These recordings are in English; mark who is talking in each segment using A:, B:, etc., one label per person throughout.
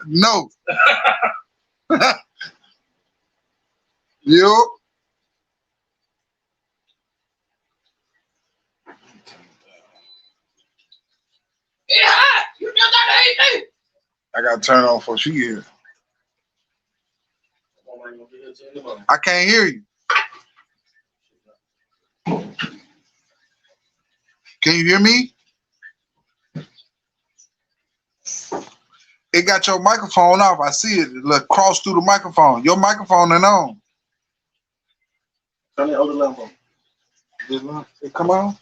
A: No. Yo.
B: Yeah, you know that ain't me.
A: I got to turn on for she here. I can't hear you. Can you hear me? It got your microphone off. I see it. It look cross through the microphone. Your microphone ain't on.
B: Turn the other lamp on.
A: It come on?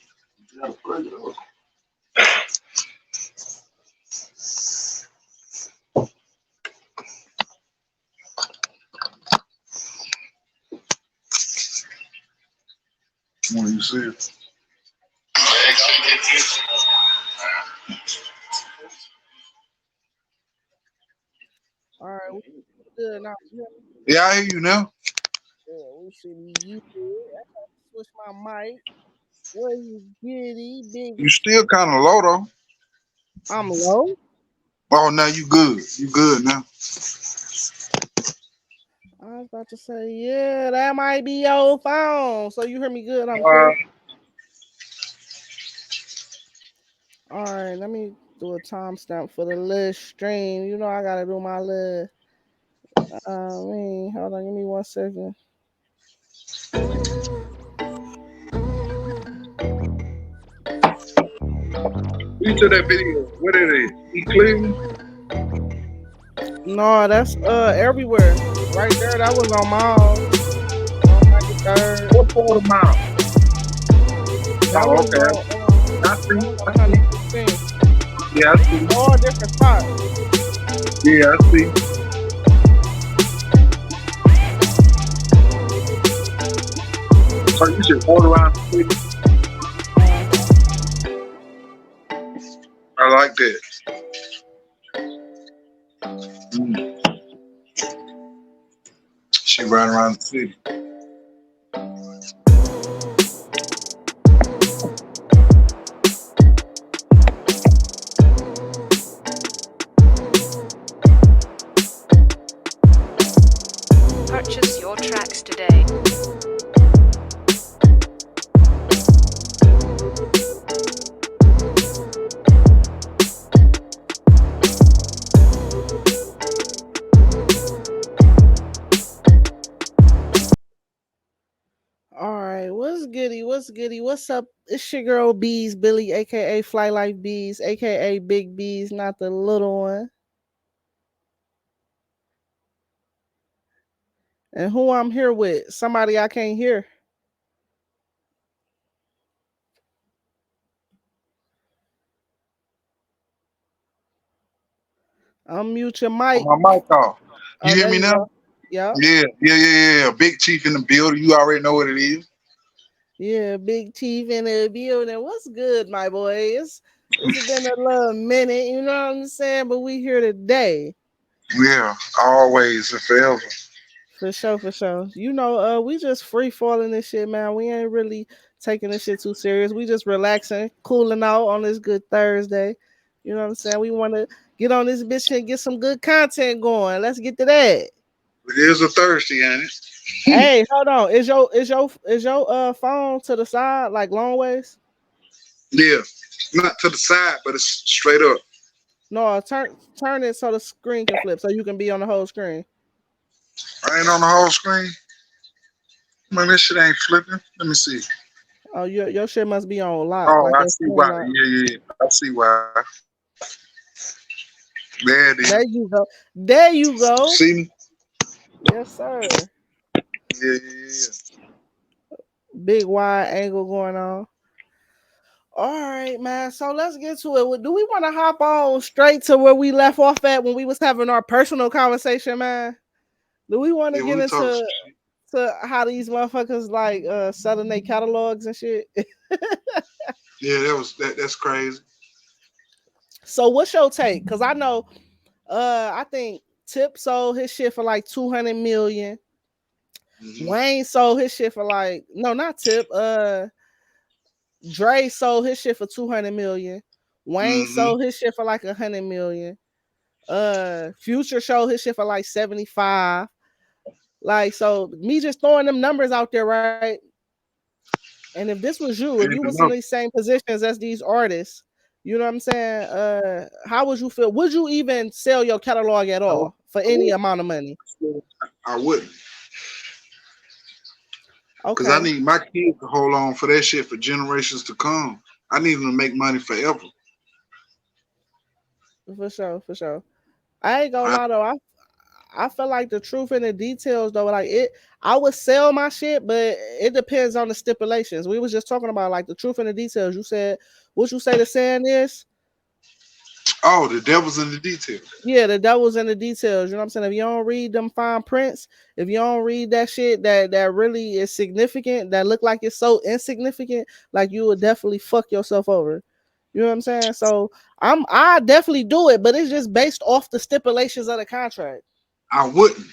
A: When you see it.
C: All right, we good now.
A: Yeah, I hear you now.
C: Yeah, we should be you. I got to switch my mic. Where you giddy, big?
A: You still kind of low though.
C: I'm low.
A: Oh, now you good. You good now.
C: I was about to say, yeah, that might be your phone. So you hear me good? I'm
A: Uh,
C: clear. All right, let me do a timestamp for the list stream. You know, I gotta do my list. Hold on, give me 1 second.
A: you to that video. What it is? He clean?
C: No, that's everywhere. Right there, that was on Miles on 93rd.
A: What part of mile?
C: That
A: Oh,
C: was
A: okay.
C: on
A: I
C: that
A: see.
C: was on
A: I see.
C: 116.
A: Yeah, I see.
C: All different spots.
A: Yeah, I see. So you should order around the city.
C: Uh-huh.
A: I like that. Mm. She ran around the city.
D: Purchase your tracks today.
C: All right, what's goody? What's goody? What's up? It's your girl Bees, Billy, aka Fly Life Bees, aka Big Bees, not the little one. And who I'm here with? Somebody I can't hear. Unmute your
A: On
C: mic.
A: my mic off. You
C: Oh,
A: hear
C: there
A: me
C: you
A: now?
C: go. Yep.
A: Yeah. Big chief in the building. You already know what it is.
C: Yeah, Big Chief in the building. What's good, my boy? It's been a little minute, you know what I'm saying? But we here today.
A: Yeah, always and forever.
C: For sure, for sure. You know, we just free falling this shit, man. We ain't really taking this shit too serious. We just relaxing, cooling out on this good Thursday. You know what I'm saying? We want to get on this bitch and get some good content going. Let's get to that.
A: It is a thirsty, ain't it?
C: Hey, hold on. Is your phone to the side like long ways?
A: Yeah, not to the side, but it's straight up.
C: No, turn it so the screen can flip so you can be on the whole screen.
A: I ain't on the whole screen. Man, this shit ain't flipping. Let me see.
C: Oh, your shit must be on lock,
A: Oh,
C: like
A: I
C: your
A: see
C: screen
A: why.
C: lock.
A: Yeah. I see why. There it is.
C: There you go. There you go.
A: See me?
C: Yes, sir.
A: Yeah.
C: Big wide angle going on. All right, man. So let's get to it. Do we want to hop on straight to where we left off at when we was having our personal conversation, man? Do we want to
A: Yeah,
C: get
A: we talk some
C: into
A: shit.
C: how these motherfuckers like selling their catalogs and shit?
A: Yeah, that's crazy.
C: So what's your take? Cause I know I think Tip sold his shit for like 200 million.
A: Hmm.
C: Wayne sold his shit for like no, not Tip. Dre sold his shit for 200 million. Wayne
A: Mm-hmm.
C: sold his shit for like 100 million. Future sold his shit for like 75. Like, so me just throwing them numbers out there, right? And if this was you, if you
A: And
C: was in
A: enough.
C: these same positions as these artists, you know what I'm saying? How would you feel? Would you even sell your catalog at
A: I, would-
C: all for
A: I
C: any
A: would.
C: amount of money?
A: I wouldn't. Because I
C: Okay,
A: need my kids to hold on for that shit for generations to come. I need them to make money forever.
C: for sure, for sure. I ain't gonna
A: I,
C: lie though. I feel like the truth in the details though, like it, I would sell my shit, but it depends on the stipulations. We was just talking about like the truth in the details. You said what you say the saying is?
A: oh, the devil's in the details.
C: Yeah, the devil's in the details. You know what I'm saying? If you don't read them fine prints, if you don't read that shit that really is significant, that look like it's so insignificant, like you would definitely fuck yourself over. You know what I'm saying? So I definitely do it, but it's just based off the stipulations of the contract.
A: I wouldn't.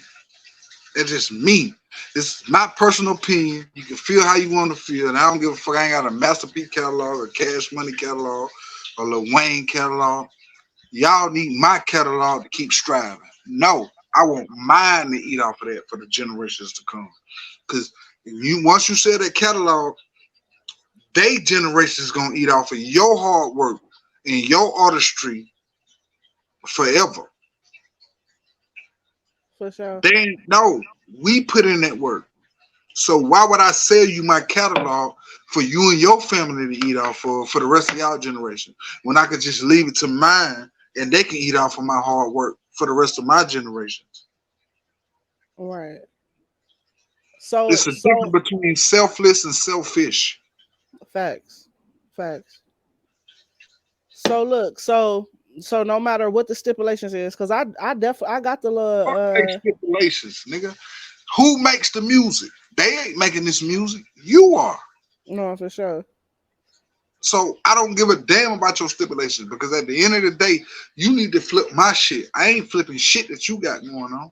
A: It's just me. It's my personal opinion. You can feel how you want to feel, and I don't give a fuck. I ain't got a Masterpiece catalog or Cash Money catalog or Lil Wayne catalog. Y'all need my catalog to keep striving. No, I want mine to eat off of that for the generations to come. Because you once you sell that catalog, they generations gonna eat off of your hard work and your artistry forever.
C: For sure.
A: They no, we put in that work. So why would I sell you my catalog for you and your family to eat off of for the rest of y'all generation when I could just leave it to mine and they can eat off of my hard work for the rest of my generations?
C: Right. So
A: It's a difference
C: so
A: between selfless and selfish.
C: facts. Facts. So look, so no matter what the stipulations is, because I definitely I got the little
A: Fuck make stipulations, nigga. Who makes the music? They ain't making this music. You are.
C: no for sure.
A: So I don't give a damn about your stipulations because at the end of the day, you need to flip my shit. I ain't flipping shit that you got going on.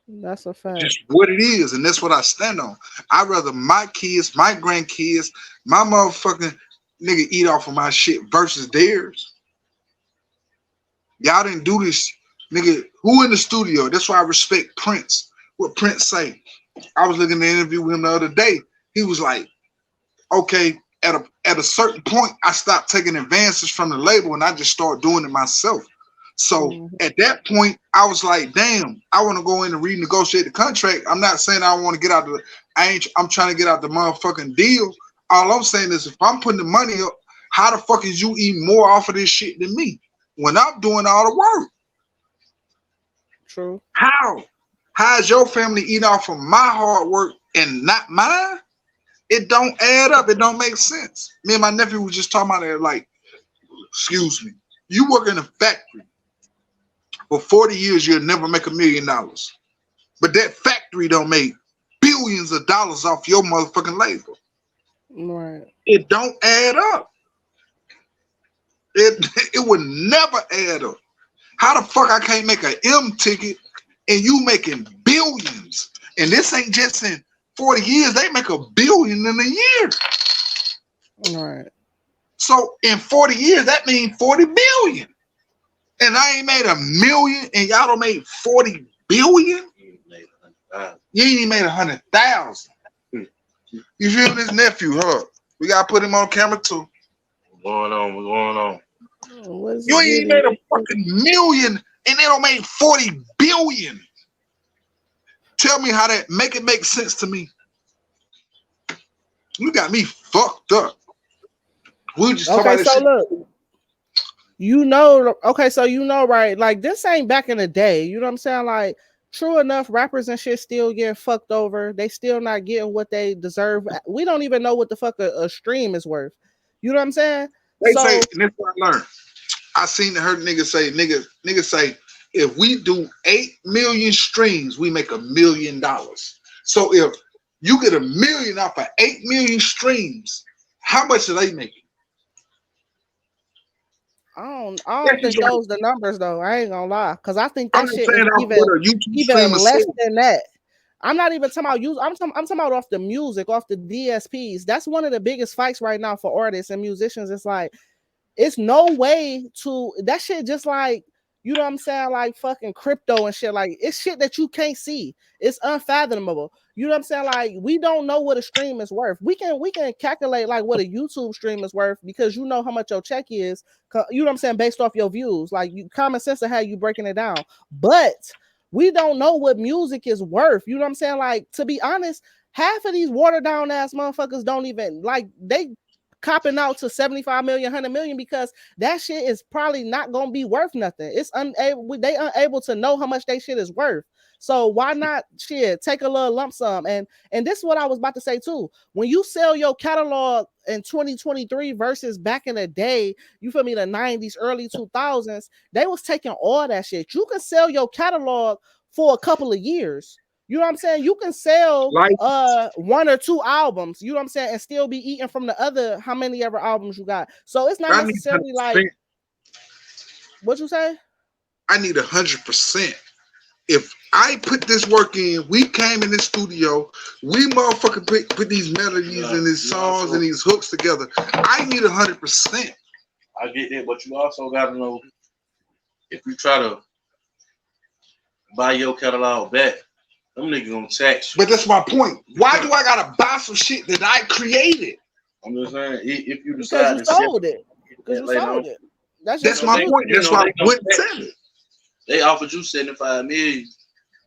C: That's a fact.
A: Just what it is, and that's what I stand on. I'd rather my kids, my grandkids, my motherfucking nigga eat off of my shit versus theirs. Y'all didn't do this, nigga. Who in the studio? That's why I respect Prince. What Prince say? I was looking at the interview with him the other day. He was like, okay, at a certain point, I stopped taking advances from the label and I just started doing it myself. So
C: Mhm.
A: at that point, I was like, damn, I want to go in and renegotiate the contract. I'm not saying I want to get out the I'm trying to get out the motherfucking deal. All I'm saying is if I'm putting the money up, how the fuck is you eating more off of this shit than me when I'm doing all the work?
C: True.
A: How? How is your family eating off of my hard work and not mine? It don't add up. It don't make sense. Me and my nephew was just talking about it like, excuse me, you work in a factory for 40 years, you'll never make $1 million. But that factory don't make billions of dollars off your motherfucking labor.
C: Right.
A: It don't add up. It it would never add up. How the fuck I can't make an M ticket and you making billions? And this ain't just in 40 years, they make $1 billion in a year.
C: Right.
A: So in 40 years, that means 40 billion. And I ain't made $1 million and y'all don't made 40 billion? You ain't even made 100,000. You feel this nephew, huh? We gotta put him on camera too.
D: What's going on? What's going on?
C: What's
A: You
C: it
A: ain't even
C: getting?
A: made a fucking million and they don't make 40 billion. Tell me how that make sense to me. You got me fucked up. We were just talking
C: Okay,
A: about this
C: so
A: shit.
C: look, you know, okay, so you know, right? Like this ain't back in the day. You know what I'm saying? Like, true enough, rappers and shit still getting fucked over. They still not getting what they deserve. We don't even know what the fuck a stream is worth. You know what I'm saying?
A: They say,
C: So
A: and this is what I learned. I seen her niggas say, niggas say, if we do 8 million streams, we make $1 million. So if you get $1 million off of 8 million streams, how much are they making?
C: I don't
A: That's just
C: think
A: like,
C: those the numbers though. I ain't gonna lie, cause I think
A: I'm
C: that
A: not
C: shit
A: saying
C: is
A: off what
C: even
A: a YouTube
C: even
A: streamer
C: less
A: said.
C: than that. I'm not even talking about you. I'm talking about off the music, off the DSPs. That's one of the biggest fights right now for artists and musicians. It's like it's no way to that shit just like you know what I'm saying, like fucking crypto and shit. Like it's shit that you can't see. It's unfathomable. You know what I'm saying? Like we don't know what a stream is worth. We can calculate like what a YouTube stream is worth because you know how much your check is. You know what I'm saying, based off your views. Like you common sense of how you breaking it down. But we don't know what music is worth. You know what I'm saying? Like to be honest, half of these watered down ass motherfuckers don't even like they copping out to 75 million, 100 million because that shit is probably not gonna be worth nothing. It's unable, they unable to know how much they shit is worth. So why not shit take a little lump sum? And this is what I was about to say too. When you sell your catalog in 2023 versus back in the day, you feel me, the 90s, early 2000s, they was taking all that shit. You can sell your catalog for a couple of years. You know what I'm saying? You can sell
A: Like,
C: one or two albums, you know what I'm saying, and still be eating from the other how many ever albums you got. So it's not
A: I need
C: necessarily
A: 100%.
C: like what you say?
A: I need 100%. If I put this work in, we came in this studio, we motherfucking put these melodies and these songs and these hooks together. I need 100%.
D: I get that, but you also gotta know if you try to buy your catalog back, them niggas gonna tax you.
A: But that's my point. Why do I gotta buy some shit that I created?
D: I'm just saying, if you
C: Because
D: decide
C: you
D: to
C: sold it. Because you sold it.
A: That's my point. That's why I wouldn't sell it.
D: They offered you 75 million,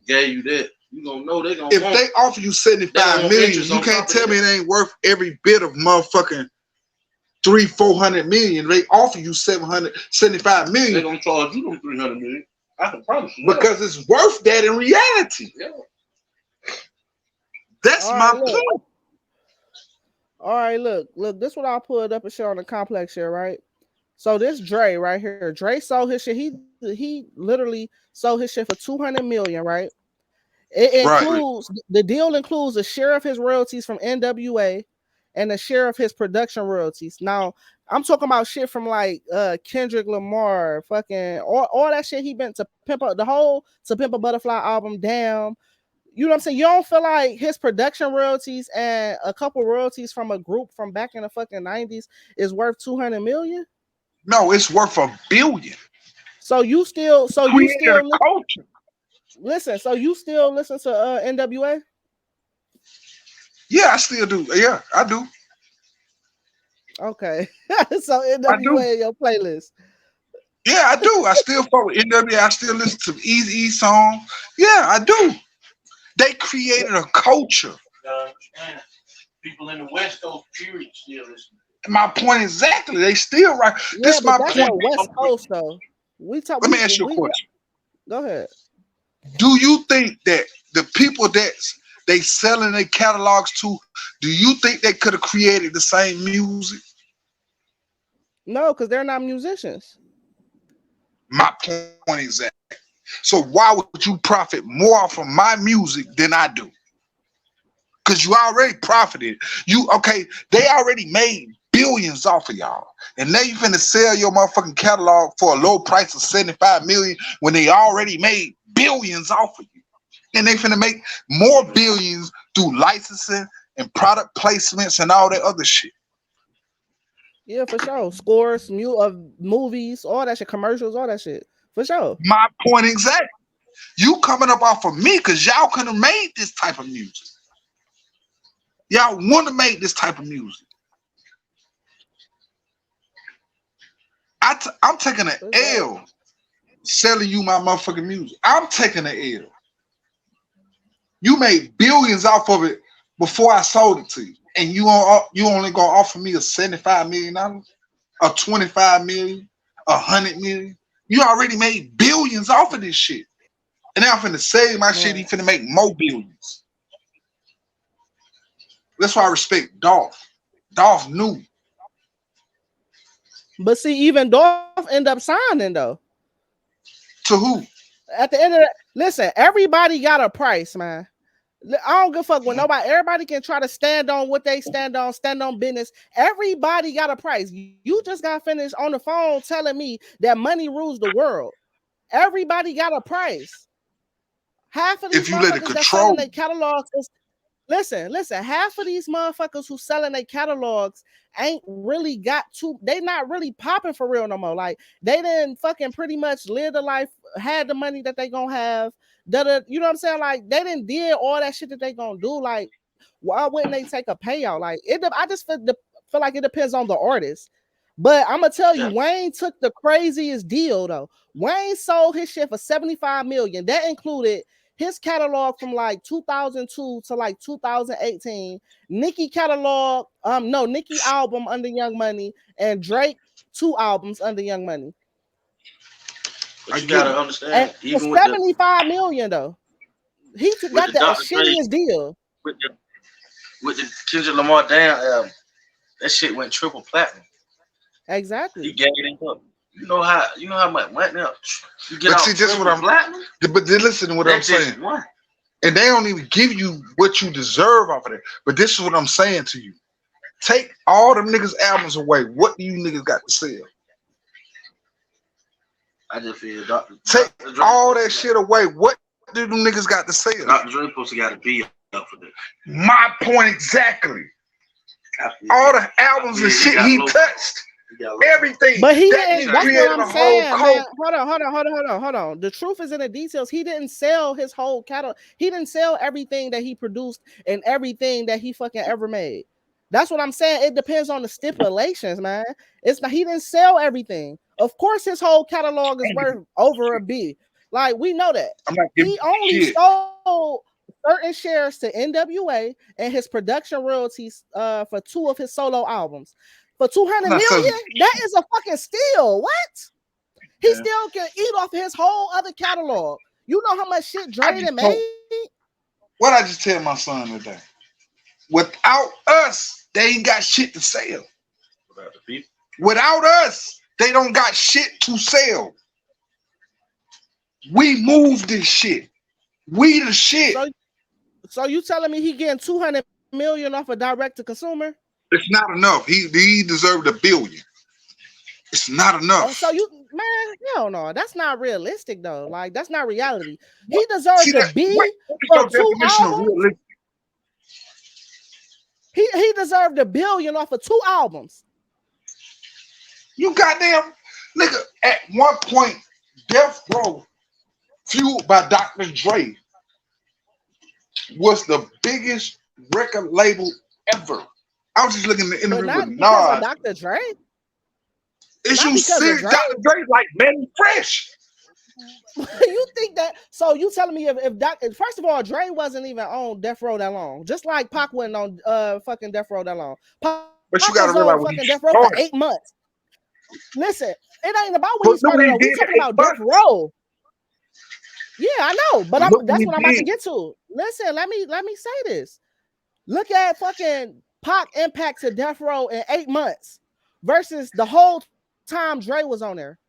D: gave you that. You gonna know they gonna.
A: If they offer you 75 million, you can't tell me it ain't worth every bit of motherfucking 300-400 million. They offer you 775 million.
D: They gonna charge you them 300 million. I can promise you.
A: Because it's worth that in reality.
D: Yeah.
A: That's my point.
C: All right, look, this is what I pulled up and show on the complex here, right? So this Dre right here, Dre sold his shit. He literally sold his shit for 200 million, right? It includes the deal includes a share of his royalties from NWA and a share of his production royalties. Now I'm talking about shit from like Kendrick Lamar, fucking all that shit he been to pimp up the whole To Pimp a Butterfly album. Damn. You know what I'm saying? You don't feel like his production royalties and a couple royalties from a group from back in the fucking 90s is worth 200 million?
A: No, it's worth $1 billion.
C: So you still
A: culture.
C: Listen, so you still listen to NWA?
A: Yeah, I still do. Yeah, I do.
C: Okay. So NWA in your playlist.
A: Yeah, I do. I still follow NWA. I still listen to Eazy-E songs. Yeah, I do. They created a culture.
D: People in the West Coast, period, still listen.
A: My point exactly. They still right.
C: Yeah,
A: this my
C: that's
A: point.
C: West Coast though. Let
A: me ask you a question.
C: Go ahead.
A: Do you think that the people that they selling their catalogs to, do you think they could have created the same music?
C: No, because they're not musicians.
A: My point exactly. So why would you profit more from my music than I do? Because you already profited. They already made billions off of y'all. And now you finna sell your motherfucking catalog for a low price of 75 million when they already made billions off of you. And they finna make more billions through licensing and product placements and all that other shit.
C: Yeah, for sure. Scores, movies, all that shit, commercials, all that shit. For sure.
A: My point exactly. You coming up off of me because y'all could have made this type of music. Y'all want to make this type of music. I'm taking an L selling you my motherfucking music. I'm taking an L. You made billions off of it before I sold it to you. And you only gonna offer me a $75 million, a 25 million, 100 million. You already made billions off of this shit. And now I'm finna save my shit, he finna make more billions. That's why I respect Dolph. Dolph knew.
C: But see, even Dolph end up signing though.
A: To who?
C: At the end of listen, everybody got a price, man. I don't give a fuck when everybody can try to stand on what they stand on business. Everybody got a price. You just got finished on the phone telling me that money rules the world. Everybody got a price. Half of
A: if
C: these
A: you let it
C: motherfuckers that's selling
A: control.
C: their catalogs is listen. Half of these motherfuckers who selling their catalogs ain't really got to. They not really popping for real no more. Like they didn't fucking pretty much live the life, had the money that they gonna have. You know what I'm saying? Like they didn't did all that shit that they gonna do. Like why wouldn't they take a payout? Like it. I just feel like it depends on the artist. But I'm gonna tell you,
D: Yeah.
C: Wayne took the craziest deal though. Wayne sold his shit for 75 million. That included his catalog from like 2002 to like 2018. Nicki catalog, no, Nicki album under Young Money, and Drake 2 albums under Young Money.
D: But
A: I
D: you
A: get
D: gotta
A: it.
C: And
D: understand,
C: for
D: even
C: 75 million though, he
D: with
C: got
D: the
C: the
D: Dr. Dre,
C: shittiest deal.
D: with the with the Kendrick Lamar Down album, that shit went triple platinum. He
C: Exactly.
D: gave it up. You know how much money now you get
A: But
D: off
A: see, this is what
D: triple platinum?
A: but then listen to what I'm
D: That just
A: saying.
D: one.
A: And they don't even give you what you deserve off of that. But this is what I'm saying to you. Take all them niggas' albums away. What do you niggas got to sell?
D: I just feel
A: Take
D: Dr. Dre
A: all that shit away. What do them niggas got to sell?
D: Dr. Dre supposed to got to be up for this.
A: My point exactly.
D: I feel
A: All
D: it.
A: the albums
D: I
A: and
D: feel
A: shit
D: got
A: he
D: low.
A: touched,
D: He got low.
A: everything.
C: But he
A: That
C: didn't.
A: nigga
C: That's what
A: created
C: I'm
A: a whole
C: saying,
A: cult.
C: man. Hold on. The truth is in the details. He didn't sell his whole catalog. He didn't sell everything that he produced and everything that he fucking ever made. That's what I'm saying. It depends on the stipulations, man. It's not. He didn't sell everything. Of course, his whole catalog is worth over a B. Like we know that.
A: I'm not giving
C: He only
A: shit.
C: sold certain shares to NWA and his production royalties for 2 of his solo albums. For 200
A: I'm not selling.
C: million, that is a fucking steal. What? He
D: Yeah.
C: still can eat off his whole other catalog. You know how much shit
A: I
C: Dre
A: just
C: done
A: told,
C: made?
A: what I just tell my son today. Without us, they ain't got shit to sell.
D: Without the people.
A: Without us, they don't got shit to sell. We move this shit. We the shit.
C: So you telling me he getting 200 million off of direct to consumer?
A: It's not enough. He deserved $1 billion. It's not enough.
C: So you, man, hell no, that's not realistic though. Like that's not reality. He
A: See
C: deserved a
A: that?
C: B
A: What's
C: for
A: your
C: 2
A: definition of
C: albums.
A: realistic?
C: He deserved $1 billion off of 2 albums.
A: You goddamn nigga. At one point, Death Row, fueled by Dr. Dre, was the biggest record label ever. I was just looking at the
C: But
A: interview
C: not
A: with
C: because of
A: Nas.
C: Dr. Dre.
A: Is
C: Not
A: you
C: because of
A: serious?
C: Dre.
A: Dr. Dre like Manny Fresh.
C: You think that? So you telling me if first of all, Dre wasn't even on Death Row that long, just like Pac wasn't on fucking Death Row that long. Pac
A: But you
C: was
A: gotta realize
C: on
A: when he
C: fucking Death Row for
A: started.
C: 8 months. Listen, it ain't about when
A: But
C: he
A: look
C: started
A: what he
C: though. We
A: did
C: talking
A: in 8
C: about Death
A: months.
C: Row. Yeah, I know, but
A: Look what
C: that's
A: he
C: what I'm about to
A: did.
C: get to. Listen, let me say this. Look at fucking Pac impact to Death Row in 8 months versus the whole time Dre was on there.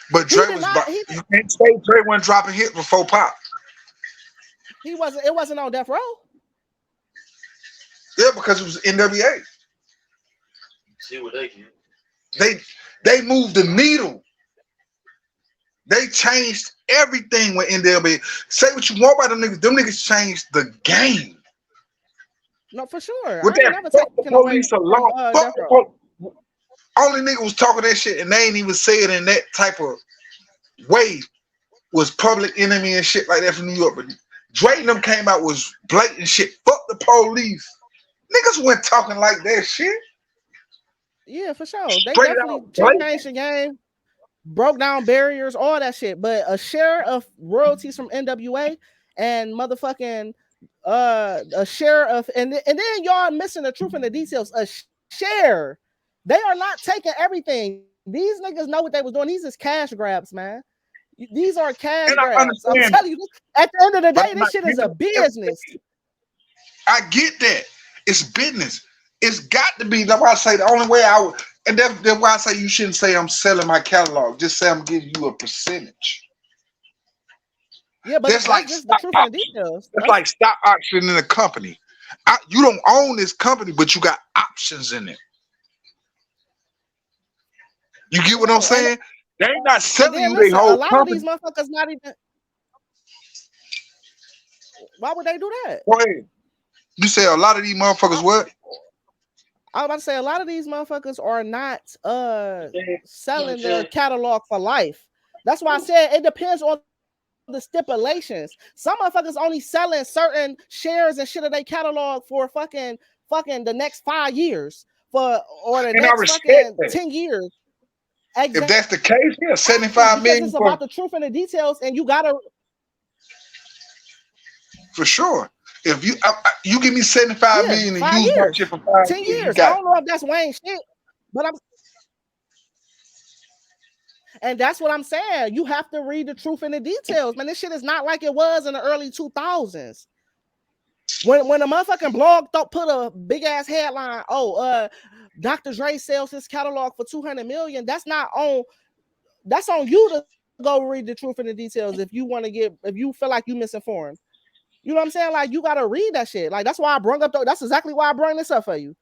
A: But
C: He
A: Dre
C: did
A: was
C: not. He
A: you can't say Dre wasn't dropping hits before Pop.
C: he wasn't. It wasn't on Death Row.
A: Yeah, because it was NWA.
D: See what they get.
A: They moved the needle. They changed everything with NWA. Say what you want about them niggas. Them niggas changed the game.
C: No, for sure.
A: With
C: I ain't
A: that
C: never
A: fuck the
C: taken away
A: police
C: from
A: alone.
C: Death
A: Fuck the
C: Row.
A: only nigga was talking that shit and they ain't even say it in that type of way was Public Enemy and shit like that from New York. But Dre and them came out was blatant shit. Fuck the police. Niggas went talking like that shit.
C: Yeah, for sure. They
A: Straight
C: definitely
A: out blatant.
C: changed the game, broke down barriers, all that shit. But a share of royalties from NWA and motherfucking a share of and then y'all missing the truth and the details. A share. They are not taking everything. These niggas know what they was doing. These is cash grabs, man. These are cash
A: And I
C: grabs. I'm
A: understand.
C: telling you, at the end of the
A: But
C: day,
A: I'm
C: this
A: not
C: shit is a
A: giving
C: business.
A: I get that. It's business. It's got to be. That's why I say the only way I would, and that's why I say you shouldn't say I'm selling my catalog. Just say I'm giving you a percentage.
C: Yeah, but
A: That's like
C: that's just the
A: stock
C: truth and the
A: option.
C: details.
A: That's like stock option in a company. You don't own this company, but you got options in it. You get what I'm saying? They ain't not
C: And
A: selling
C: then
A: you their
C: listen, a
A: whole
C: lot of
A: company.
C: these motherfuckers not even Why would they do that?
A: Go ahead. You say a lot of these motherfuckers what?
C: I was about to say a lot of these motherfuckers are not
D: Yeah,
C: selling their catalog for life. That's why I said it depends on the stipulations. Some motherfuckers only selling certain shares and shit of their catalog for fucking the next 5 years for or the
A: And I
C: next
A: respect
C: fucking
A: that.
C: 10 years.
A: If
C: Exactly,
A: that's the case, yeah,
C: because it's
A: 75
C: about the
A: million
C: truth and the details, and you gotta
A: for sure. If you give me
C: yeah,
A: 75 million and
C: 5
A: use my shit
C: years,
A: for 5 years, you
C: 10 years. I
A: got it.
C: don't know if that's Wayne shit, but I'm and that's what I'm saying. You have to read the truth and the details, man. This shit is not like it was in the early 2000s. When a motherfucking blog put a big ass headline, Dr. Dre sells his catalog for 200 million. That's on you to go read the truth and the details if you feel like you misinformed. You know what I'm saying? Like you gotta read that shit. Like that's why I brung up that's exactly why I brung this up for you.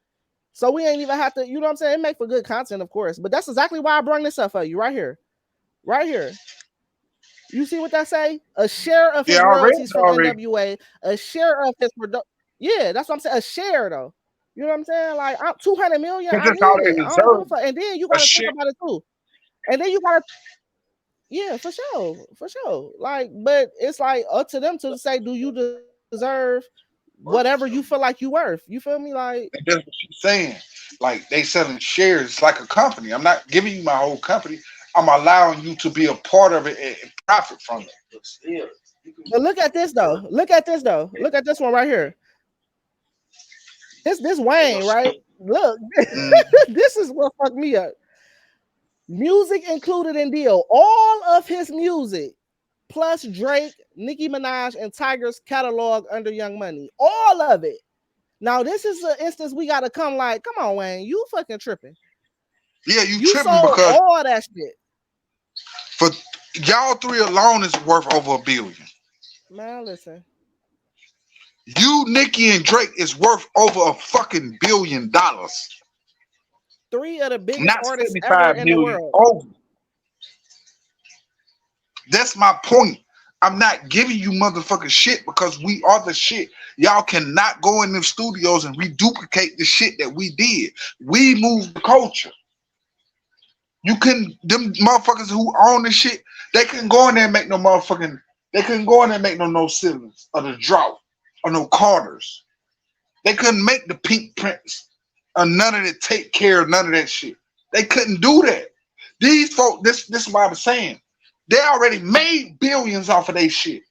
C: So we ain't even have to, you know what I'm saying? It make for good content, of course. But that's exactly why I brung this up for you right here. Right here. You see what that say? A share of
A: Yeah,
C: his
A: I read
C: royalties
A: it
C: from
A: already.
C: NWA, a share of his production. Yeah, that's what I'm saying. A share though. You know what I'm saying? Like 200 million,
A: Because
C: I
A: that's all
C: need
A: they
C: it. I don't give a
A: deserve.
C: fuck. And then you
A: A
C: gotta think
A: shit.
C: about it too. And then you gotta, yeah, for sure. For sure. Like, but it's like up to them to say, do you deserve whatever you feel like you worth? You feel me? Like,
A: And that's what she's saying. Like they selling shares. It's like a company. I'm not giving you my whole company. I'm allowing you to be a part of it and profit from it.
D: but still, you can
C: but look at this though. Look at this though. Look at this one right here. This
D: they gonna
C: Wayne,
D: show
C: right? Look,
A: Mm.
C: this is what fucked me up. Music included in deal. All of his music, plus Drake, Nicki Minaj, and Tiger's catalog under Young Money. All of it. Now, this is an instance we gotta come like, come on, Wayne, you fucking tripping.
A: Yeah, you
C: You
A: tripping
C: sold
A: because
C: all that shit.
A: for y'all three alone is worth over $1 billion.
C: Man, listen.
A: You, Nicki, and Drake is worth over $1 billion.
C: Three of the biggest
A: Not
C: artists ever
A: 75
C: in the
A: million.
C: world.
A: Over. That's my point. I'm not giving you motherfucking shit because we are the shit. Y'all cannot go in them studios and reduplicate the shit that we did. We moved the culture. You couldn't, them motherfuckers who own the shit, they couldn't go in there and make no motherfucking, they couldn't go in there and make no ceilings or the drought or no Carters. They couldn't make the pink prints or none of that, take care of none of that shit. They couldn't do that. These folk, this is what I'm saying. They already made billions off of their shit.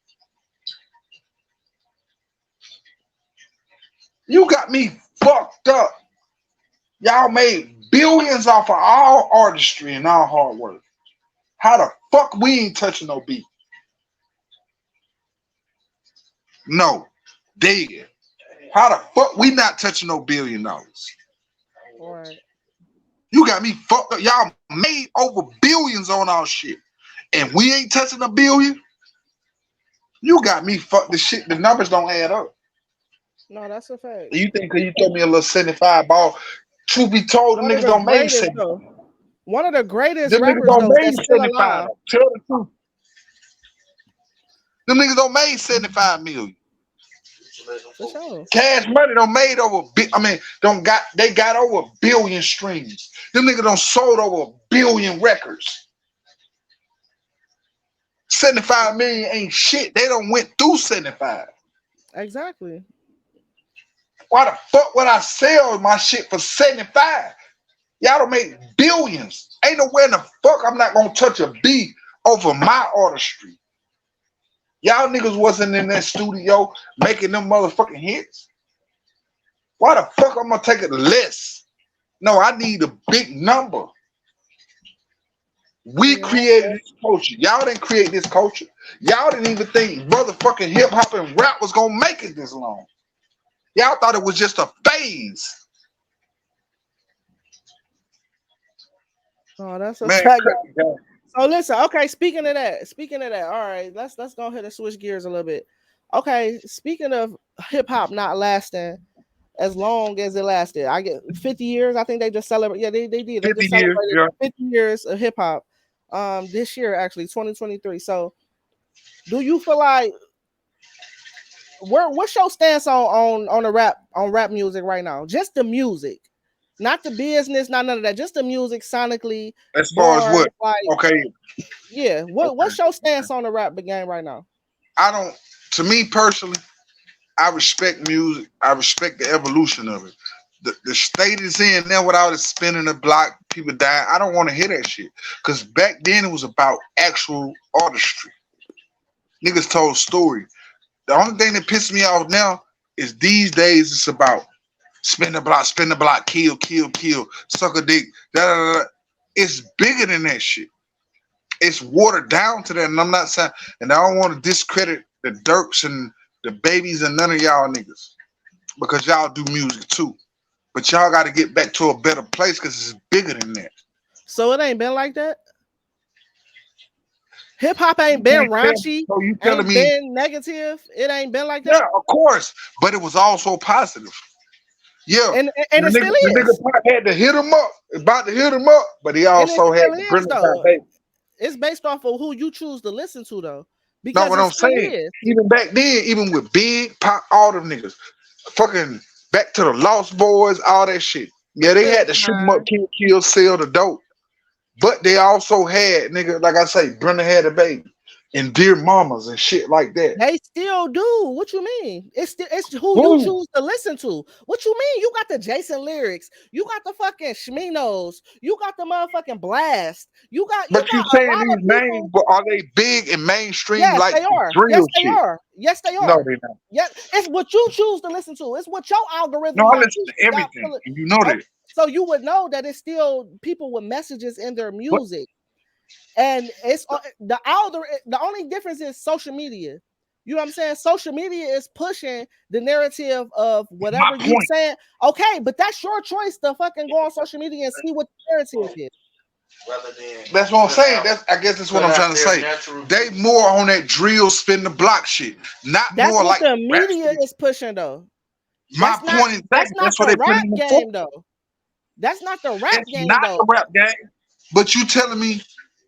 A: You got me fucked up. Y'all made billions off of all artistry and all hard work. How the fuck we ain't touching no beat? No, dead. How the fuck we not touching no $1 billion?
C: Right.
A: You got me fucked up. Y'all made over billions on our shit, and we ain't touching $1 billion. You got me fucked. The shit, the numbers don't add up.
C: No, that's a fact.
A: You think because you told me a little 75 ball? Truth be told, them
C: One of
A: niggas
C: the
A: don't make
C: greatest
A: 75.
C: though. One of the greatest
A: Them niggas
C: rappers
A: don't
C: though
A: make
C: that's still
A: 75.
C: alive.
A: Though. Tell the truth. Them niggas don't make 75 million.
C: For sure.
A: Cash Money don't made over. They got over 1 billion streams. Them niggas don't sold over 1 billion records. 75 million ain't shit. They don't went through 75.
C: Exactly.
A: Why the fuck would I sell my shit for 75? Y'all don't make billions. Ain't nowhere in the fuck I'm not gonna touch a beat over my artistry. Y'all niggas wasn't in that studio making them motherfucking hits. Why the fuck I'm gonna take it less? No, I need a big number. We
C: Yeah.
A: created this culture. Y'all didn't create this culture. Y'all didn't even think motherfucking hip hop and rap was gonna make it this long. Y'all thought it was just a phase.
C: No, that's a
A: Man,
C: fact.
A: cut it down.
C: So listen, okay, speaking of that, all right, let's go ahead and switch gears a little bit. Okay, speaking of hip hop not lasting as long as it lasted, I get 50 years. I think they just celebrate. Yeah, they did. They
A: 50
C: just
A: years,
C: celebrated
A: yeah.
C: 50 years of hip hop. This year actually, 2023. So, do you feel like what's your stance on the rap music right now? Just the music, not the business, not none of that. Just the music, sonically,
A: As far as
C: bars,
A: what?
C: like
A: Okay,
C: yeah. What's your
A: okay.
C: stance on the rap game right now?
A: I don't. To me personally, I respect music. I respect the evolution of it. The state is in now without it spinning the block, people dying. I don't want to hear that shit. Cause back then it was about actual artistry. Niggas told story. The only thing that pisses me off now is these days it's about spin the block, kill, kill, kill, suck a dick, da da da. Da. It's bigger than that shit. It's watered down to that, and I'm not saying, and I don't want to discredit the Dirks and the Babies and none of y'all niggas because y'all do music too. But y'all got to get back to a better place because it's bigger than that.
C: So it ain't been like that. Hip hop
A: You
C: ain't been
A: can't tell.
C: raunchy,
A: So you telling
C: ain't
A: me,
C: been negative. It ain't been like
A: yeah,
C: that,
A: of course, but it was also positive. Yeah,
C: and it still
A: the
C: is,
A: nigga Pop had to hit him up, about to hit him up, but he
C: and it
A: also had
C: still
A: the
C: is
A: Brenda Pop
C: though.
A: baby.
C: It's based off of who you choose to listen to though,
A: Know
C: because
A: what
C: it
A: I'm
C: still
A: saying?
C: is.
A: Even back then, even with Big Pop, all them niggas, fucking back to the Lost Boys, all that shit. Yeah, they had to
C: Listen,
A: shoot them up,
C: man,
A: kill, sell the dope. But they also had, nigga, like I say, Brenda had a baby and Dear Mamas and shit like that.
C: they still do. What you mean? It's who you
A: Who?
C: choose to listen to. What you mean? You got the Jason lyrics. You got the fucking Schminos. You got the motherfucking Blast. You
A: But you
C: got a
A: saying
C: lot
A: these
C: of
A: names,
C: people.
A: but are they big and mainstream
C: Yes,
A: like
C: they
A: the
C: are. Yes,
A: drill
C: they
A: shit?
C: are. Yes, they
A: No,
C: are.
A: they not.
C: Yeah, it's what you choose to listen to. It's what your
A: No,
C: algorithm
A: I
C: got
A: listen
C: you
A: to
C: got.
A: everything, and you know
C: Okay,
A: that.
C: so you would know that it's still people with messages in their
A: But
C: music, and it's the algorithm. The only difference is social media. You know what I'm saying? Social media is pushing the narrative of
A: my
C: whatever you
A: point.
C: saying. Okay, but that's your choice to fucking go on social media and see what the narrative is.
D: Rather than
A: That's what I'm saying. I guess that's what I'm trying to say. They more on that drill, spin the block shit, not
C: That's
A: more
C: what
A: like
C: the
A: rap
C: media
A: shit.
C: is pushing though.
A: My point
C: That's
A: exactly.
C: not
A: That's what
C: the
A: they put
C: rap
A: in the form.
C: game though. That's not the rap
A: It's
C: game
A: not the
C: though.
A: rap game. But you telling me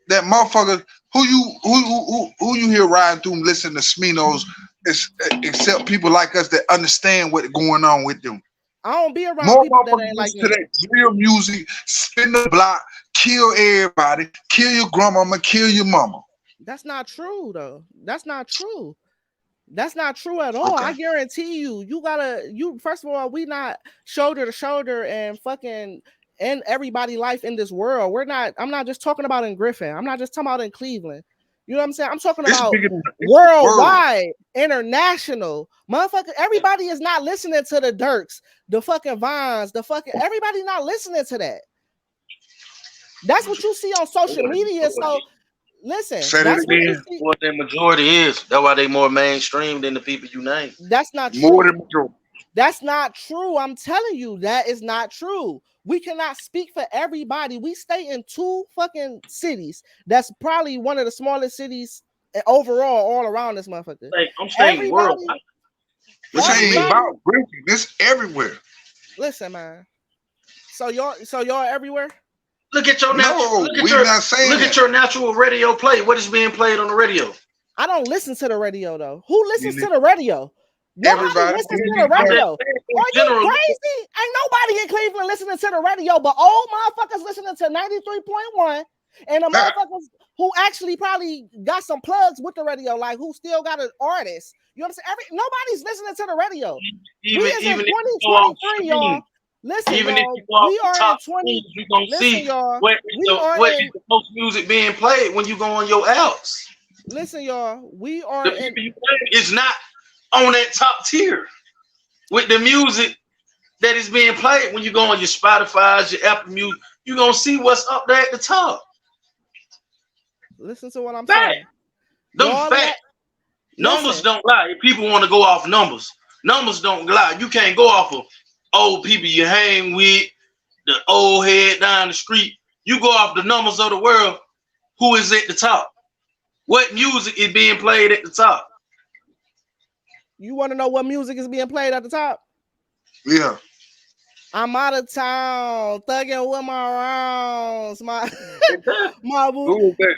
A: that motherfucker who you hear riding through and listen to Sminos is except people like us that understand what's going on with them.
C: I don't be around
A: More
C: people that
A: motherfuckers
C: ain't like
A: listen to
C: me.
A: that drill music, spin the block, kill everybody, kill your grandmama, kill your mama.
C: That's not true though. That's not true. That's not true at all.
A: Okay.
C: I guarantee you, you first of all, we not shoulder to shoulder and fucking in everybody life in this world. I'm not just talking about in Griffin. I'm not just talking about in Cleveland. You know what I'm saying? I'm talking
A: It's
C: about
A: bigger than it's the world.
C: worldwide, international. Motherfucker, everybody is not listening to the Dirks, the fucking Vines, everybody not listening to that. That's what you see on social media. So listen,
A: Say that
C: that's what you
A: again.
C: see.
D: what their majority is. That's why they more mainstream than the people you name.
C: That's not
A: More
C: true.
A: than majority.
C: That's not true. I'm telling you, that is not true. We cannot speak for everybody. We stay in two fucking cities. That's probably one of the smallest cities overall, all around this motherfucker.
D: I'm saying
C: Everybody,
D: worldwide.
A: This
D: What you
A: ain't
D: mean?
C: everybody,
A: about Griffin. This everywhere.
C: listen, man. So y'all everywhere?
D: Look at your natural.
A: No, we not saying
D: Look at
A: that.
D: your natural radio play. What is being played on the radio?
C: I don't listen to the radio though. Who
A: You
C: listens to
A: li-
C: the radio? Nobody
A: Everybody,
C: listens
A: we
C: to the
A: need
D: I'm
A: to
D: just
C: radio.
D: saying in
C: Are you
D: general.
C: crazy? Ain't nobody in Cleveland listening to the radio, but old motherfuckers listening to 93.1 and the
A: know.
C: motherfuckers who actually probably got some plugs with the radio, like who still got an artist. You know what I'm saying? Nobody's listening to the radio. We
D: Even
C: is in
D: even if you go off
C: 2023, y'all.
D: streams,
C: Listen,
D: even if
C: y'all.
D: you go off
C: We
D: the
C: are in
D: top
C: 20.
D: streams, you gonna
C: Listen,
D: see
C: y'all.
D: what is the most music being played when you go on your apps.
C: Listen, y'all. We are
D: The
C: in.
D: people you play is not on that top tier with the music that is being played when you go on your Spotify's, your Apple Music. You gonna see what's up there at the top.
C: Listen to what I'm
D: Fact.
C: saying.
D: Them
C: Y'all
D: fact. Numbers
C: listen.
D: don't lie. If people want to go off numbers, numbers don't lie. You can't go off of old people you hang with, the old head down the street. You go off the numbers of the world. Who is at the top? What music is being played at the top?
C: You want to know what music is being played at the top?
A: Yeah.
C: I'm out of town, thugging with my rounds, my
D: Exactly.
C: my boo.
A: Who is that?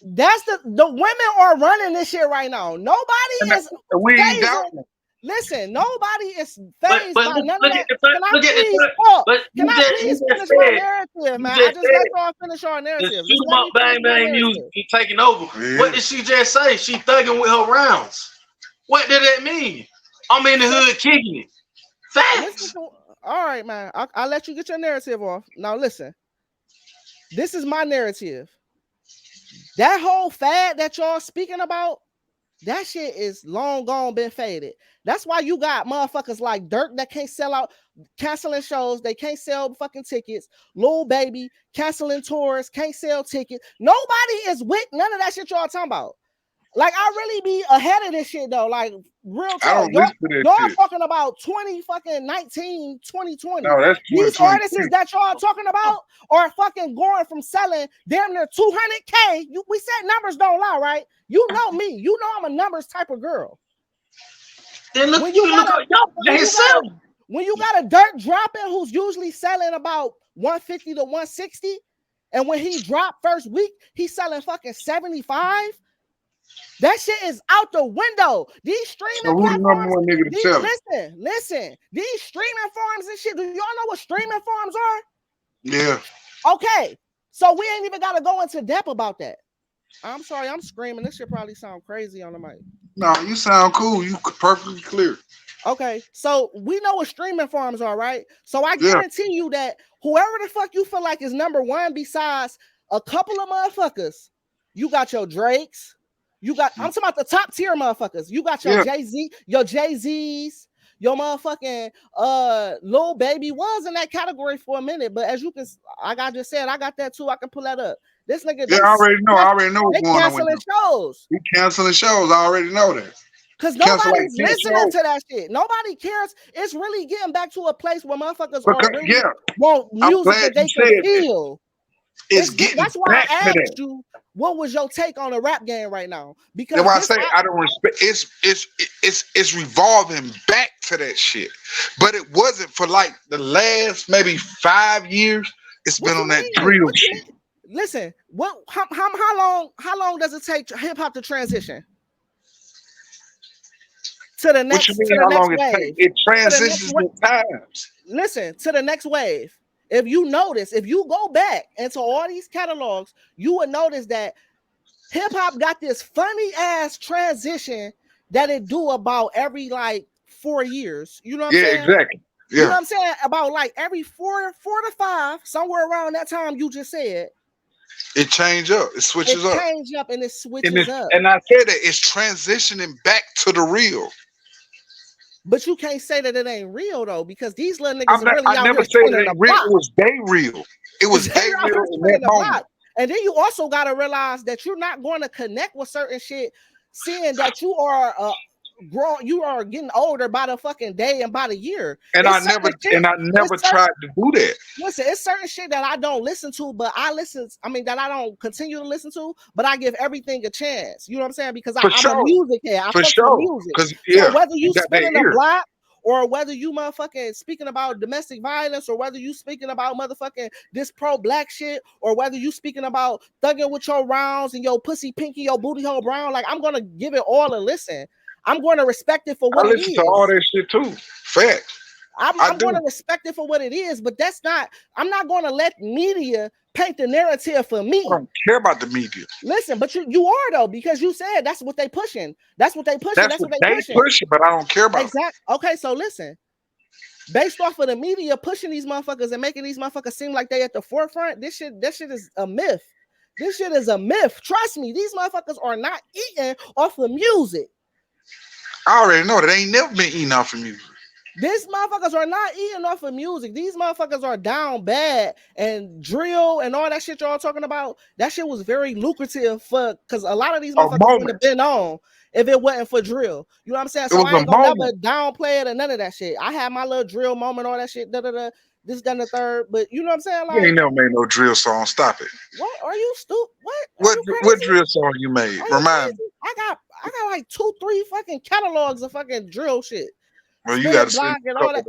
C: That's the women are running this shit right now. Nobody is
A: We ain't
C: phasing.
A: doubting.
C: Listen, nobody is
D: But
C: phased by none of
D: look
C: that.
D: at the
C: Can I
D: look at
C: please
D: the
C: talk?
D: but
C: Can I
D: you
C: please
D: just
C: finish my
D: said
C: narrative, man?
D: you
C: I
D: just
C: just let
D: said
C: y'all finish our
D: the
C: narrative.
D: shoot
C: Just
D: 'em
C: let
D: up
C: me finish
D: bang
C: my
D: bang you
C: narrative.
D: taking over.
A: Yeah.
D: What did she just say? She thugging with her rounds. What did that mean? I'm in the hood kicking it.
C: Listen
D: Facts.
C: to, all right, man. I'll let you get your narrative off. Now listen. This is my narrative. That whole fad that y'all speaking about, that shit is long gone been faded. That's why you got motherfuckers like Dirk that can't sell out, canceling shows. They can't sell fucking tickets. Lil Baby canceling tours, can't sell tickets. Nobody is with none of that shit y'all talking about. Like, I really be ahead of this shit though. Like, real
A: I
C: talk.
A: don't listen to that
C: Y'all
A: shit.
C: talking about 2020.
A: No, that's
C: These
A: 2023.
C: artists that y'all talking about are fucking going from selling damn near 200K. We said numbers don't lie, right? You know me. You know I'm a numbers type of girl.
D: Then look,
C: When you
D: look
C: got
D: up y'all himself.
C: when you got a Dirk dropping who's usually selling about 150 to 160, and when he dropped first week, he's selling fucking 75. That shit is out the window. These streaming
A: So who the number
C: platforms,
A: one nigga to sell it?
C: listen. These streaming farms and shit. Do y'all know what streaming farms are?
A: Yeah.
C: Okay, so we ain't even got to go into depth about that. I'm sorry, I'm screaming. This shit probably sound crazy on the mic.
A: No, you sound cool. You perfectly clear.
C: Okay, so we know what streaming farms are, right? So I
A: Yeah.
C: guarantee you that whoever the fuck you feel like is number one besides a couple of motherfuckers, you got your Drakes, you got, I'm talking about the top tier motherfuckers. You got your
A: Yeah.
C: Jay-Z, your Jay-Z's, your motherfucking Lil Baby was in that category for a minute, but as you can, like I just said, I got that too. I can pull that up. This nigga,
A: Yeah, I already know. I already know what's
C: they
A: going on with
C: canceling
A: them.
C: shows.
A: He canceling shows. I already know that.
C: Because
A: Cancel like
C: nobody's
A: 10
C: listening
A: shows.
C: to that shit. Nobody cares. It's really getting back to a place where motherfuckers
A: Because,
C: are really
A: yeah,
C: want
A: I'm
C: music
A: glad
C: that
A: you
C: they can
A: said that.
C: feel.
A: It's getting
C: That's why
A: back
C: I
A: to
C: asked
A: that.
C: you, what was your take on the rap game right now? Because
A: That's why I say I don't respect. It's revolving back to that shit, but it wasn't for like the last maybe 5 years. It's
C: what
A: been
C: you
A: on that
C: mean?
A: drill
C: What you
A: shit.
C: mean? Listen, how long does it take hip hop to transition to the
A: What you
C: next
A: mean? How long it takes?
C: wave?
A: It
C: To the next
A: transitions with times.
C: Listen to the next wave. If you notice, if you go back into all these catalogs, you would notice that hip hop got this funny ass transition that it do about every like 4 years. You know what I'm
A: Yeah,
C: saying?
A: exactly.
C: You know
A: Yeah,
C: what I'm saying? About like every four to five, somewhere around that time you just said,
A: it change up. It
C: it
A: switches up.
C: changed up and it
A: And
C: switches up.
A: I said that it's transitioning back to the real.
C: But you can't say that it ain't real though, because these little niggas are really
A: I
C: out
A: never
C: here
A: said it
C: spinning the
A: ain't real.
C: block.
A: It was they real. It was
C: They
A: they
C: out here
A: real in that
C: spinning the
A: moment.
C: block. And then you also got to realize that you're not going to connect with certain shit, seeing that you are grown, you are getting older by the fucking day and by the year.
A: And I never tried to do that.
C: Listen, it's certain shit that I don't listen to, but that I don't continue to listen to, but I give everything a chance. You know what I'm saying? Because I'm a music head. I
A: For
C: fuck with
A: sure.
C: music.
A: Because
C: So whether you
A: got that
C: spinning a
A: ear.
C: block, or whether you motherfucking speaking about domestic violence, or whether you speaking about motherfucking this pro-black shit, or whether you speaking about thugging with your rounds and your pussy pinky, your booty hole brown, like I'm gonna give it all a listen. I'm going to respect it for what
A: I
C: it
A: listen
C: is.
A: to all that shit too. Fact.
C: I'm going to respect it for what it is, but I'm not going to let media paint the narrative for me.
A: I don't care about the media.
C: Listen, but you are though, because you said that's what they pushing. That's what they pushing.
A: That's what they pushing, but I don't care about
C: it. Okay, so listen. Based off of the media pushing these motherfuckers and making these motherfuckers seem like they at the forefront, this shit is a myth. This shit is a myth. Trust me, these motherfuckers are not eating off of music.
A: I already know that they ain't never been eating off of music.
C: These motherfuckers are not eating off of music. These motherfuckers are down bad, and drill and all that shit y'all talking about. That shit was very lucrative for, because a lot of these motherfuckers wouldn't have been on if it wasn't for drill. You know what I'm saying? So I ain't gonna never downplay it or none of that shit. I had my little drill moment, all that shit. This done the third, but you know what I'm saying? Like,
A: you ain't never made no drill song. Stop it.
C: What are you stupid? What
A: drill song you made? Remind me.
C: I got like 2-3 fucking catalogs of fucking drill shit.
A: Well, you got to send
C: all that.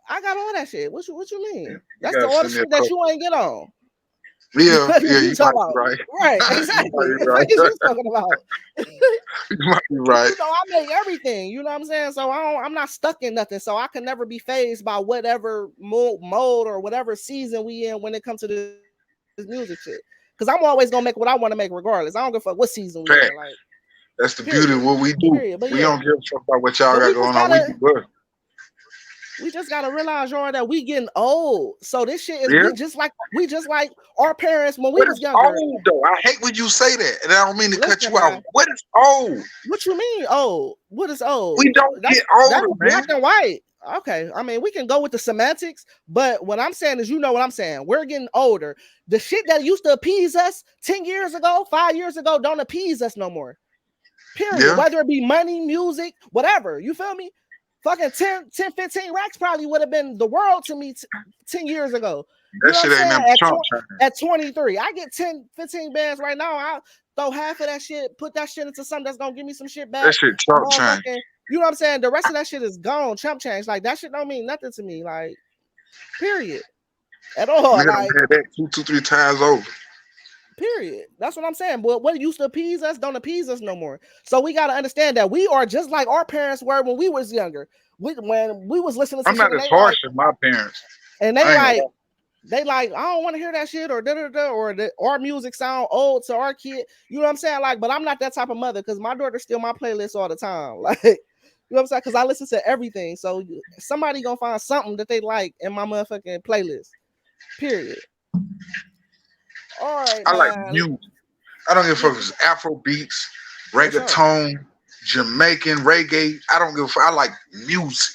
C: I got all that shit. What you mean? That's the all the shit that you ain't get on.
A: Yeah,
C: What
A: yeah,
C: you
A: you might
C: talking
A: be
C: about?
A: right.
C: Right,
A: You
C: exactly.
A: might be
C: The fuck
A: right.
C: is you talking about?
A: You might be right.
C: I make everything. You know what I'm saying? So I'm not stuck in nothing. So I can never be phased by whatever mode or whatever season we in when it comes to this music shit. Because I'm always gonna make what I want to make regardless. I don't give a fuck what season we in. Like,
A: Fact. That's the beauty
C: period,
A: of what we do.
C: period. But
A: We
C: yeah,
A: don't give a fuck about what y'all
C: but
A: got going on. We do good.
C: we just gotta realize, y'all, that we getting old. So this shit is
A: Yeah.
C: we just like our parents when we
A: What
C: was
A: is
C: younger.
A: old though? I hate when you say that, and I don't mean to cut
C: Listen,
A: you out.
C: man.
A: What is old?
C: What you mean old? What is old?
A: We don't
C: That's
A: get older,
C: black
A: man.
C: and white. Okay, I mean we can go with the semantics, but what I'm saying is, you know what I'm saying. We're getting older. The shit that used to appease us 10 years ago, 5 years ago, don't appease us no more. Period.
A: Yeah.
C: Whether it be money, music, whatever. You feel me? Fucking 10, 15 racks probably would have been the world to me 10 years ago. You
A: That
C: know
A: shit
C: what I'm
A: ain't
C: saying?
A: never Trump time.
C: At 23, I get 10, 15 bands right now. I'll throw half of that shit, put that shit into something that's gonna give me some shit back.
A: That shit Trump change.
C: You know what I'm saying? The rest of that shit is gone. Chump change. Like that shit don't mean nothing to me. Like, period. At all.
A: Nigga
C: Like,
A: done had that 2, 3 times over.
C: period. That's what I'm saying. But what used to appease us don't appease us no more. So we gotta understand that we are just like our parents were when we was younger. When we was listening to
A: I'm
C: shit
A: not as harsh as my parents.
C: and they like, I don't want to hear that shit or or our music sound old to our kid. You know what I'm saying? Like, but I'm not that type of mother because my daughter steal my playlist all the time. Like, you know what I'm saying? Because I listen to everything. So somebody gonna find something that they like in my motherfucking playlist. Period. All right,
A: I
C: man.
A: like music. I don't give a fuck if it's Afro beats, reggaeton, Jamaican reggae. I don't give a fuck. I like music.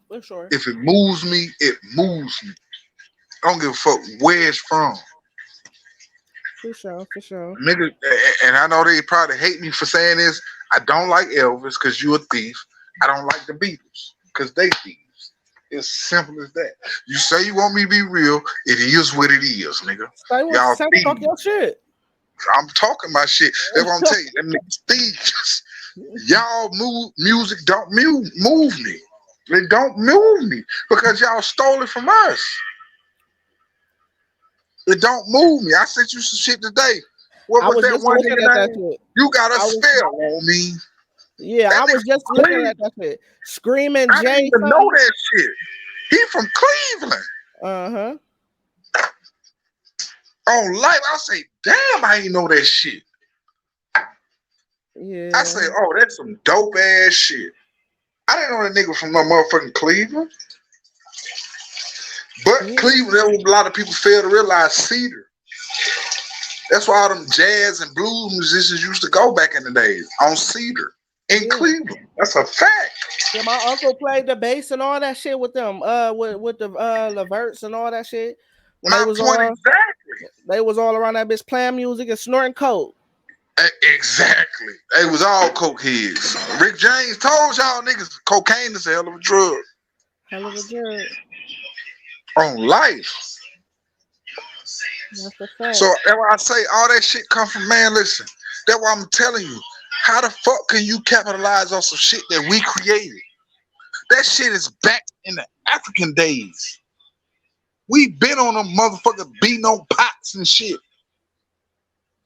C: For sure.
A: If it moves me, it moves me. I don't give a fuck where it's from.
C: For sure.
A: Nigga, and I know they probably hate me for saying this. I don't like Elvis because you a thief. I don't like the Beatles because they thieves. It's simple as that. You say you want me to be real, it is what it is, nigga. Y'all
C: talk your shit.
A: I'm talking my shit. That's what I'm telling you. Them niggas thieves. Y'all music don't move me. They don't move me because y'all stole it from us. It don't move me. I sent you some shit today. What was that one nigga name? You got a spell on me.
C: Yeah, I was just looking at that shit. Screaming
A: I didn't
C: Jay.
A: even know that shit. He from Cleveland.
C: Uh-huh.
A: On life, I say, damn, I ain't know that shit.
C: Yeah.
A: I say, oh, that's some dope ass shit. I didn't know that nigga from no motherfucking Cleveland. But Cleveland, there was a lot of people fail to realize Cedar. That's why all them jazz and blues musicians used to go back in the days on Cedar in Cleveland. That's a fact.
C: Yeah, my uncle played the bass and all that shit with them, with the Leverts and all that shit. When
A: My point exactly.
C: They was all around that bitch playing music and snorting coke.
A: Exactly. They was all coke heads. Rick James told y'all niggas cocaine is a hell of a drug.
C: Hell of a drug.
A: On life.
C: That's a fact.
A: So that's why I say all that shit come from, man, listen. That's why I'm telling you. How the fuck can you capitalize on some shit that we created? That shit is back in the African days. We been on them motherfuckers beating on pots and shit.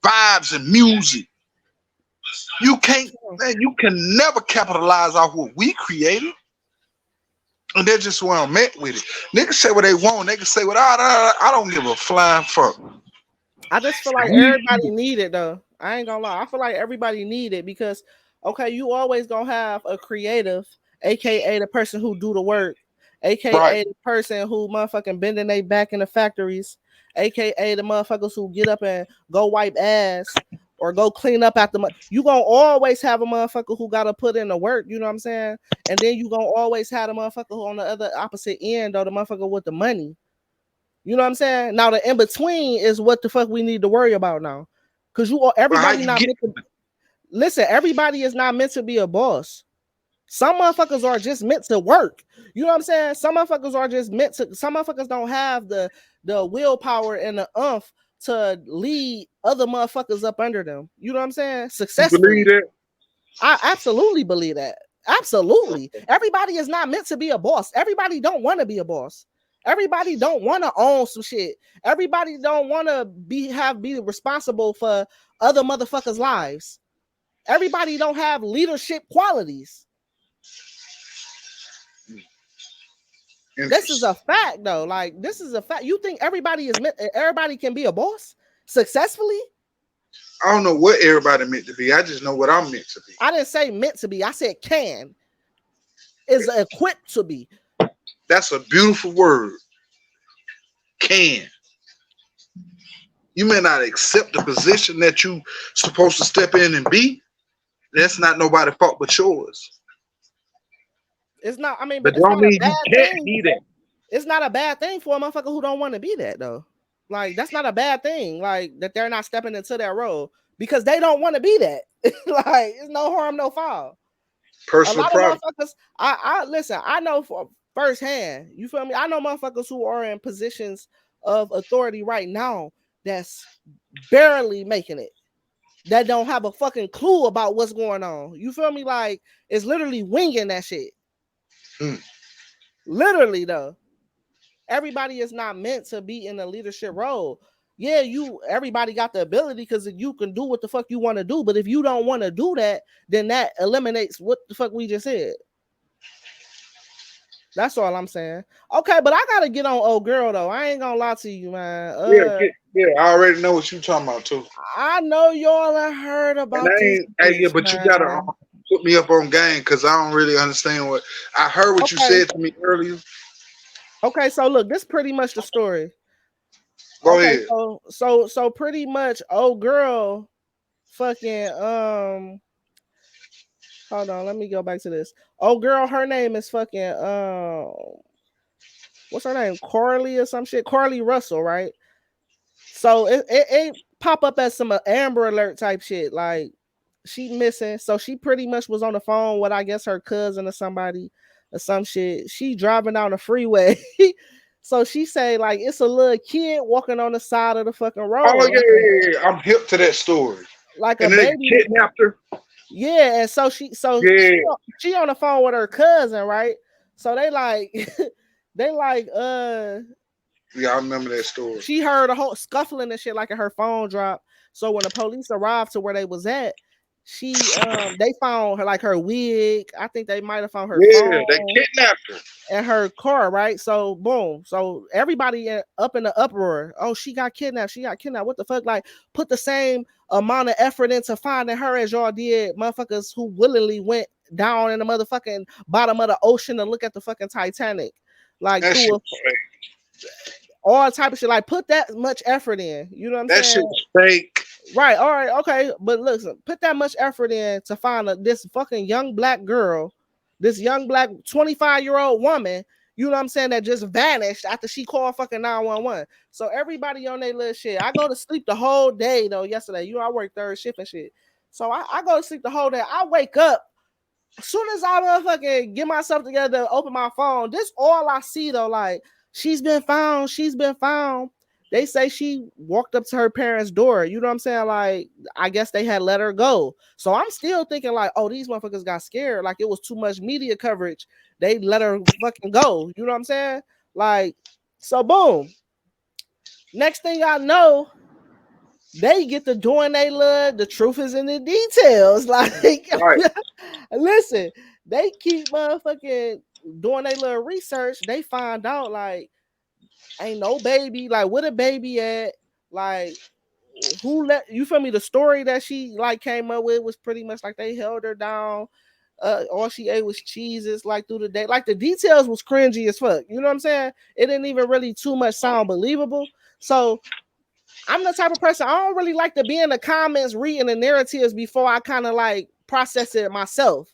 A: Vibes and music. You can't, man, you can never capitalize off what we created. And that's just where I'm at with it. Niggas say what they want. Niggas say what I don't give a flying fuck.
C: I just feel like everybody need it though. I ain't gonna lie. I feel like everybody need it because, okay, you always gonna have a creative, aka the person who do the work, aka the person who motherfucking bending their back in the factories, aka the motherfuckers who get up and go wipe ass or go clean up after. You gonna always have a motherfucker who gotta put in the work. You know what I'm saying? And then you gonna always have the motherfucker who on the other opposite end, or the motherfucker with the money. You know what I'm saying? Now the in between is what the fuck we need to worry about now, because everybody not meant to, listen. Everybody is not meant to be a boss. Some motherfuckers are just meant to work. You know what I'm saying? Some motherfuckers are just meant to. Some motherfuckers don't have the willpower and the umph to lead other motherfuckers up under them. You know what I'm saying? Successfully.
A: You believe that?
C: I absolutely believe that. Absolutely. Everybody is not meant to be a boss. Everybody don't want to be a boss. Everybody don't want to own some shit. Everybody don't want to be responsible for other motherfuckers' lives. Everybody don't have leadership qualities. This is a fact, though. Like, this is a fact. You think everybody can be a boss successfully?
A: I don't know what everybody meant to be. I just know what I'm meant to be.
C: I didn't say meant to be. I said can. Is equipped to be.
A: That's a beautiful word. Can. You may not accept the position that you supposed to step in and be. That's not nobody's fault but yours.
C: It's not. I mean,
A: but
C: it's
A: don't
C: not a
A: mean
C: bad
A: you can't
C: thing.
A: be that.
C: It's not a bad thing for a motherfucker who don't want to be that, though. Like, that's not a bad thing. Like, that they're not stepping into that role because they don't want to be that. Like, it's no harm, no foul.
A: Personal
C: a lot
A: problem.
C: of motherfuckers. I listen. I know for firsthand. You feel me? I know motherfuckers who are in positions of authority right now that's barely making it. That don't have a fucking clue about what's going on. You feel me? Like, it's literally winging that shit. Literally, though. Everybody is not meant to be in a leadership role. Yeah, everybody got the ability because you can do what the fuck you want to do. But if you don't want to do that, then that eliminates what the fuck we just said. That's all I'm saying. Okay, but I gotta get on old girl though. I ain't gonna lie to you, man.
A: Yeah, I already know what you talking about too.
C: I know y'all have heard about this.
A: Yeah, but you gotta put me up on game because I don't really understand what I heard. What you said to me earlier.
C: Okay, so look, this is pretty much the story.
A: Go ahead.
C: So pretty much, old girl, fucking hold on, let me go back to this. Oh girl, her name is fucking what's her name? Carlee or some shit. Carlee Russell, right? So it pop up as some Amber Alert type shit. Like, she missing. So she pretty much was on the phone with, I guess, her cousin or somebody or some shit. She driving down the freeway. So she say, like, it's a little kid walking on the side of the fucking road.
A: Oh yeah. I'm hip to that story.
C: Like, and a baby
A: kidnapped her.
C: Yeah, and so she on the phone with her cousin, right? So they like
A: yeah, I remember that story.
C: She heard a whole scuffling and shit, like, her phone dropped. So when the police arrived to where they was at, they found her, like, her wig. I think they might have found her phone.
A: They kidnapped her.
C: And her car, right? So boom. So everybody up in the uproar. Oh, she got kidnapped. What the fuck? Like, put the same amount of effort into finding her as y'all did motherfuckers who willingly went down in the motherfucking bottom of the ocean to look at the fucking Titanic. Like, all type of shit. Like, put that much effort in. You know what I'm saying? That
A: shit's fake.
C: Right. All right. Okay. But listen, put that much effort in to find this fucking young black girl, this young black 25-year-old woman, you know what I'm saying, that just vanished after she called fucking 911. So everybody on their little shit. I go to sleep the whole day though yesterday. You know, I work third shift and shit. So I go to sleep the whole day. I wake up. As soon as I motherfucking get myself together to open my phone, this all I see though, like, she's been found. They say she walked up to her parents' door. You know what I'm saying? Like, I guess they had let her go. So I'm still thinking, like, oh, these motherfuckers got scared. Like, it was too much media coverage. They let her fucking go. You know what I'm saying? Like, so boom. Next thing I know, they get to doing they love. The truth is in the details. Like, right. Listen, they keep motherfucking doing their little research. They find out, like, ain't no baby. Like, where the baby at? Like, who let you feel me? The story that she like came up with was pretty much like they held her down. All she ate was cheeses like through the day. Like, the details was cringy as fuck. You know what I'm saying? It didn't even really too much sound believable. So I'm the type of person, I don't really like to be in the comments reading the narratives before I kind of like process it myself.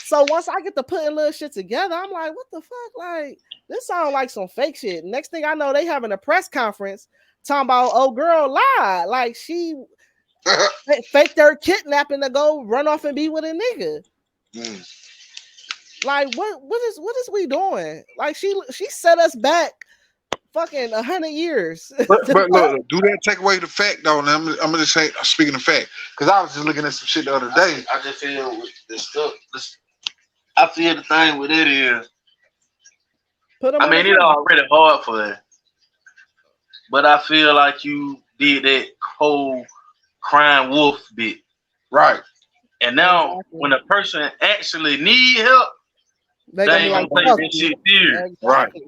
C: So once I get to putting little shit together, I'm like, what the fuck? Like, this sounds like some fake shit. Next thing I know, they having a press conference talking about, oh, girl lied. Like, she faked her kidnapping to go run off and be with a nigga. Like, what is we doing? Like, she set us back fucking 100 years.
A: But look, do that take away the fact though? And I'm gonna say, speaking of fact, because I was just looking at some shit the other day.
D: I just feel with this stuff. I feel the thing with it is
C: Put them
D: I
C: on
D: mean,
C: the
D: it's
C: table.
D: already hard for that. But I feel like you did that whole crying wolf bit.
A: Right.
D: And now
C: Exactly.
D: when a person actually need help,
C: They
D: they
C: gonna be
D: ain't
C: like,
D: gonna take
C: fuck
D: that
C: you.
D: shit serious.
A: Right.
C: Exactly.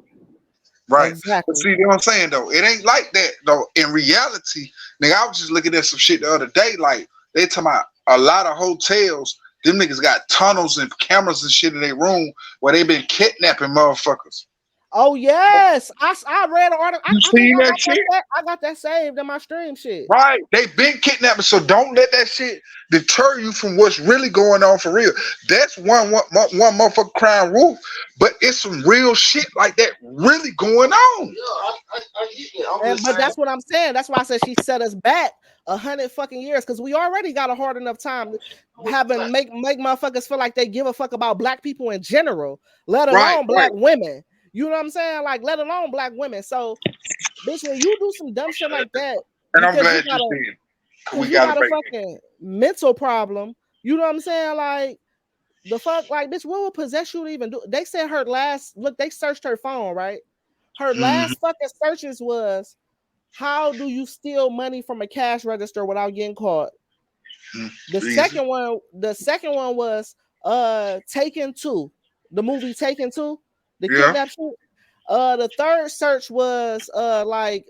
A: Right. But
C: Exactly.
A: see, you know what I'm saying though? It ain't like that though. In reality, nigga, I was just looking at some shit the other day. Like they talking about a lot of hotels. Them niggas got tunnels and cameras and shit in their room where they been kidnapping motherfuckers.
C: Oh yes, I read an article.
A: You
C: I think
A: seen that shit?
C: I got that saved in my stream shit.
A: Right. They been kidnapping, so don't let that shit deter you from what's really going on for real. That's one motherfucker crying wolf, but it's some real shit like that really going on.
B: Yeah, I get that. I'm just
C: But
B: saying.
C: that's what I'm saying. That's why I said she set us back 100 fucking years because we already got a hard enough time having make motherfuckers feel like they give a fuck about black people in general, let alone black women. You know what I'm saying? Like, let alone black women. So, bitch, when you do some dumb shit like that,
A: And I'm
C: because
A: glad you see it.
C: because
A: We
C: you
A: gotta
C: got a
A: break it.
C: fucking mental problem. You know what I'm saying? Like, the fuck, like, bitch, what would possess you to even do? They said her last look. They searched her phone, right? Her last fucking searches was, how do you steal money from a cash register without getting caught? The
A: Easy.
C: second one was Taken 2, the movie Taken 2, the kidnap shit. The third search was like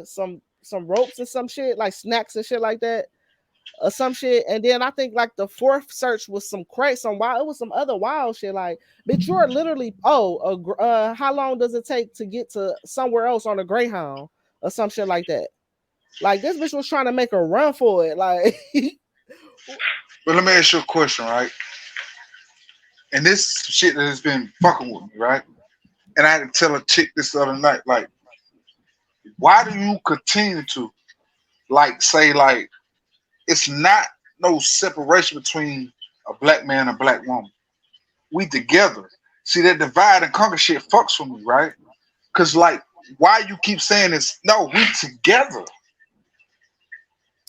C: some ropes and some shit, like snacks and shit like that. Some shit, and then I think like the fourth search was some wild. It was some other wild shit. Like, bitch, you're literally how long does it take to get to somewhere else on a Greyhound or some shit like that? Like, this bitch was trying to make a run for it. Like,
A: But let me ask you a question, right? And this shit that has been fucking with me, right? And I had to tell a chick this the other night, like, why do you continue to like say like it's not no separation between a black man and a black woman? We together. See, that divide and conquer shit fucks with me, right? Cause like, why you keep saying this? No, we together.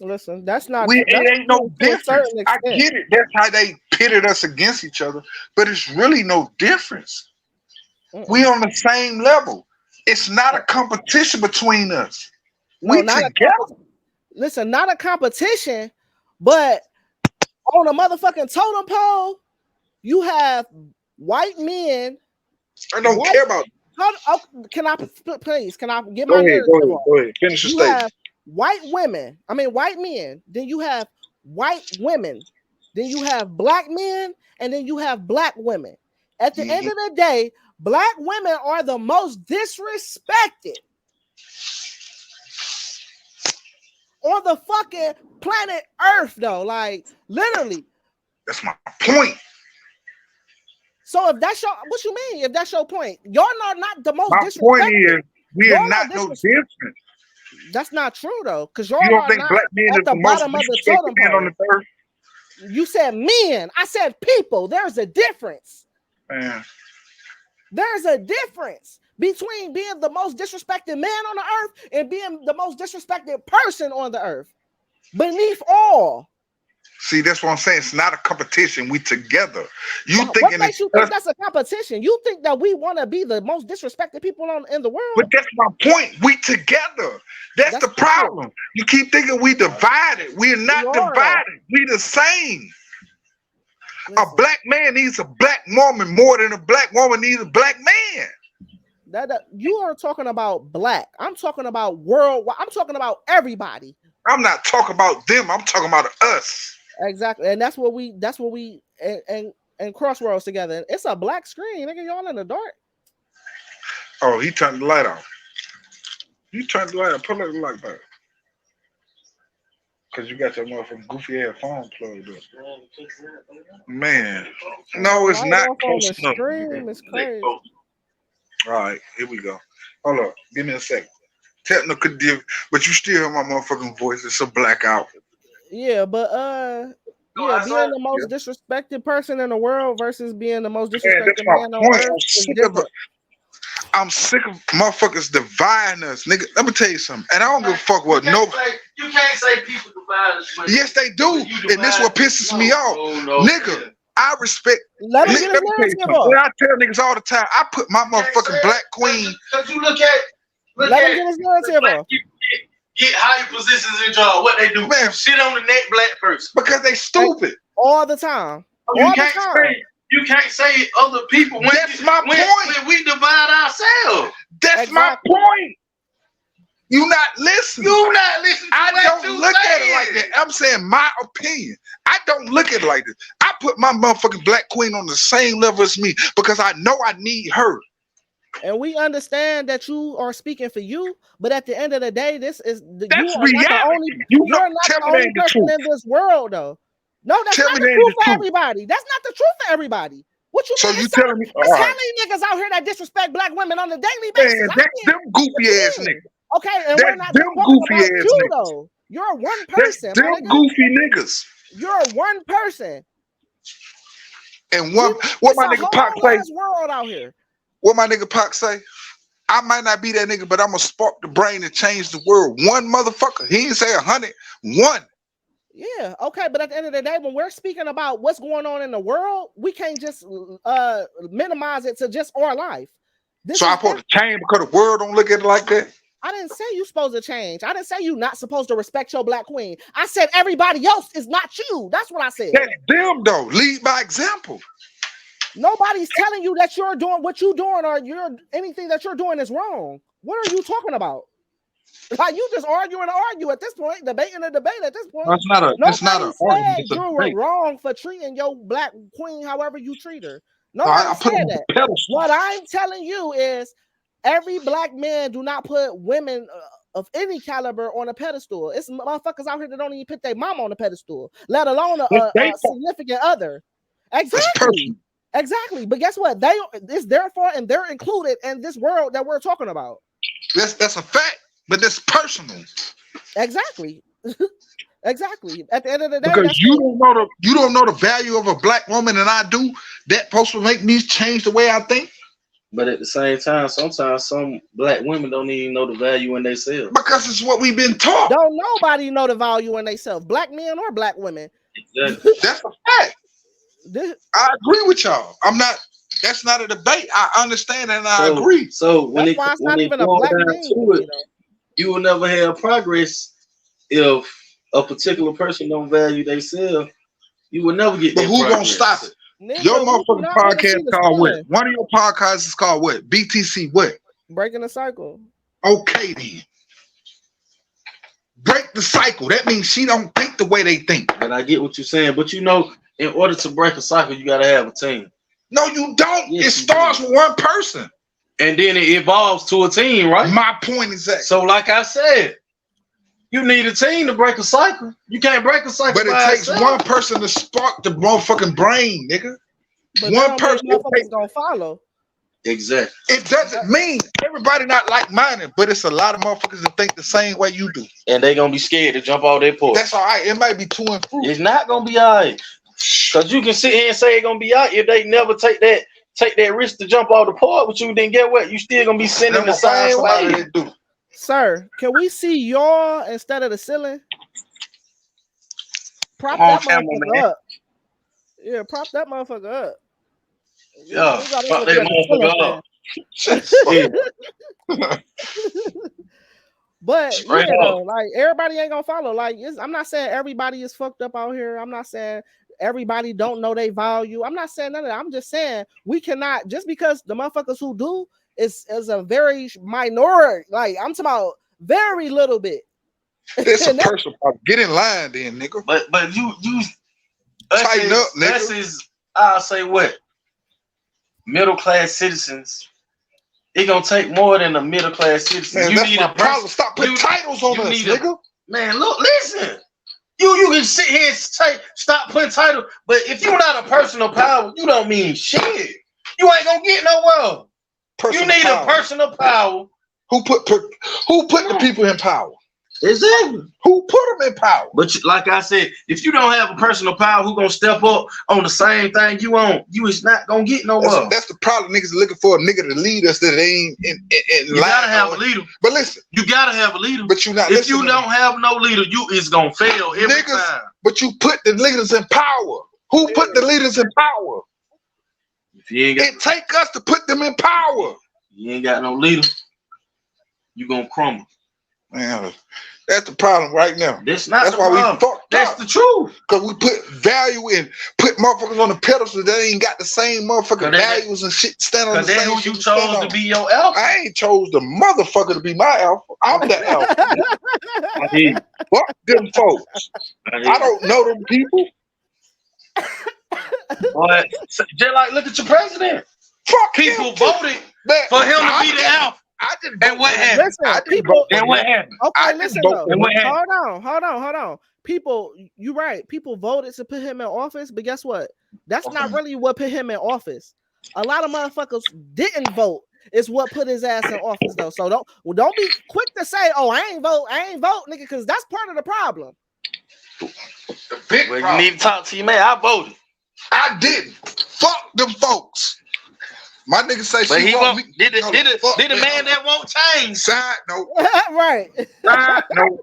C: listen, that's not
A: It
C: that's
A: ain't no
C: true to a
A: difference.
C: certain
A: I
C: extent.
A: get it. That's how they pitted us against each other, but it's really no difference. We on the same level. It's not a competition between us.
C: No,
A: We
C: not a
A: together.
C: listen, not a competition, but on a motherfucking totem pole, you have white men.
A: I don't care about.
C: Can I please? Can I get
A: Go
C: my
A: ahead.
C: narrative off?
A: Go ahead. Finish the
C: You
A: statement.
C: have white women. I mean, white men. Then you have white women. Then you have black men, and then you have black women. At the end of the day, black women are the most disrespected on the fucking planet Earth, though. Like, literally.
A: That's my point.
C: So if that's your, what you mean? If that's your point, y'all are not the most
A: My
C: disrespected.
A: point is, we are
C: Y'all
A: not no different.
C: That's not true though, because y'all
A: You don't
C: are
A: think
C: not
A: black men
C: at
A: is
C: the
A: the most
C: bottom of the
A: disrespected
C: totem
A: man on
C: pole.
A: the earth?
C: You said men. I said people. There's a difference.
A: Man.
C: There's a difference between being the most disrespected man on the earth and being the most disrespected person on the earth. Beneath all.
A: See, that's what I'm saying. It's not a competition. We together.
C: What makes you think that's a competition? You think that we want to be the most disrespected people in the world?
A: But that's my point. We together. That's the problem. You keep thinking we divided. We're not divided. We the same. Listen, a black man needs a black woman more than a black woman needs a black man.
C: You are talking about black. I'm talking about worldwide. I'm talking about everybody.
A: I'm not talking about them. I'm talking about us.
C: Exactly, and that's what we and Crossroads together. It's a black screen, nigga. Y'all in the dark.
A: Oh, he turned the light off. You turned the light off. Put the light back. Cause you got your motherfucking goofy ass phone plugged up. Man, no, it's not close enough.
C: Screen is crazy.
A: All right, here we go. Hold up, give me a second. Technical div, but you still hear my motherfucking voice. It's a blackout.
C: Yeah, but being the most disrespected person in the world versus being the most disrespected man on earth is different.
A: I'm sick of motherfuckers dividing us, nigga. Let me tell you something, and I don't give a fuck what
B: you can't say people divide us.
A: Yes, they do, and this what pisses me off, nigga. I respect
C: Let him
A: Let
C: get
A: me
C: his
A: tell you
C: narrative
A: something.
C: off.
A: I tell niggas all the time, I put my motherfucking black queen.
D: Because you look at
C: Let him get his narrative
D: black
C: off.
D: people get higher positions in job. What they do?
A: Man.
D: Shit on the next black person.
A: Because they stupid.
C: All the time.
D: You
C: All the
D: can't
C: time.
D: say you can't say other people when,
A: That's my
D: when
A: point.
D: we divide ourselves.
A: That's my
C: Exactly.
A: point. You not listening.
D: You not listening to
A: I
D: what
A: don't
D: you
A: look at it
D: saying.
A: like that. I'm saying my opinion. I don't look at it like this. I put my motherfucking black queen on the same level as me because I know I need her.
C: And we understand that you are speaking for you, but at the end of the day, this is you
A: That's
C: are
A: reality.
C: not the only.
A: You know,
C: You're not
A: tell
C: the
A: me that
C: only
A: ain't the
C: person
A: truth.
C: in this world, though. No, that's
A: Tell
C: not
A: me
C: the
A: that ain't
C: truth
A: the
C: for
A: truth.
C: everybody. That's not the truth for everybody. What you
A: So
C: mean?
A: you
C: It's
A: telling me, all
C: it's
A: right,
C: hella niggas out here that disrespect black women on a daily
A: man,
C: basis.
A: that's them goofy ass
C: mean?
A: niggas.
C: Okay, and
A: That's
C: we're not
A: them
C: just talking
A: goofy
C: about
A: ass
C: you
A: niggas.
C: though. You're one
A: That's
C: person,
A: them
C: my nigga.
A: goofy niggas.
C: You're one person.
A: And what
C: It's
A: my
C: a
A: nigga Pac
C: whole
A: say?
C: ass world out here.
A: What my nigga Pac say? I might not be that nigga, but I'm gonna spark the brain and change the world. One motherfucker. He didn't say 100. One.
C: Yeah, okay, but at the end of the day, when we're speaking about what's going on in the world, we can't just minimize it to just our life.
A: So I supposed to change because the world don't look at it like that?
C: I didn't say you're supposed to change. I didn't say you're not supposed to respect your black queen. I said everybody else is not you. That's what I said.
A: That's them though. Lead by example.
C: Nobody's telling you that you're doing what you're doing or anything that you're doing is wrong. What are you talking about? Like you just argue at this point, debating a debate at this point.
A: That's not a.
C: Nobody
A: It's not an
C: said
A: argument. It's a
C: you were
A: debate.
C: wrong for treating your black queen however you treat her.
A: No,
C: Nobody
A: I put
C: said
A: them on
C: that.
A: the pedestal.
C: What I'm telling you is every black man do not put women of any caliber on a pedestal. It's motherfuckers out here that don't even put their mom on a pedestal, let alone a significant other. Exactly. Exactly. But guess what? It's their fault and they're included in this world that we're talking about.
A: That's a fact, but that's personal.
C: Exactly. Exactly. At the end of the day,
A: because you don't know the value of a black woman, and I do. That supposed to make me change the way I think.
D: But at the same time, sometimes some black women don't even know the value in themselves.
A: Because it's what we've been taught.
C: Don't nobody know the value in themselves, black men or black women.
D: Exactly.
A: That's a fact. I agree with y'all. That's not a debate. I understand and I agree.
D: So when
C: that's why it's not even a black thing.
D: You will never have progress if a particular person don't value themselves. You will never get.
A: But who gonna stop it? Your motherfucking podcast called what? One of your podcasts is called what? BTC what?
C: Breaking the cycle.
A: Okay then. Break the cycle. That means she don't think the way they think.
D: And I get what you're saying, but you know, in order to break a cycle, you gotta have a team.
A: No, you don't. Yes, it starts with one person.
D: And then it evolves to a team, right?
A: My point is that.
D: So like I said, you need a team to break a cycle. You can't break a cycle.
A: But it takes one person to spark the motherfucking brain, nigga.
C: But
A: one person
C: motherfuckers gonna follow.
D: Exactly.
A: It doesn't mean everybody not like-minded, but it's a lot of motherfuckers that think the same way you do.
D: And they gonna be scared to jump off their porch.
A: That's all right. It might be too and fro.
D: It's not gonna be all right. Cause you can sit here and say it's gonna be all right if they never take that risk to jump off the porch, but you then get what? You still gonna be sitting in the same way.
C: Sir, can we see y'all instead of the ceiling? Prop
D: that
C: motherfucker up. Yeah, prop that motherfucker up.
D: Yeah, prop that motherfucker up.
C: But yeah, like everybody ain't gonna follow. Like I'm not saying everybody is fucked up out here. I'm not saying everybody don't know their value. I'm not saying none of that. I'm just saying we cannot, just because the motherfuckers who do is a very minority. Like I'm talking about very little bit.
A: It's a personal problem. Get in line then, nigga.
D: But you
A: tighten up, nigga.
D: That is, I'll say what? Middle class citizens. It gonna take more than a middle class citizen.
A: Man, you need a problem. Stop putting titles on us, nigga.
D: Man, look, listen. You can sit here and say stop putting titles, but if you're not a personal power, you don't mean shit. You ain't gonna get nowhere. You need a personal power.
A: Who put the people in power?
D: Exactly.
A: Who put them in power?
D: But like I said, if you don't have a personal power, who gonna step up on the same thing you on? You is not gonna get nowhere.
A: That's the problem. Niggas are looking for a nigga to lead us that ain't in
D: you gotta have a leader.
A: But listen,
D: you gotta have a leader.
A: But you not.
D: If you don't have no leader, you is gonna fail every time.
A: But you put the leaders in power. Who put the leaders in power?
D: If you ain't got,
A: It take us to put them in power.
D: you ain't got no leader, you gonna crumble.
A: Man, that's the problem right now.
D: That's not
A: That's
D: the
A: why
D: problem.
A: we fucked
D: That's
A: up.
D: the truth.
A: Because we put value in, put motherfuckers on the pedestal that ain't got the same motherfucking values and shit stand on the
D: Because
A: same
D: that's who
A: shit
D: you chose to be your alpha.
A: I ain't chose the motherfucker to be my alpha. I'm the alpha.
D: I hear you.
A: Fuck them folks.
D: I hear
A: I
D: you.
A: don't know them people.
D: But just like look at your president.
A: Fuck
D: People
A: them too.
D: voted
A: Man,
D: for him to be the alpha.
A: I didn't
D: And
A: vote
D: what
A: for him.
D: happened?
C: Listen,
A: I didn't
C: people.
A: vote for
D: And what
A: him.
D: happened?
C: Okay,
A: I didn't
C: listen
A: vote
C: though.
A: for him.
D: what happened?
C: Hold on. People, you right. People voted to put him in office, but guess what? That's not really what put him in office. A lot of motherfuckers didn't vote. It's what put his ass in office though. So don't be quick to say, "Oh, I ain't vote, nigga," because that's part of the problem.
A: The big
D: Well,
A: problem.
D: you need to talk to your man. I voted.
A: I didn't. Fuck them folks. My nigga say
D: But
A: she
D: he
A: want
D: won't.
A: me.
D: Did
A: No,
D: the
A: fuck
D: man
A: them.
D: that won't change?
A: Side note.
C: Right.
A: Side note.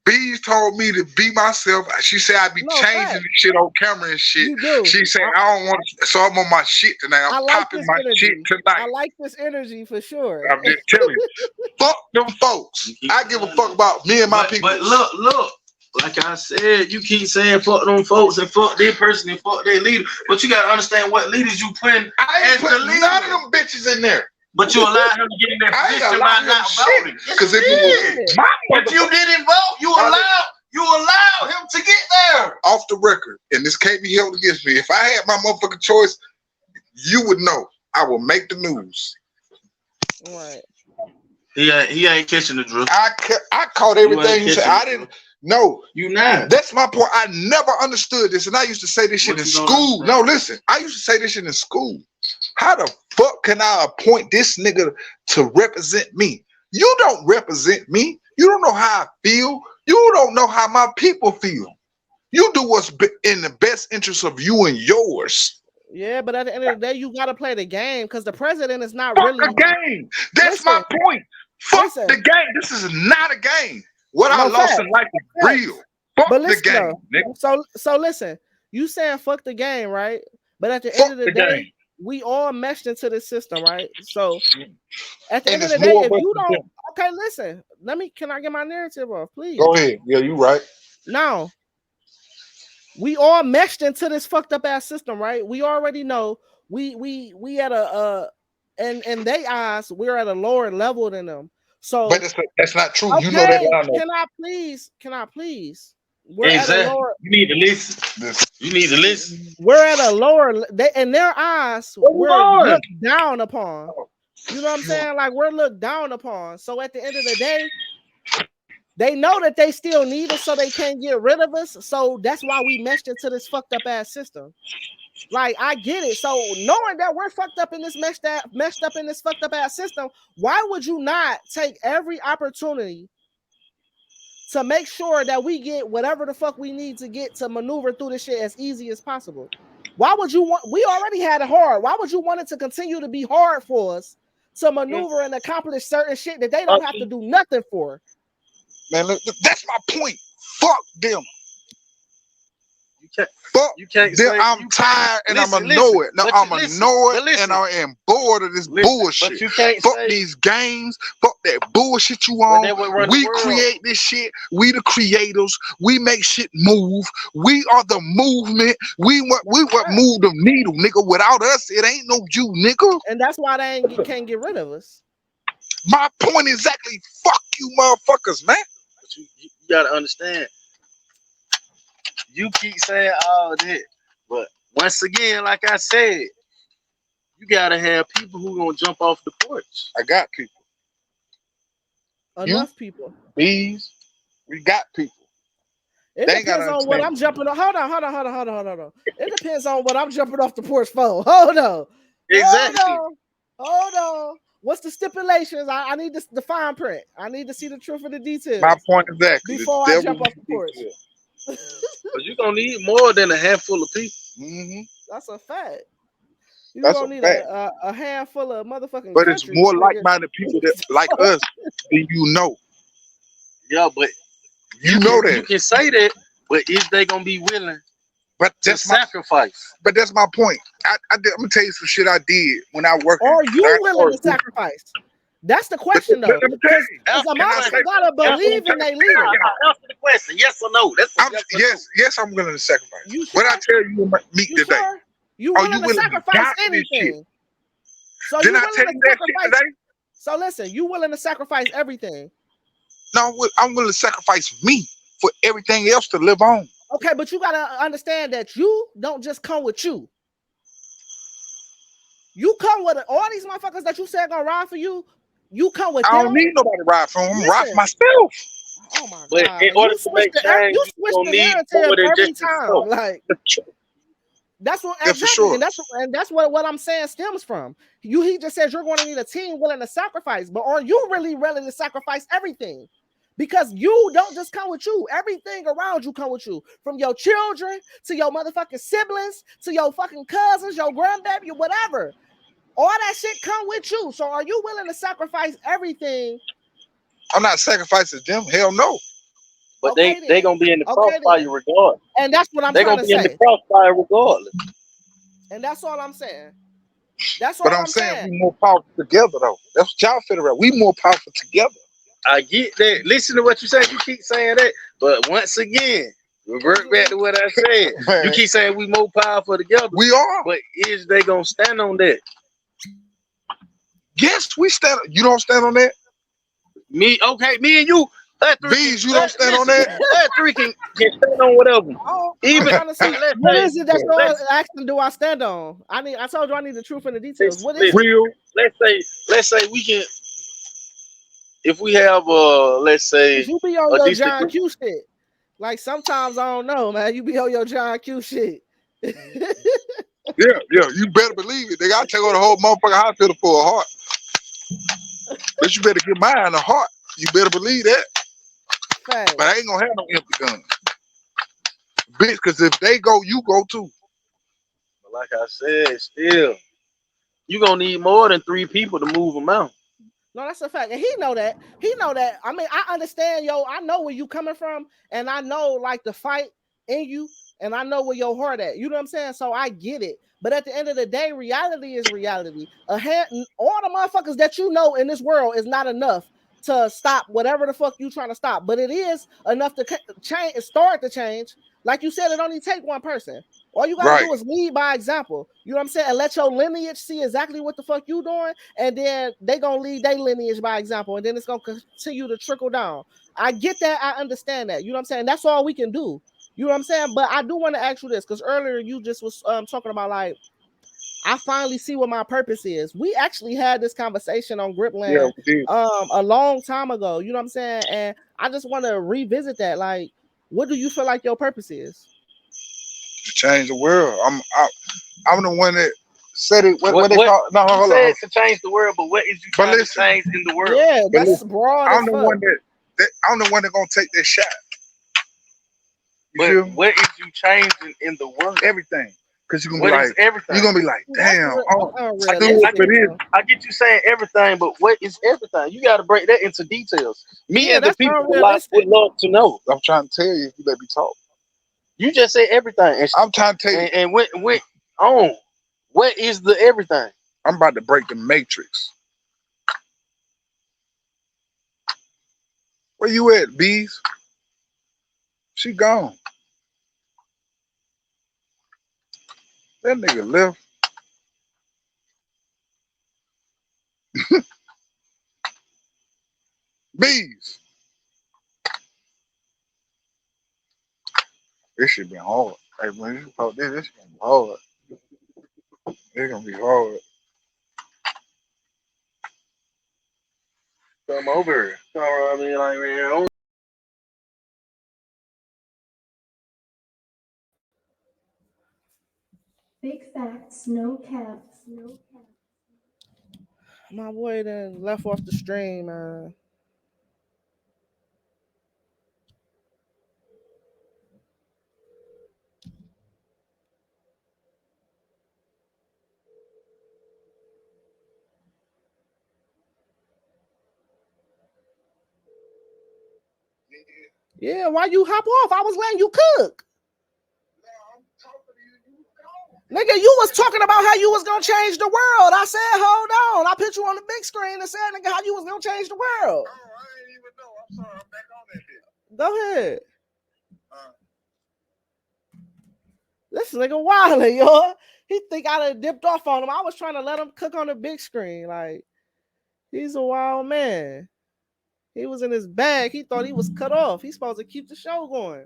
A: Bees told me to be myself. She said I'd be
C: No,
A: changing
C: fact.
A: the shit on camera and shit.
C: You do.
A: She said I don't want to, so I'm on my shit tonight.
C: I
A: I'm
C: like
A: popping
C: this
A: my
C: energy.
A: shit tonight.
C: I like this energy for sure.
A: I'm just telling you. Fuck them folks. I give a fuck about me and my people.
D: But look. Like I said, you keep saying fuck them folks and fuck their person and fuck their leader. But you gotta understand what leaders you putting
A: I
D: as
A: ain't
D: the
A: putting
D: leader.
A: none of them bitches in there.
D: But you allowed him to get in that
A: I ain't
D: position by
A: allowed him
D: not
A: shit.
D: voting.
A: Because if it was my
D: If you didn't vote, you allowed him to get there.
A: off the record, and this can't be held against me. If I had my motherfucking choice, you would know. I will make the news.
C: Right.
D: He ain't catching the drift.
A: I caught everything you said. I didn't know.
D: You not.
A: That's my point. I never understood this, and I used to say this shit
D: What
A: in
D: you don't
A: school.
D: understand?
A: No, listen. I used to say this shit in school. How the fuck can I appoint this nigga to represent me? You don't represent me. You don't know how I feel. You don't know how my people feel. You do what's in the best interest of you and yours.
C: Yeah, but at the end of the day, you gotta play the game because the president is not
A: Fuck
C: really.
A: the game. That's
C: Listen.
A: my point. Fuck
C: Listen.
A: the game. This is not a game. What I
C: No,
A: lost
C: facts.
A: in life is
C: Facts.
A: real. Fuck
C: But
A: the
C: listen,
A: game,
C: though.
A: nigga.
C: So listen. You saying fuck the game, right? But at the
A: Fuck
C: end of the
A: the
C: day,
A: game.
C: we all meshed into this system, right? So at the
A: And
C: end of
A: it's
C: the day,
A: more
C: if
A: of us
C: you
A: than
C: don't,
A: them.
C: okay, listen. Can I get my narrative off, please?
A: Go ahead. Yeah, you right.
C: Now, we all meshed into this fucked up ass system, right? We already know we at a in their eyes, we're at a lower level than them. So
A: But that's not true.
C: okay,
A: You know that I know.
C: can I please? We're at a
D: Exactly.
C: lower.
D: You need to listen. You need to listen.
C: We're at a lower. In their eyes, we're looked down upon. You know what I'm saying? Like we're looked down upon. So at the end of the day, they know that they still need us, so they can't get rid of us. So that's why we meshed into this fucked up ass system. Like I get it. So knowing that we're fucked up in this meshed up in this fucked up ass system, why would you not take every opportunity to make sure that we get whatever the fuck we need to get to maneuver through this shit as easy as possible? Why would you want? We already had it hard. Why would you want it to continue to be hard for us to maneuver and accomplish certain shit that they don't have to do nothing for?
A: Man, look, that's my point. Fuck them.
D: You can't
A: them.
D: say,
A: I'm tired and I'm annoyed. No, I'm annoyed and I am bored of this bullshit.
D: But you can't
A: fuck
D: say,
A: these games. Fuck that bullshit you on. We create this shit. We the creators. We make shit move. We are the movement. We what move the needle, nigga. Without us, it ain't no you, nigga.
C: And that's why they can't get rid of us.
A: My point exactly. Fuck you, motherfuckers, man.
D: But you gotta understand. You keep saying all that, but once again, like I said, you gotta have people who gonna jump off the porch.
A: I got people.
C: Enough people.
A: Bees, we got people.
C: It depends on what I'm jumping on. Hold on. It depends on what I'm jumping off the porch for. Hold on.
D: Exactly.
C: Hold on. What's the stipulations? I need the fine print. I need to see the truth of the details.
A: My point exactly.
C: Before I jump off the porch.
D: But you're gonna need more than a handful of people.
A: Mm-hmm.
C: That's a fact. You're gonna need a handful of motherfucking.
A: But it's more like-minded people that like us than you know.
D: Yeah, but
A: you know that.
D: You can say that, but is they gonna be willing
A: But
E: to
A: that's my
E: sacrifice.
A: but that's my point. I'm gonna tell you some shit I did when I worked in
C: Are you willing to
A: stores.
C: sacrifice? That's the
A: But
C: question though.
A: let me tell
C: Because
A: you,
C: a
E: Can I
C: motherfucker
E: say?
C: gotta
A: that's what I'm
C: believe in
A: trying
C: their
A: to tell
C: leader.
A: y'all.
E: Answer the question. Yes or no? That's a
A: I'm
E: yes or no.
A: yes, I'm willing to sacrifice.
C: You
A: What I
C: sure?
A: tell you in meet
C: You
A: today?
C: sure? You
A: Are you
C: willing to
A: willing to
C: sacrifice
A: die for this shit?
C: anything? So
A: Didn't
C: you
A: I tell
C: willing to
A: you that shit
C: sacrifice?
A: today?
C: So listen, you willing to sacrifice everything?
A: No, I'm willing to sacrifice me for everything else to live on.
C: Okay, but you gotta understand that you don't just come with you. You come with all these motherfuckers that you said gonna ride for you. You come with
A: I don't
C: them.
A: need nobody to ride for them. I'm ride for
C: Listen.
A: myself.
C: Oh my
E: But in
C: god,
E: order to make change,
C: you
E: you
C: switch
E: gonna
C: the
E: need
C: narrative
E: more than
C: every
E: just
C: time.
E: yourself.
C: Like that's what
A: Yeah, for
C: exactly,
A: sure.
C: and that's what I'm saying stems from. He just says you're going to need a team willing to sacrifice, but are you really willing to sacrifice everything? Because you don't just come with you. Everything around you come with you. From your children to your motherfucking siblings to your fucking cousins, your grandbaby, whatever. All that shit come with you. So are you willing to sacrifice everything?
A: I'm not sacrificing them. Hell no.
E: But
C: Okay
E: they
C: then.
E: gonna be in the
C: Okay
E: crossfire
C: then.
E: regardless.
C: And that's what I'm
E: They
C: trying
E: gonna
C: to
E: be in the
C: say.
E: crossfire regardless.
C: And that's all I'm saying. That's
A: But
C: all
A: I'm
C: I'm
A: saying
C: saying.
A: we more powerful together though. That's what y'all feel right. We more powerful together.
E: I get that. Listen to what you say. You keep saying that, but once again, revert back to what I said. You
A: Man,
E: keep saying we more powerful together,
A: we are.
E: but is they gonna stand on that?
A: Yes, we stand. You don't stand on that.
E: Me, okay, me and you, that three can
A: Bees, you don't stand on
E: listen.
A: that.
E: That three can stand on whatever.
C: I'm
E: Even
C: trying to see
E: let's
C: what
E: say
C: is it that you're
E: let's
C: asking. Do I stand on? I told you I need the truth and the details.
E: let's,
C: What is
E: let's
C: it?
A: Real.
E: let's say we can, if we have let's
C: Cause
E: say
C: you be on
E: a
C: your John
E: disagreement.
C: Q shit. Like sometimes I don't know, man. You be on your John Q shit.
A: Yeah, yeah. You better believe it. They gotta take on the whole motherfucking hospital for a heart. But you better get mine a heart. You better believe that. But I
C: Facts.
A: ain't gonna have no empty gun. Bitch, because if they go, you go too.
E: But like I said, still you gonna need more than three people to move them out.
C: No, that's a fact. And he know that. He know that. I mean, I understand, yo. I know where you coming from, and I know like the fight in you, and I know where your heart at. You know what I'm saying? So I get it. But at the end of the day, reality is reality. All the motherfuckers that you know in this world is not enough to stop whatever the fuck you trying to stop. But it is enough to change, start to change. Like you said, it only take one person. All you got to
A: Right.
C: do is lead by example. You know what I'm saying? And let your lineage see exactly what the fuck you doing, and then they gonna lead their lineage by example, and then it's gonna continue to trickle down. I get that, I understand that. You know what I'm saying? That's all we can do. You know what I'm saying? But I do want to ask you this because earlier you just was talking about like I finally see what my purpose is. We actually had this conversation on
A: Yeah,
C: Gripland
A: we did.
C: a long time ago. You know what I'm saying? And I just want to revisit that. Like, what do you feel like your purpose is?
A: To change the world. I'm the one that said it. What they
E: What
A: call? No,
E: you
A: hold on.
E: said to change the world, but what is you
A: But
E: trying to
A: listen,
E: change in the world?
C: Yeah,
A: but
C: that's
A: listen.
C: broad
A: I'm
C: as
A: the
C: fuck.
A: one that I'm the one that gonna take that shot. You
E: But
A: feel me?
E: what is you changing in the world?
A: Everything. Cause you're gonna be
E: What is
A: like,
E: everything?
A: you're gonna be like,
C: That's,
A: damn. Oh,
C: that's
E: I get,
A: do
E: I
A: it for
E: get,
C: unrealistic.
A: this.
C: Bro.
E: I get you saying everything, but what is everything? You got to break that into details. Me
C: Yeah,
E: and the
C: that's
E: people would
C: unrealistic.
E: love to know.
A: I'm trying to tell you if you let me talk.
E: You just say everything,
A: I'm trying to tell you.
E: and went on. What is the everything?
A: I'm about to break the matrix. Where you at, bees? She gone. That nigga left. Bees. This shit been hard. Hey, when you post this gonna be hard. It's gonna be hard.
E: Come over. Come over. I mean, like, man,
F: Big facts, no caps.
C: My boy then left off the stream. Yeah, why you hop off? I was letting you cook. Nigga, you was talking about how you was gonna change the world. I said, hold on. I put you on the big screen and said, nigga, how you was gonna change the world.
A: Oh, I didn't even know. I'm sorry. I'm back on that shit.
C: Go ahead. This nigga wildin', yo. He think I done dipped off on him. I was trying to let him cook on the big screen. Like, he's a wild man. He was in his bag. He thought he was cut off. He's supposed to keep the show going.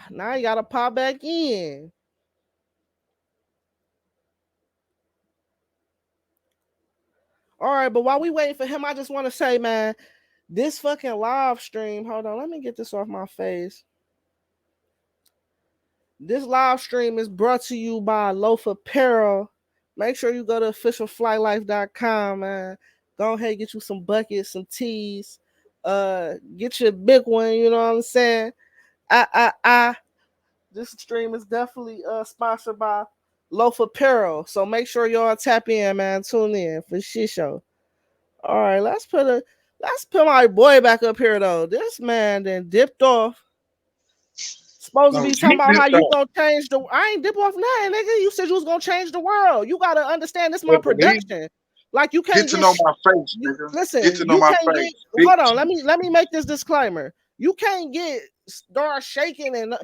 C: Now you gotta pop back in. All right, but while we waiting for him, I just want to say, man, this fucking live stream. Hold on, let me get this off my face. This live stream is brought to you by Loaf Apparel. Make sure you go to officialflylife.com, man. Go ahead, get you some buckets, some tees. Get your big one, you know what I'm saying? This stream is definitely sponsored by Loaf Apparel. So make sure y'all tap in, man. Tune in for shit show. All right, let's put my boy back up here though. This man then dipped off. Supposed to be talking about how you gonna change the. I ain't dip off nothing, nigga. You said you was gonna change the world. You gotta understand this my production. Like you can't
A: get to know my face, nigga.
C: Listen,
A: get to know my face.
C: Hold on, let me make this disclaimer. You can't start shaking and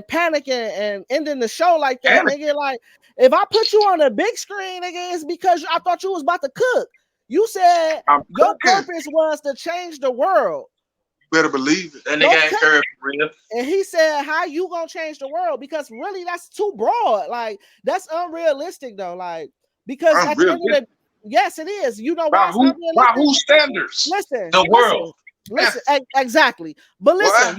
C: panicking and ending the show like that, nigga. Like if I put you on a big screen, nigga, it's because I thought you was about to cook. You said your purpose was to change the world.
A: Better believe it.
D: That nigga ain't curved for real.
C: And he said, how you gonna change the world? Because really that's too broad. Like that's unrealistic though. Like because at the end of the yes, it is. You know why?
A: By whose standards?
C: Listen,
D: the world.
C: Listen, exactly. But listen,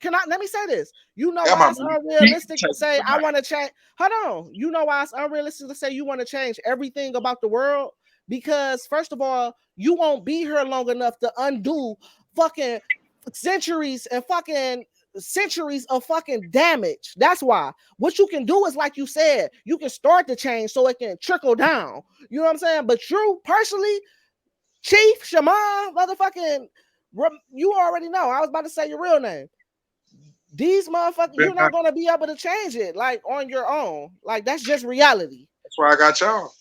C: let me say this. You know why it's unrealistic to say I want to change. Hold on. You know why it's unrealistic to say you want to change everything about the world? Because first of all, you won't be here long enough to undo fucking centuries of fucking damage. That's why. What you can do is, like you said, you can start the change so it can trickle down. You know what I'm saying? But you personally, Chief Shaman, motherfucking, you already know. I was about to say your real name. These motherfuckers, you're not gonna be able to change it like on your own. Like that's just reality.
A: That's why I got y'all.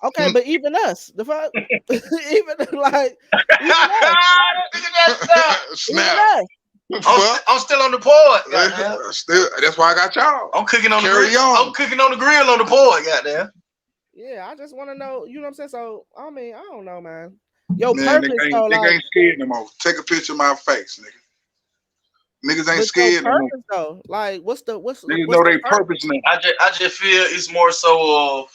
C: Okay, but even us, the fuck, even us.
D: I'm still on the board.
A: That's why I got y'all.
D: I'm cooking on the grill. I'm cooking on the grill on the board. Goddamn.
C: Yeah, I just want to know. You know what I'm saying? So I mean, I don't know, man. Yo,
A: man,
C: purpose.
A: Nigga ain't scared no more. Take a picture of my face, nigga. Niggas ain't scared no more.
C: Though, like, what's
A: niggas know their purpose now.
D: I just feel it's more so of.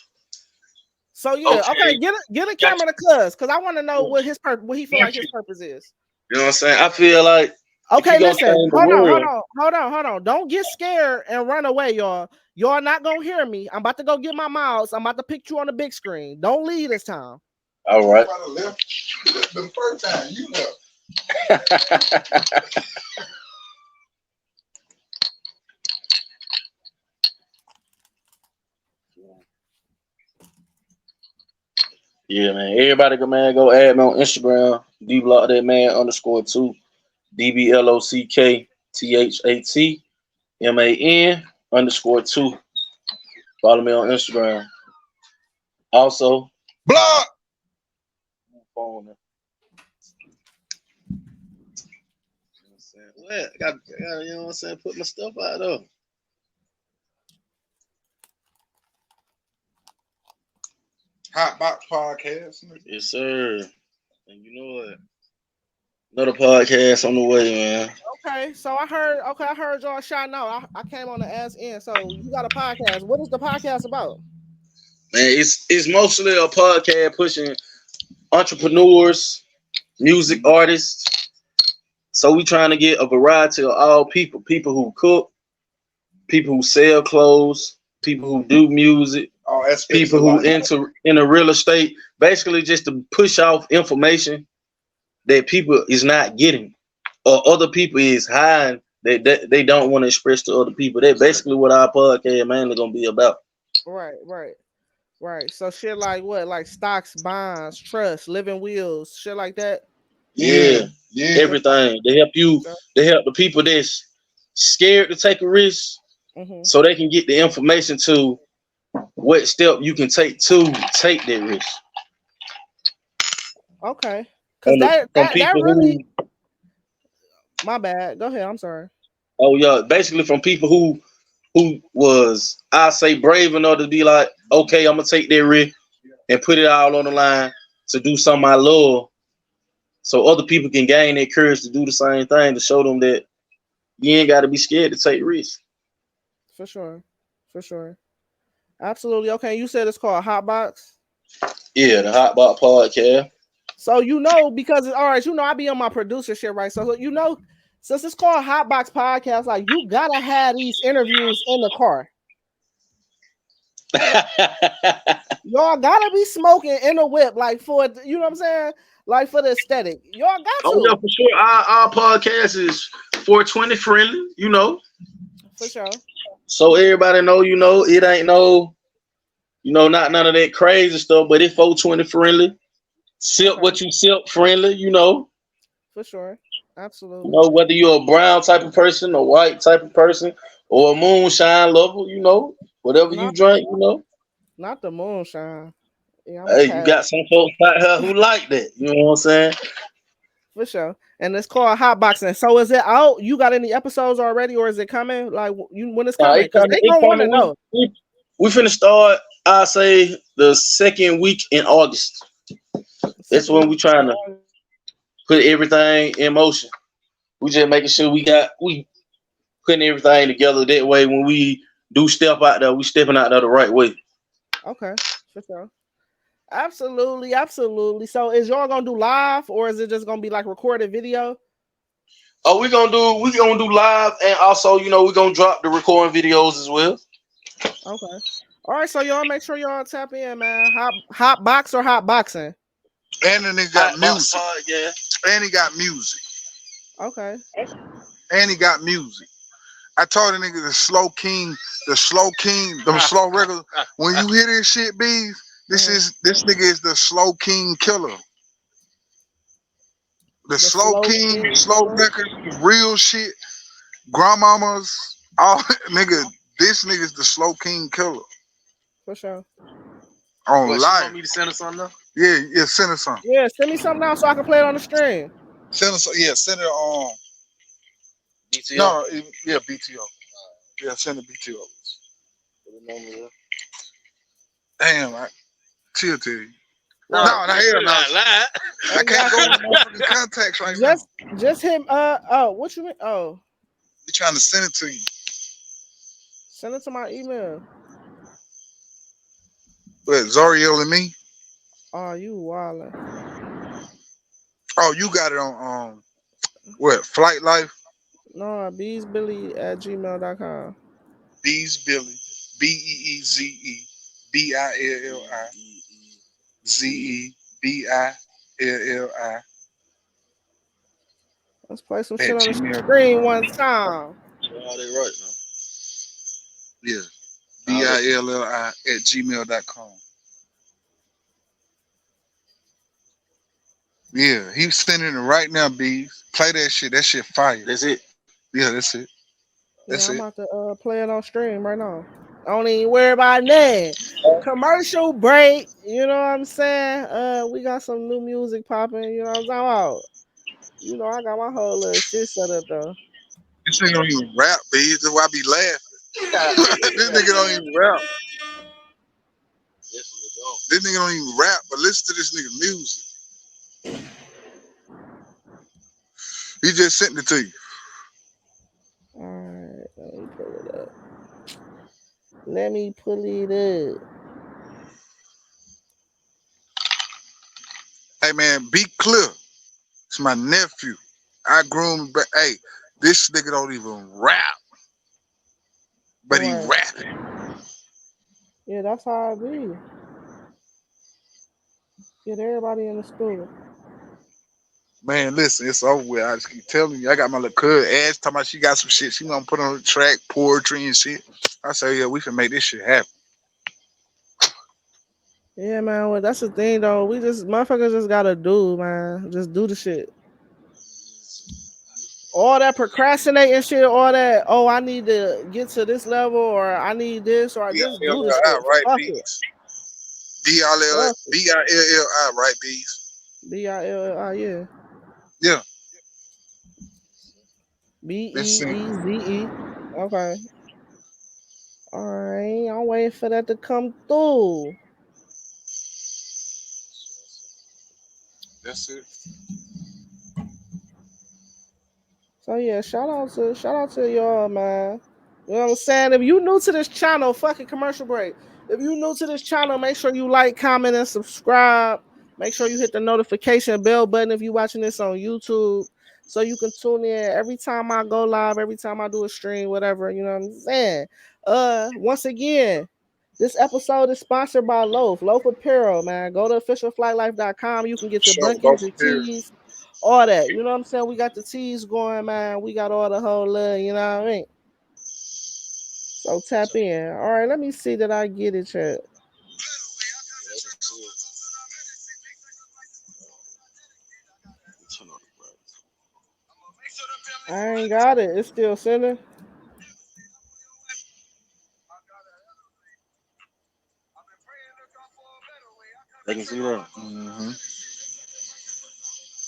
C: So yeah, okay, get a camera to cuz I want to know what his what he feel like his purpose is.
D: You know what I'm saying? I feel like
C: okay, listen, hold on. Don't get scared and run away, y'all. Y'all not gonna hear me. I'm about to go get my mouse. I'm about to pick you on the big screen. Don't leave this time.
D: All right.
A: The first time you know.
D: Yeah, man. Everybody go add me on Instagram. DBlock that man _2. DBLOCKTHATMAN _2. Follow me on Instagram. Also,
A: block.
D: Phone. What? I got, you know what I'm saying? Put my stuff out of.
A: Hot Box Podcast.
D: Yes, sir. And you know what? Another podcast on the way, man.
C: Okay, so I heard y'all shouting out. I came on the ass end. So you got a podcast. What is the podcast about?
D: Man, it's mostly a podcast pushing entrepreneurs, music artists. So we trying to get a variety of all people. People who cook, people who sell clothes, people who do music, people who into real estate. Basically just to push off information that people is not getting or other people is hiding that they don't want to express to other people. That's basically what our podcast mainly gonna be about.
C: Right. So shit like what? Like stocks, bonds, trust, living wills, shit like that.
D: Yeah. Everything. They help you. They help the people that's
E: scared to take a risk, so they can get the information to what step you can take to take that risk.
C: Okay, because that
E: people
C: really.
E: who,
C: My bad. Go ahead. I'm sorry.
E: oh yeah, basically from people who was, I say, brave enough to be like, okay, I'm gonna take that risk and put it all on the line to do something I love, so other people can gain that courage to do the same thing, to show them that you ain't got to be scared to take risks.
C: For sure. For sure. Absolutely. Okay, you said it's called Hotbox.
E: Yeah, the Hot Box Podcast.
C: So because all right, I be on my producer shit, right? So since it's called Hotbox Podcast, like you gotta have these interviews in the car. Y'all gotta be smoking in the whip, like for you know what I'm saying, like for the aesthetic. Y'all got to.
E: Oh yeah, for sure. Our podcast is 420 friendly,
C: For sure.
E: So everybody know, it ain't not none of that crazy stuff, but it's 420 friendly. Sip what you sip friendly,
C: For sure. Absolutely.
E: Whether you're a brown type of person, a white type of person, or a moonshine lover, whatever you drink,
C: Not the moonshine. Yeah,
E: hey, you got some folks out here who like that. You know what I'm saying?
C: For sure. And it's called Hotboxing. So is it out? You got any episodes already, or is it coming? Like when it's coming? Because they don't want to know.
E: We finna start, I say, the second week in August. That's when we trying to put everything in motion. We just making sure we putting everything together. That way, when we do step out there, we stepping out there the right way.
C: Okay, for sure. Absolutely, absolutely. So is y'all gonna do live, or is it just gonna be like recorded video?
E: Oh, we gonna do live, and also, we're gonna drop the recording videos as well.
C: Okay. All right, so y'all make sure y'all tap in, man. Hot box or hot boxing?
A: And then they got music.
E: Yeah.
A: And he got music.
C: Okay.
A: And he got music. I told the nigga the slow king, them slow records. When you hear this shit, bees, this nigga is the slow king killer. The slow king, slow records, real shit, grandmamas, all nigga. This nigga's the slow king killer.
C: For sure.
A: On
E: live.
A: live.
E: You want me to send her something now?
A: Yeah, send her something.
C: Yeah, send me something now so I can play it on the stream.
A: Send it on.
E: BTO.
A: No, yeah, BTO. Yeah, send the BTO. Damn, chill to you. No, hell no. I can't go with motherfucking contacts right now.
C: Just him. What you mean? Oh,
A: We trying to send it to you.
C: Send it to my email.
A: What, Zoriel and me?
C: Oh, you wildin'.
A: Oh, you got it on what? Flight Life?
C: No, beesbilly@gmail.com.
A: Beesbilly, BEEZE, BILLIZEBILLI.
C: Let's play some shit on the screen one time.
E: Oh, they right now.
A: Yeah. BILLI@gmail.com. Yeah, he's sending it right now, Bees. Play that shit. That shit fire.
E: That's it.
A: Yeah, that's it.
C: I'm about to play it on stream right now. I don't even worry about that. Commercial break. You know what I'm saying? We got some new music popping. You know what I'm talking about? You know, I got my whole little shit set up though.
A: This nigga don't even rap, Bees. That's why I be laughing. This nigga don't even rap. This nigga don't even rap, but listen to this nigga music. He just sent it to you.
C: Alright, let me pull it up. Let me pull it up.
A: Hey man, be clear. It's my nephew. I groomed, but hey, this nigga don't even rap. But he rapping.
C: Yeah, that's how it be. Get everybody in the school.
A: Man, listen, it's over with. I just keep telling you. I got my little cousin Ash talking about she got some shit. She gonna put on the track, poetry and shit. I say, yeah, we can make this shit happen.
C: Yeah, man. Well, that's the thing, though. Motherfuckers just gotta do, man. Just do the shit. all that procrastinating shit, all that, oh, I need to get to this level, or I need this, or I just do the
A: B-I-L-L-I,
C: shit.
A: right,
C: Fuck it.
A: bees? B-I-L-L,
C: Fuck it.
A: B-I-L-L-I, right, bees?
C: B-I-L-L-I, yeah.
A: Yeah. Listen,
C: B-E-E-Z-E. Okay. All right. I'm waiting for that to come through.
A: that's it.
C: So yeah, shout out to y'all, man. You know what I'm saying? If you new to this channel, fucking commercial break. If you new to this channel, make sure you like, comment, and subscribe. Make sure you hit the notification bell button if you're watching this on YouTube, so you can tune in every time I go live, every time I do a stream, whatever. You know what I'm saying? Once again, this episode is sponsored by Loaf Apparel, man. Go to officialflightlife.com. You can get your
A: Show,
C: bunkies,
A: go
C: your
A: for here.
C: tees, all that. You know what I'm saying? We got the teas going, man. We got all the whole love, you know what I mean? So tap in. All right, let me see that I get it, chat. I ain't got it. It's still sending.
E: They can see that.
A: Mm-hmm.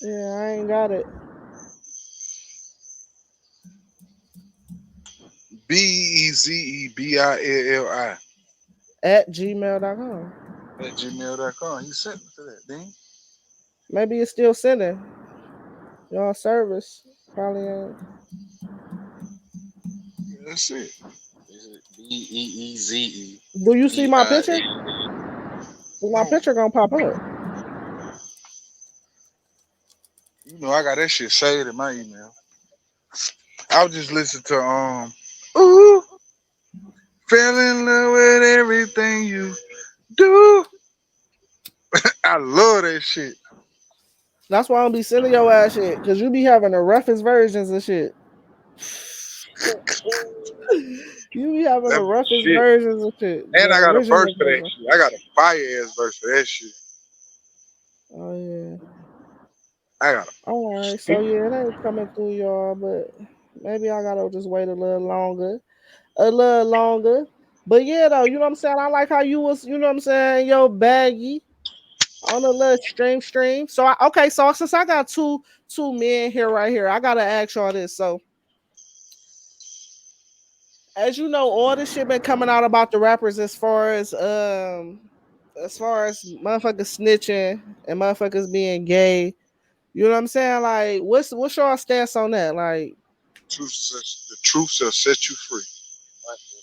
C: Yeah, I ain't got it.
A: B-E-Z-E-B-I-L-L-I
C: At gmail.com.
A: at gmail.com. He sent me to that, dang.
C: Maybe it's still sending. Y'all service. Probably ain't.
A: That's it.
E: B-E-E-Z-E.
C: Do you see my picture?
E: B-I-L.
C: My
A: No,
C: picture gonna pop up.
A: you know I got that shit saved in my email. I was just listening to Ooh, fell in love with everything you do. I love that shit.
C: That's why I don't be sending your ass shit. Cause you be having the roughest versions of shit. You be having the
A: That
C: roughest
A: shit.
C: versions of shit.
A: And
C: The
A: I got a verse
C: original
A: for that
C: version.
A: shit. I got a fire ass verse for that shit.
C: Oh yeah.
A: I got
C: All right.
A: a
C: So yeah, it ain't coming through, y'all, but maybe I gotta just wait a little longer. A little longer. But yeah, though, you know what I'm saying? I like how you was, you know what I'm saying, yo, baggy on a little stream. So okay, so since I got two men here right here, I gotta ask y'all this. So as you know, all this shit been coming out about the rappers as far as motherfuckers snitching and motherfuckers being gay. You know what I'm saying? Like, what's y'all stance on that? Like,
A: the truth shall set you free.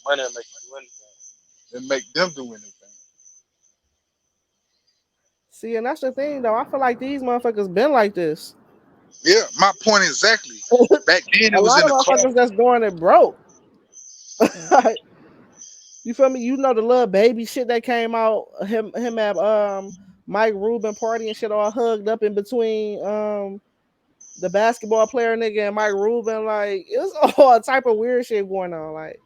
E: Money will make you do anything.
A: And make them do anything.
C: see, and that's the thing though. I feel like these motherfuckers been like this.
A: Yeah, my point exactly. Back then
C: A
A: it was
C: lot
A: in
C: of
A: the car.
C: motherfuckers that's going it broke. You feel me? You know the little baby shit that came out. Him at Mike Rubin party and shit all hugged up in between the basketball player nigga and Mike Rubin. Like it was all type of weird shit going on. Like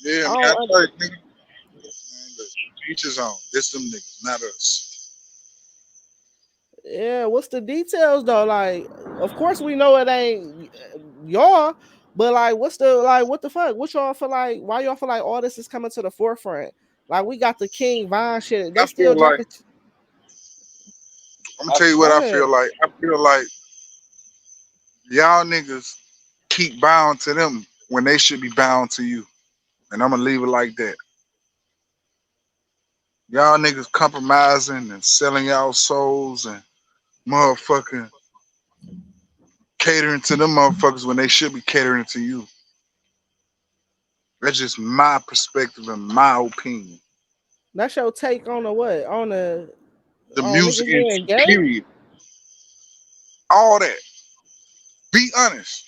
A: Yeah,
C: I
A: man, I
C: don't.
A: tell you, nigga, man, listen, each his own. This them niggas, not us.
C: Yeah, what's the details though? Like, of course we know it ain't y'all, but like, what's the like? What the fuck? What y'all feel like? Why y'all feel like all this is coming to the forefront? Like, we got the King Von shit.
A: I
C: They still
A: feel like
C: dropping.
A: I'm gonna tell you what
C: Go
A: I
C: ahead.
A: feel like. I feel like y'all niggas keep bound to them when they should be bound to you. And I'm gonna leave it like that. Y'all niggas compromising and selling y'all souls and motherfucking catering to them motherfuckers when they should be catering to you. That's just my perspective and my opinion.
C: That's your take on the what?
A: The
C: On
A: music
C: niggas being
A: industry,
C: gay?
A: period. All that. Be honest.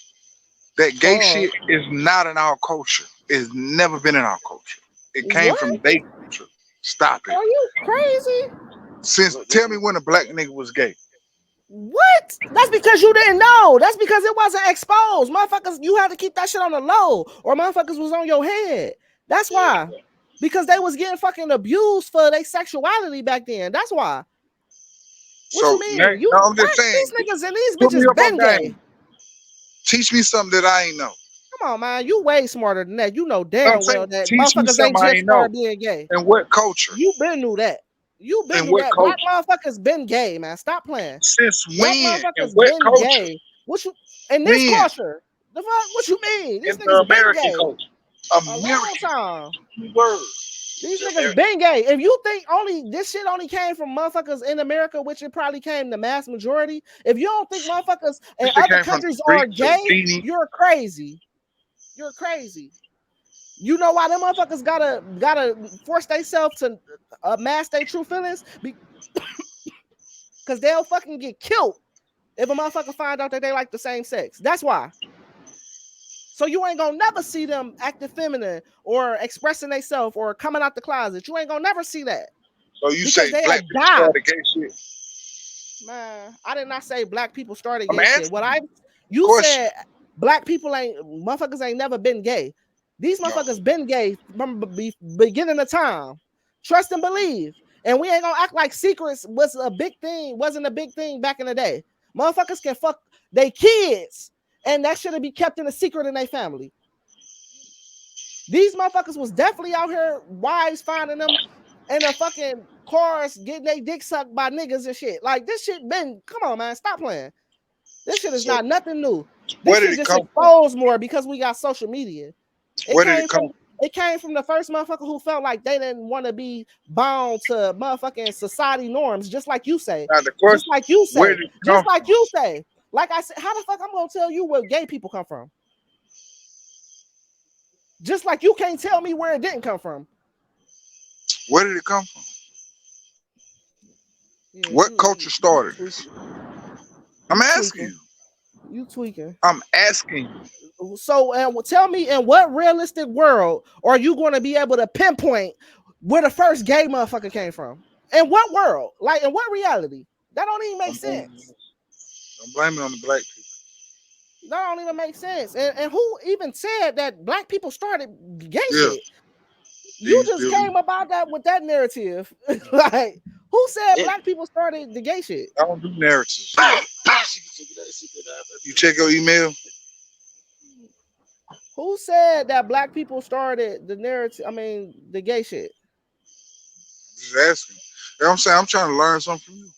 A: That gay
C: Pause.
A: shit is not in our culture. It's never been in our culture. It came
C: What?
A: from their culture. Stop it.
C: Are you crazy?
A: Since
E: Look, this
A: tell me
E: is
A: when a black nigga was gay.
C: What? That's because you didn't know. That's because it wasn't exposed. Motherfuckers, you had to keep that shit on the low, or motherfuckers was on your head. That's
E: yeah.
C: why. Because they was getting fucking abused for their sexuality back then. That's why. What you
A: So now,
C: mean? You
A: now I'm just
C: what?
A: saying,
C: These niggas and these
A: put me
C: bitches
A: up on
C: been
A: game.
C: gay.
A: Teach me something that I ain't know.
C: Come on, man. You way smarter than that. You know
A: I'm
C: damn
A: saying,
C: well that
A: teach me
C: motherfuckers
A: something
C: ain't
A: I
C: just
A: ain't know.
C: started being gay.
A: And what culture?
C: You been knew that. You been
A: And
C: knew
A: what
C: that. Black
A: culture?
C: motherfuckers been gay, man. Stop playing.
A: Since
C: Black
A: when? And
C: motherfuckers
A: what
C: been
A: culture?
C: gay. What you in this
A: When?
C: culture? The fuck? What you mean? These
A: In the
C: niggas been
A: American
C: gay
A: culture.
C: a long
A: American
C: time.
A: word.
C: These
E: The
C: niggas
E: American.
C: been gay. If you think only this shit only came from motherfuckers in America, which it probably came the mass majority, if you don't think motherfuckers in
A: This shit
C: other
A: came from the
C: countries are
A: Greeks, the
C: gay,
A: genie.
C: you're crazy. You're crazy. You know why them motherfuckers gotta force themselves to mask their true feelings? Because they'll fucking get killed if a motherfucker find out that they like the same sex. That's why. So you ain't gonna never see them acting feminine or expressing themselves or coming out the closet. You ain't gonna never see that.
A: So you
C: Because
A: say
C: they'll
A: black people
C: die.
A: started gay shit?
C: Man, I did not say black people started
A: I'm
C: gay shit.
A: asking.
C: You
A: Question.
C: said black people motherfuckers ain't never been gay. These
A: No.
C: motherfuckers been gay from beginning of time. Trust and believe. And we ain't gonna act like secrets wasn't a big thing back in the day. Motherfuckers can fuck their kids, and that shouldn't be kept in a secret in their family. These motherfuckers was definitely out here, wives finding them in the fucking cars, getting their dick sucked by niggas and shit. Like this shit been, come on, man, stop playing. This shit is
A: So
C: not nothing new.
A: where
C: This
A: did
C: shit
A: it
C: just
A: come from?
C: exposed more because we got social media. It
A: Where did it
C: came
A: come
C: from the first motherfucker who felt like they didn't want to be bound to motherfucking society norms, just like you say.
A: Now the
C: Just
A: question,
C: like you
A: where
C: say.
A: did it
C: Just
A: come
C: like
A: from?
C: you say. Like I said, how the fuck I'm gonna tell you where gay people come from? Just like you can't tell me where it didn't come from.
A: Where did it come from?
C: Yeah,
A: What culture started this? I'm
C: you
A: asking
C: tweaking.
A: you.
C: You tweaking.
A: I'm asking you.
C: So, tell me, in what realistic world are you going to be able to pinpoint where the first gay motherfucker came from? In what world? Like, in what reality? That don't even make sense.
A: Don't blame it on the black people.
C: That don't even make sense. And who even said that black people started gay
A: Yeah.
C: shit? You just came about that with that narrative. Like, who said black people started the gay shit?
A: I don't do narratives. You check your email.
C: Who said that black people started the narrative? I mean, the gay shit.
A: Just asking. You know what I'm saying? I'm trying to learn something from you.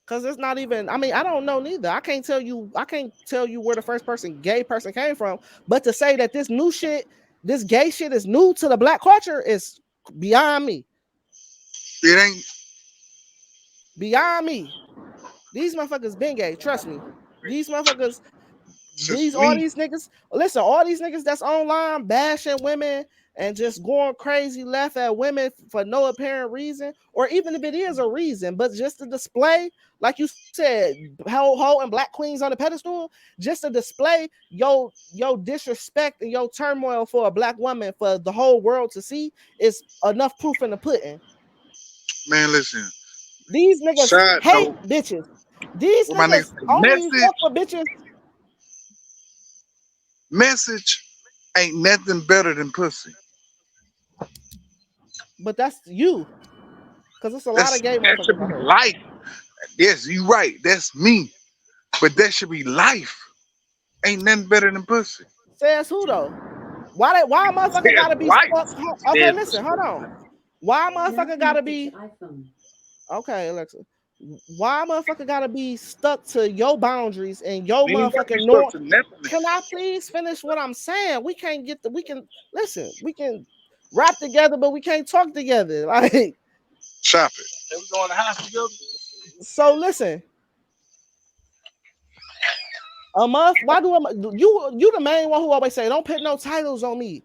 C: Cause it's not even. I mean, I don't know neither. I can't tell you where the first gay person came from. But to say that this new shit, this gay shit is new to the black culture is beyond me.
A: It ain't.
C: Beyond me. These motherfuckers been gay. Trust me. These motherfuckers.
A: Since
C: All
A: me.
C: these niggas. Listen, all these niggas that's online bashing women and just going crazy left at women for no apparent reason, or even if it is a reason, but just to display, like you said, hoe and black queens on the pedestal, just to display your disrespect and your turmoil for a black woman for the whole world to see is enough proof in the pudding.
A: Man, listen.
C: These niggas
A: Side
C: hate
A: note.
C: bitches. These
A: What my niggas
C: niggas
A: say,
C: only fuck with bitches.
A: message ain't nothing better than pussy.
C: But that's you. Because it's a lot of gay
A: That should
C: motherfuckers
A: be
C: out here.
A: life. Yes, you right. That's me. But that should be life. Ain't nothing better than pussy.
C: Says who though? Why a motherfucker
A: That's
C: gotta be
A: life.
C: stuck? Okay, listen, hold on. Why a motherfucker gotta be okay, Alexa? Why a motherfucker gotta be stuck to your boundaries and your
A: You ain't got to be
C: motherfucking
A: stuck
C: norm?
A: to nothing.
C: Can I please finish what I'm saying? We can't get we can listen, we can rap together, but we can't talk together. Like,
A: Chop it.
E: We going to house together.
C: so listen. A month? Why do you the main one who always say don't put no titles on me?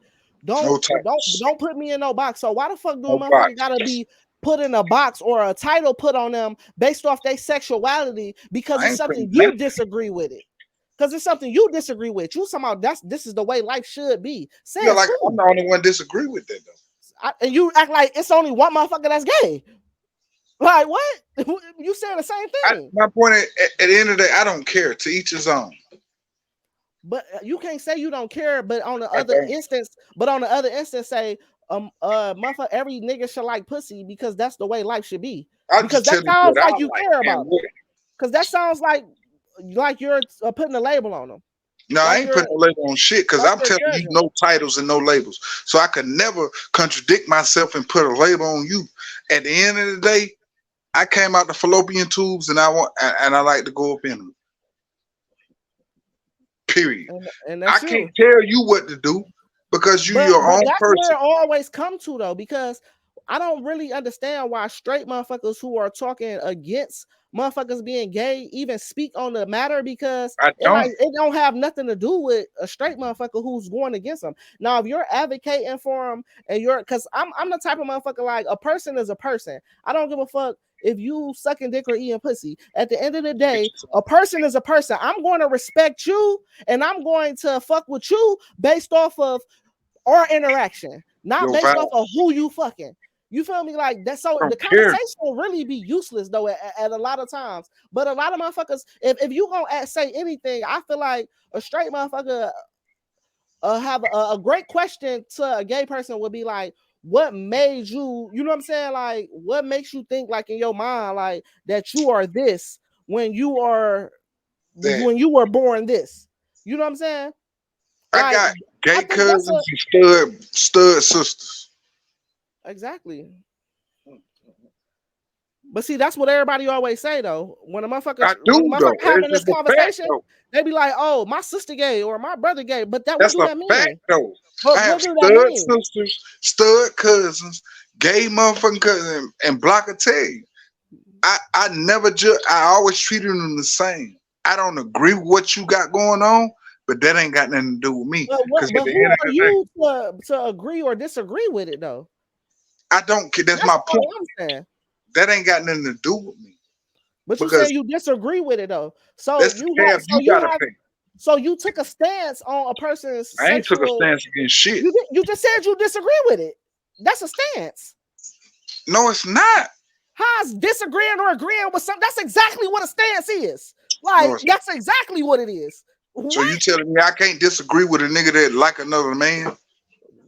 A: No
C: Don't
A: types.
C: put me in no box. So why the fuck do a
A: No box.
C: motherfucker gotta be put in a box or a title put on them based off their sexuality because
A: I
C: it's
A: ain't
C: something
A: putting
C: you
A: nothing.
C: disagree with it? Because it's something you disagree with. You somehow this is the way life should be.
A: Yeah,
C: Says
A: like I'm
C: who?
A: the only one disagree with that though.
C: And you act like it's only one motherfucker that's gay. Like what? You saying the same thing.
A: My point at the end of the day, I don't care. To each his own.
C: But you can't say you don't care, but on the
A: I
C: other
A: don't.
C: instance, say, motherfucker, every nigga should like pussy because that's the way life should be.
A: I
C: Because
A: just
C: that
A: tell you
C: sounds
A: what I
C: like you
A: like
C: care
A: and
C: about it.
A: what.
C: Because that sounds like like you're putting a label on them.
A: No, I
C: Like
A: ain't
C: you're
A: putting no label on shit because
C: like
A: I'm
C: you're
A: telling you
C: judging.
A: no titles and no labels. So I could never contradict myself and put a label on you. At the end of the day, I came out the fallopian tubes and I like to go up in them. Period.
C: And
A: I
C: that's
A: can't
C: you.
A: tell you what to do because you your
C: But
A: own
C: that's where
A: person.
C: it always come to though, because I don't really understand why straight motherfuckers who are talking against motherfuckers being gay even speak on the matter, because
A: I don't.
C: it don't have nothing to do with a straight motherfucker who's going against them. Now, if you're advocating for them and you're, because I'm the type of motherfucker, like, a person is a person. I don't give a fuck if you sucking dick or eating pussy. At the end of the day, a person is a person. I'm going to respect you and I'm going to fuck with you based off of our interaction, not
A: Your
C: based
A: vibe.
C: off of who you fucking. You feel me? Like that. So
A: I
C: the
A: don't care.
C: conversation will really be useless though at a lot of times. But a lot of motherfuckers, if you gonna say anything, I feel like a straight motherfucker have a great question to a gay person would be like, what made you, you know what I'm saying? Like, what makes you think, like, in your mind, like, that you are this when you were born this? You know what I'm saying?
A: I
C: Like,
A: got
C: I
A: gay
C: think that's
A: cousins and stud sisters.
C: exactly. But see, that's what everybody always say though. When a
A: I
C: motherfucker
A: do though.
C: having
A: It's
C: this
A: just a fact
C: conversation,
A: though.
C: they be like, "Oh, my sister gay or my brother gay." But what
A: That's
C: do
A: a
C: that
A: fact
C: mean?
A: though.
C: But
A: I have
C: what do that
A: stud
C: mean?
A: sisters, stud cousins, gay motherfucking cousins, and block will tell you. I never judge. I always treated them the same. I don't agree with what you got going on, but that ain't got nothing to do with me. Because at
C: But
A: the
C: who
A: end of
C: are
A: the day,
C: you to agree or disagree with it though?
A: I don't care. That's
C: That's
A: my point.
C: all I'm saying.
A: That ain't got nothing to do with me.
C: But you
A: Because
C: saying you disagree with it though. So
A: that's the tab you gotta pay.
C: so you took a stance on a person's
A: I ain't took a
C: sexual.
A: stance against shit.
C: You just said you disagree with it. That's a stance.
A: No, it's not.
C: How's disagreeing or agreeing with something? That's exactly what a stance is.
A: No,
C: Like,
A: it's not.
C: that's exactly what it is.
A: So you
C: What?
A: telling me I can't disagree with a nigga that like another man?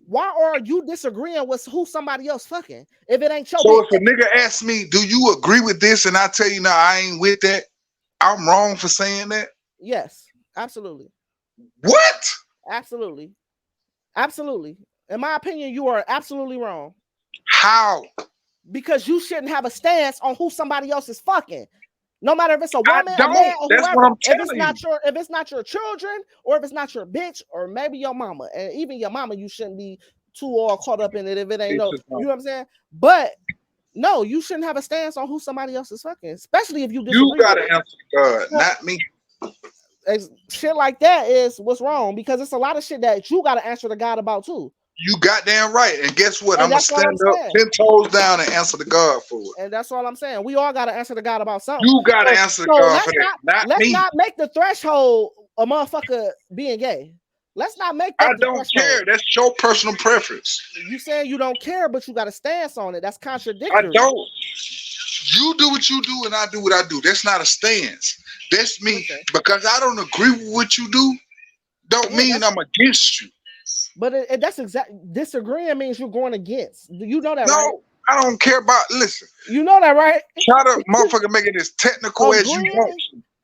C: Why are you disagreeing with who somebody else fucking if it ain't your
A: So if
C: bitch?
A: a nigga asks me, do you agree with this? And I tell you, no, I ain't with that. I'm wrong for saying that.
C: Yes, absolutely.
A: What?
C: Absolutely. Absolutely. In my opinion, you are absolutely wrong.
A: How?
C: Because you shouldn't have a stance on who somebody else is fucking. No matter if it's a
A: I
C: woman, a
A: don't.
C: man, or
A: That's what
C: whoever.
A: I'm telling you.
C: If it's not your children, or if it's not your bitch, or maybe your mama, and even your mama, you shouldn't be too all caught up in it if it ain't no. You know what I'm saying? But no, you shouldn't have a stance on who somebody else is fucking, especially if you disagree.
A: You gotta
C: with
A: answer God, not me.
C: shit like that is what's wrong, because it's a lot of shit that you got to answer to God about too.
A: You goddamn right. And guess what?
C: And
A: I'm gonna
C: that's all I'm
A: stand up
C: saying.
A: 10 toes down and answer to God for it.
C: And that's all I'm saying. We all got to answer to God about something.
A: You gotta answer to God for that, not
C: let's
A: me.
C: not make the threshold a motherfucker being gay. Let's not make that.
A: I don't care. That's your personal preference.
C: You saying you don't care, but you got a stance on it. That's contradictory.
A: I don't. You do what you do, and I do what I do. That's not a stance. That's me.
C: Okay.
A: Because I don't agree with what you do, don't mean I'm against you.
C: But that's disagreeing means you're going against. You know that,
A: no,
C: right?
A: I don't care about. Listen,
C: you know that, right?
A: Try to motherfucker make it as technical as you want.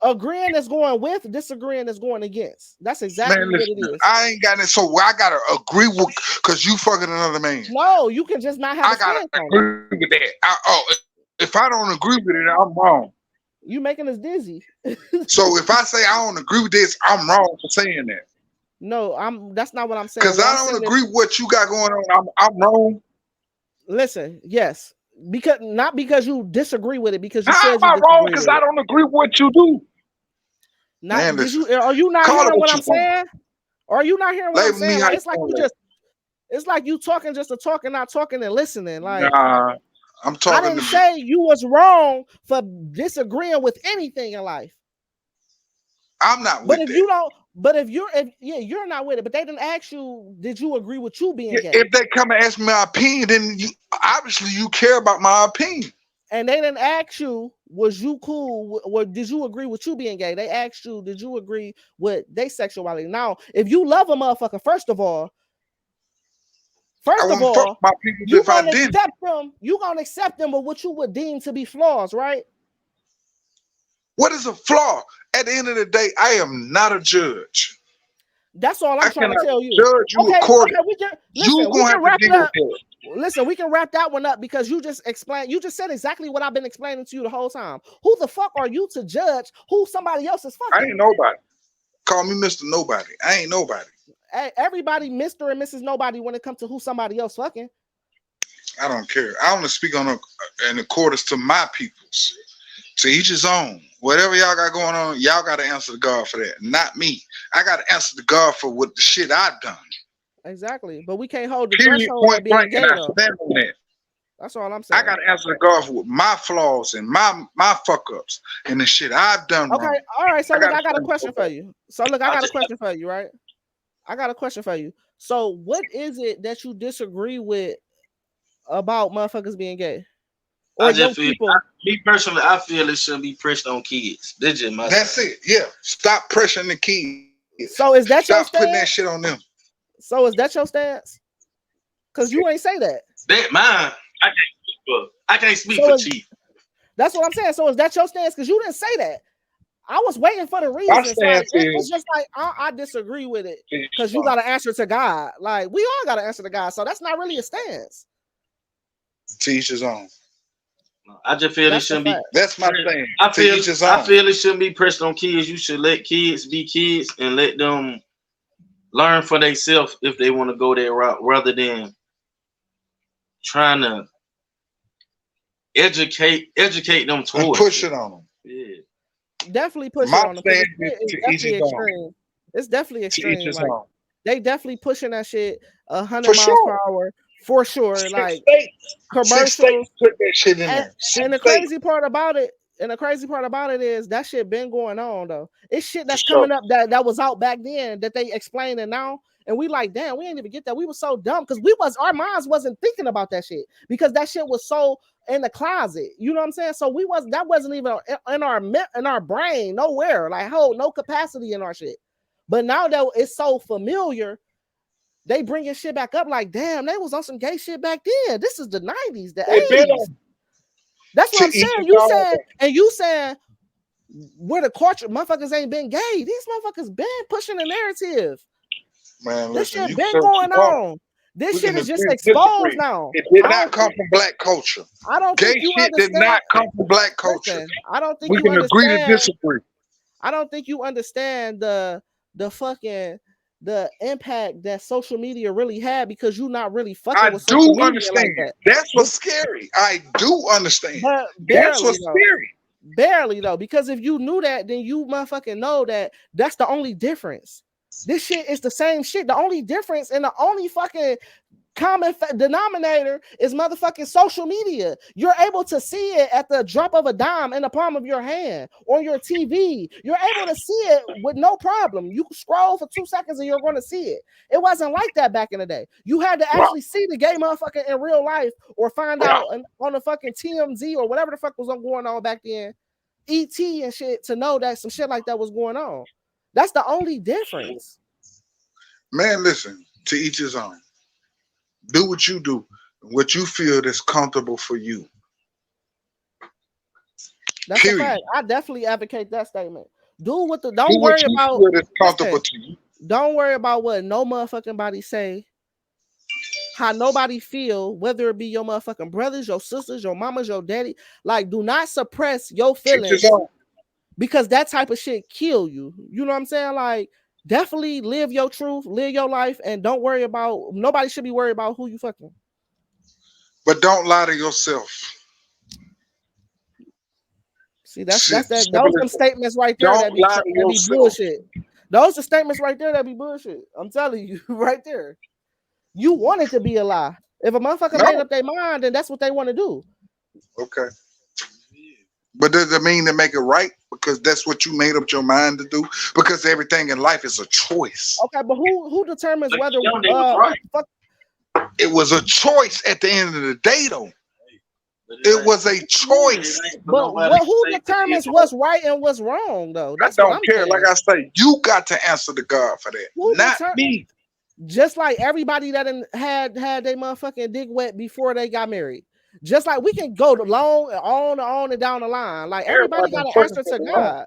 C: Agreeing is going with, disagreeing is going against. That's exactly what it is.
A: I ain't got it, so I gotta agree with because you fucking another man.
C: No, you can just not have.
A: I gotta agree with that. If I don't agree with it, I'm wrong.
C: You making us dizzy.
A: So if I say I don't agree with this, I'm wrong for saying that.
C: No, that's not what I'm saying.
A: Because I don't agree with what you got going on. I'm wrong.
C: Listen, yes, not because you disagree with it, because you
A: How
C: said
A: am I wrong? Because I don't agree with what you do.
C: Not,
A: man,
C: are you not hearing what I'm saying? Or are you not hearing what I'm saying? Like, it's like it's like you talking just to talk and not talking and listening. Like,
A: nah, I'm talking.
C: I didn't say you was wrong for disagreeing with anything in life.
A: I'm not with
C: that. You don't, but if you're not with it, but they didn't ask you, did you agree with you being gay?
A: If they come and ask me my opinion, then obviously you care about my opinion.
C: And they didn't ask you, was you cool, or did you agree with you being gay? They asked you, did you agree with their sexuality? Now, if you love a motherfucker, first of all, you gonna accept them. You gonna accept them with what you would deem to be flaws, right?
A: What is a flaw? At the end of the day, I am not a judge.
C: That's all
A: I
C: I'm trying to
A: cannot
C: tell you.
A: judge you
C: Okay,
A: according.
C: we can
A: You
C: listen. We
A: gonna
C: can
A: have to
C: wrap it
A: deal
C: up.
A: with that.
C: Listen, we can wrap that one up because you just explained. You just said exactly what I've been explaining to you the whole time. Who the fuck are you to judge who somebody else is
A: I
C: fucking?
A: ain't nobody. Call me Mr. Nobody. I ain't nobody.
C: Everybody, Mr. and Mrs. Nobody, when it comes to who somebody else fucking.
A: I don't care. I only speak in accordance to my peoples. To each his own. Whatever y'all got going on, y'all got to answer to God for that. Not me. I got to answer to God for what the shit I've done.
C: Exactly, but we can't hold the
A: Period.
C: threshold of
A: Point
C: being
A: blank.
C: gay
A: And I
C: though.
A: stand on that.
C: That's all I'm saying.
A: I got to answer to God for my flaws and my fuck ups and the shit I've done
C: Okay,
A: wrong.
C: all right. So look, I got a
A: stand
C: question
A: for
C: for
A: that.
C: you. So look, I got a question for you, right? I got a question for you. So what is it that you disagree with about motherfuckers being gay? Or
E: I
C: your
E: just feel,
C: people?
E: me personally, I feel it shouldn't be pressed on kids. That's just my
A: That's
E: side.
A: it. Yeah. Stop pressuring the kids.
C: So is that your
A: Stop putting that
C: stance?
A: shit on them.
C: So is that your stance? Because you ain't say that.
E: That mine, I can't speak
C: So
E: for
C: is,
E: Chief.
C: that's what I'm saying. So is that your stance? Because you didn't say that. I was waiting for the
A: My
C: reasons. Like
A: stance
C: it's
A: is
C: just like I disagree with it because you got to answer to God. Like we all got to answer to God. So that's not really a stance.
A: teach his own.
E: I just feel it
C: That's the
E: shouldn't be.
C: fact.
A: That's my thing.
E: I feel
A: Teach his own.
E: I feel it shouldn't be pressed on kids. You should let kids be kids and let them learn for themselves if they want to go that route, rather than trying to educate them
A: and
E: towards
A: push
E: it.
A: it on them.
E: Yeah.
C: Definitely push
A: My
C: it on them because
A: stance
C: it's
A: is to each
C: definitely
A: his own.
C: extreme. It's definitely
A: To each
C: extreme.
A: his
C: Like
A: own.
C: they definitely pushing that shit 100
A: For
C: miles per
A: sure.
C: hour for sure.
A: 6
C: Like
A: states. 6
C: commercials.
A: states put that shit in
C: And,
A: there. 6
C: and the
A: states.
C: crazy part about it, is that shit been going on though. It's shit that's
A: For sure.
C: coming up that was out back then that they explaining now. And we like, damn, we ain't even get that. We were so dumb because our minds wasn't thinking about that shit because that shit was so in the closet. You know what I'm saying? So that wasn't even in our brain, nowhere. Like, no capacity in our shit. But now that it's so familiar, they bringing shit back up. Like, damn, they was on some gay shit back then. This is the 90s, the 80s. That's what I'm saying. You saying where the culture motherfuckers ain't been gay. These motherfuckers been pushing the narrative.
A: Man,
C: This
A: listen,
C: shit
A: you
C: been
A: said
C: going
A: what you want.
C: on. This
A: We
C: shit
A: can
C: is just
A: agree to
C: exposed
A: disagree.
C: now.
A: It did not come from black culture.
C: I don't
A: Gay
C: think you
A: shit did
C: understand.
A: not come from black culture.
C: Listen, I don't think
A: We
C: you
A: can agree to
C: understand.
A: disagree.
C: I don't think you understand the impact that social media really had because you're not really fucking
A: I
C: with social
A: do
C: media
A: understand.
C: like that.
A: That's what's scary. I do understand.
C: But
A: That's
C: barely
A: what's
C: though.
A: scary.
C: Barely though, because if you knew that, then you motherfucking know that that's the only difference. This shit is the same shit. The only difference and the only fucking common denominator is motherfucking social media. You're able to see it at the drop of a dime in the palm of your hand on your TV. You're able to see it with no problem. You can scroll for 2 seconds and you're going to see it. It wasn't like that back in the day. You had to actually see the gay motherfucker in real life or find out on the fucking TMZ or whatever the fuck was going on back then, ET and shit, to know that some shit like that was going on. That's the only difference.
A: Man, listen, to each his own. Do what you do, what you feel that's comfortable for you.
C: That's
A: Period.
C: a fact. I definitely advocate that statement. Don't
A: Do
C: worry
A: what you
C: about
A: feel that's comfortable to you.
C: Don't worry about what no motherfucking body say. How nobody feel, whether it be your motherfucking brothers, your sisters, your mamas, your daddy. Like, do not suppress your feelings because that type of shit kill you. You know what I'm saying? Like, definitely live your truth, live your life, and don't worry about. Nobody should be worried about who you fucking.
A: But don't lie to yourself.
C: See, that's that. Those some statements right there that be bullshit. Those are statements right there that be bullshit. I'm telling you, right there. You want it to be a lie. If a motherfucker made up their mind, then that's what they want to do.
A: Okay. But does it mean to make it right? Because that's what you made up your mind to do? Because everything in life is a choice.
C: Okay, but who determines whether
A: it was a choice at the end of the day, though. It was a choice.
C: But who determines what's right and what's wrong, though? That's
A: I don't care. Saying. Like I say, you got to answer to God for that. Not me.
C: Just like everybody that had their motherfucking dick wet before they got married. Just like we can go long and on and down the line. Like everybody got to answer to God.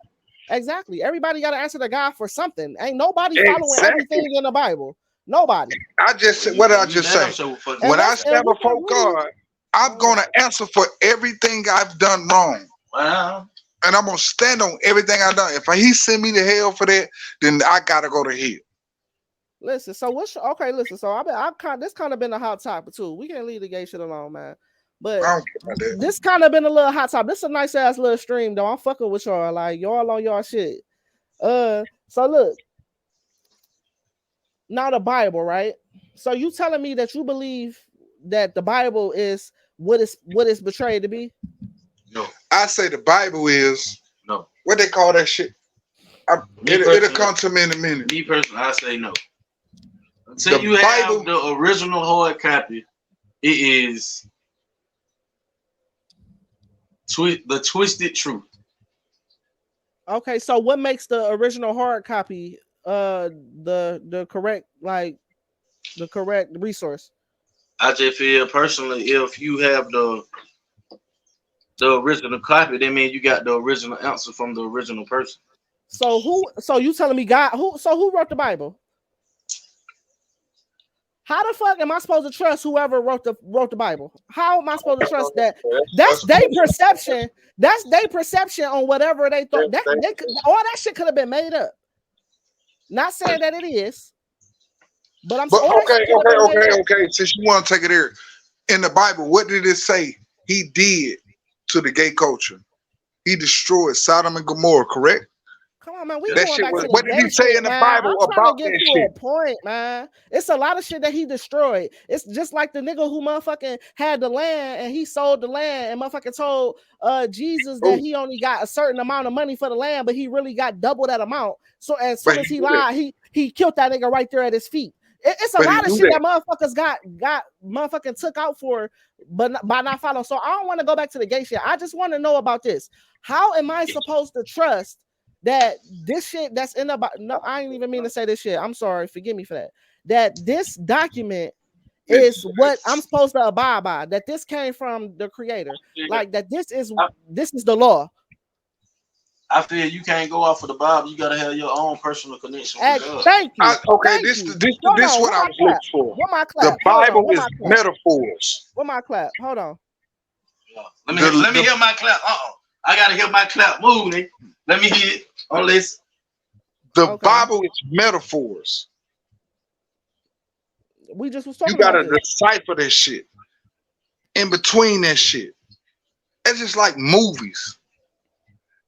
C: Exactly. Everybody got to answer to God for something. Ain't nobody following everything in the Bible. Nobody.
A: I just said, what did I just say? When I stand before God, I'm gonna answer for everything I've done wrong.
D: Wow.
A: And I'm gonna stand on everything I've done. If he send me to hell for that, then I gotta go to hell.
C: Listen, so what's okay? Listen, so this kind of been a hot topic too. We can't leave the gay shit alone, man. But
A: I don't care about that.
C: this kind of been a little hot topic. This is a nice ass little stream, though. I'm fucking with y'all, like y'all on y'all shit. So look, now the Bible, right? So you telling me that you believe that the Bible is what it's betrayed to be?
D: No.
A: I say the Bible is
D: no.
A: What they call that shit? It'll come to me in a minute.
D: Me personally, I say no. Until you have the original hard copy, it is the twisted truth.
C: Okay, so what makes the original hard copy the correct, like the correct resource?
D: I just feel personally, if you have the original copy, that means you got the original answer from the original person.
C: So you telling me God who wrote the Bible? How the fuck am I supposed to trust whoever wrote the Bible? How am I supposed to trust that? That's their perception. That's their perception on whatever they thought. All that shit could have been made up. Not saying that it is, but I'm saying.
A: Okay. Since you want to take it there, in the Bible, what did it say he did to the gay culture? He destroyed Sodom and Gomorrah, correct?
C: Come on, man. We going back to the
A: what did he say in the Bible about that shit?
C: A point, man. It's a lot of shit that he destroyed. It's just like the nigga who motherfucking had the land and he sold the land and motherfucking told Jesus that he only got a certain amount of money for the land, but he really got double that amount. So as soon as he lied, he killed that nigga right there at his feet. It's a lot of shit that motherfuckers got motherfucking took out for, but by not following. So I don't want to go back to the gay shit. I just want to know about this. How am I supposed to trust that this shit that's in the no, I ain't even mean to say this shit. I'm sorry, forgive me for that. That this document is what I'm supposed to abide by. That this came from the creator. Like that this is the law.
D: I feel you can't go off of the Bible. You gotta have your own personal connection with God.
C: Thank you.
A: This what I was looking for.
C: What my clap?
A: The Bible is metaphors.
C: What my clap? Hold on.
D: Yeah. Let me hear my clap. I gotta hear my clap move. Let me hear it on this.
A: The Bible is metaphors.
C: We just was talking
A: about this.
C: You gotta
A: decipher that shit. In between that shit. It's just like movies.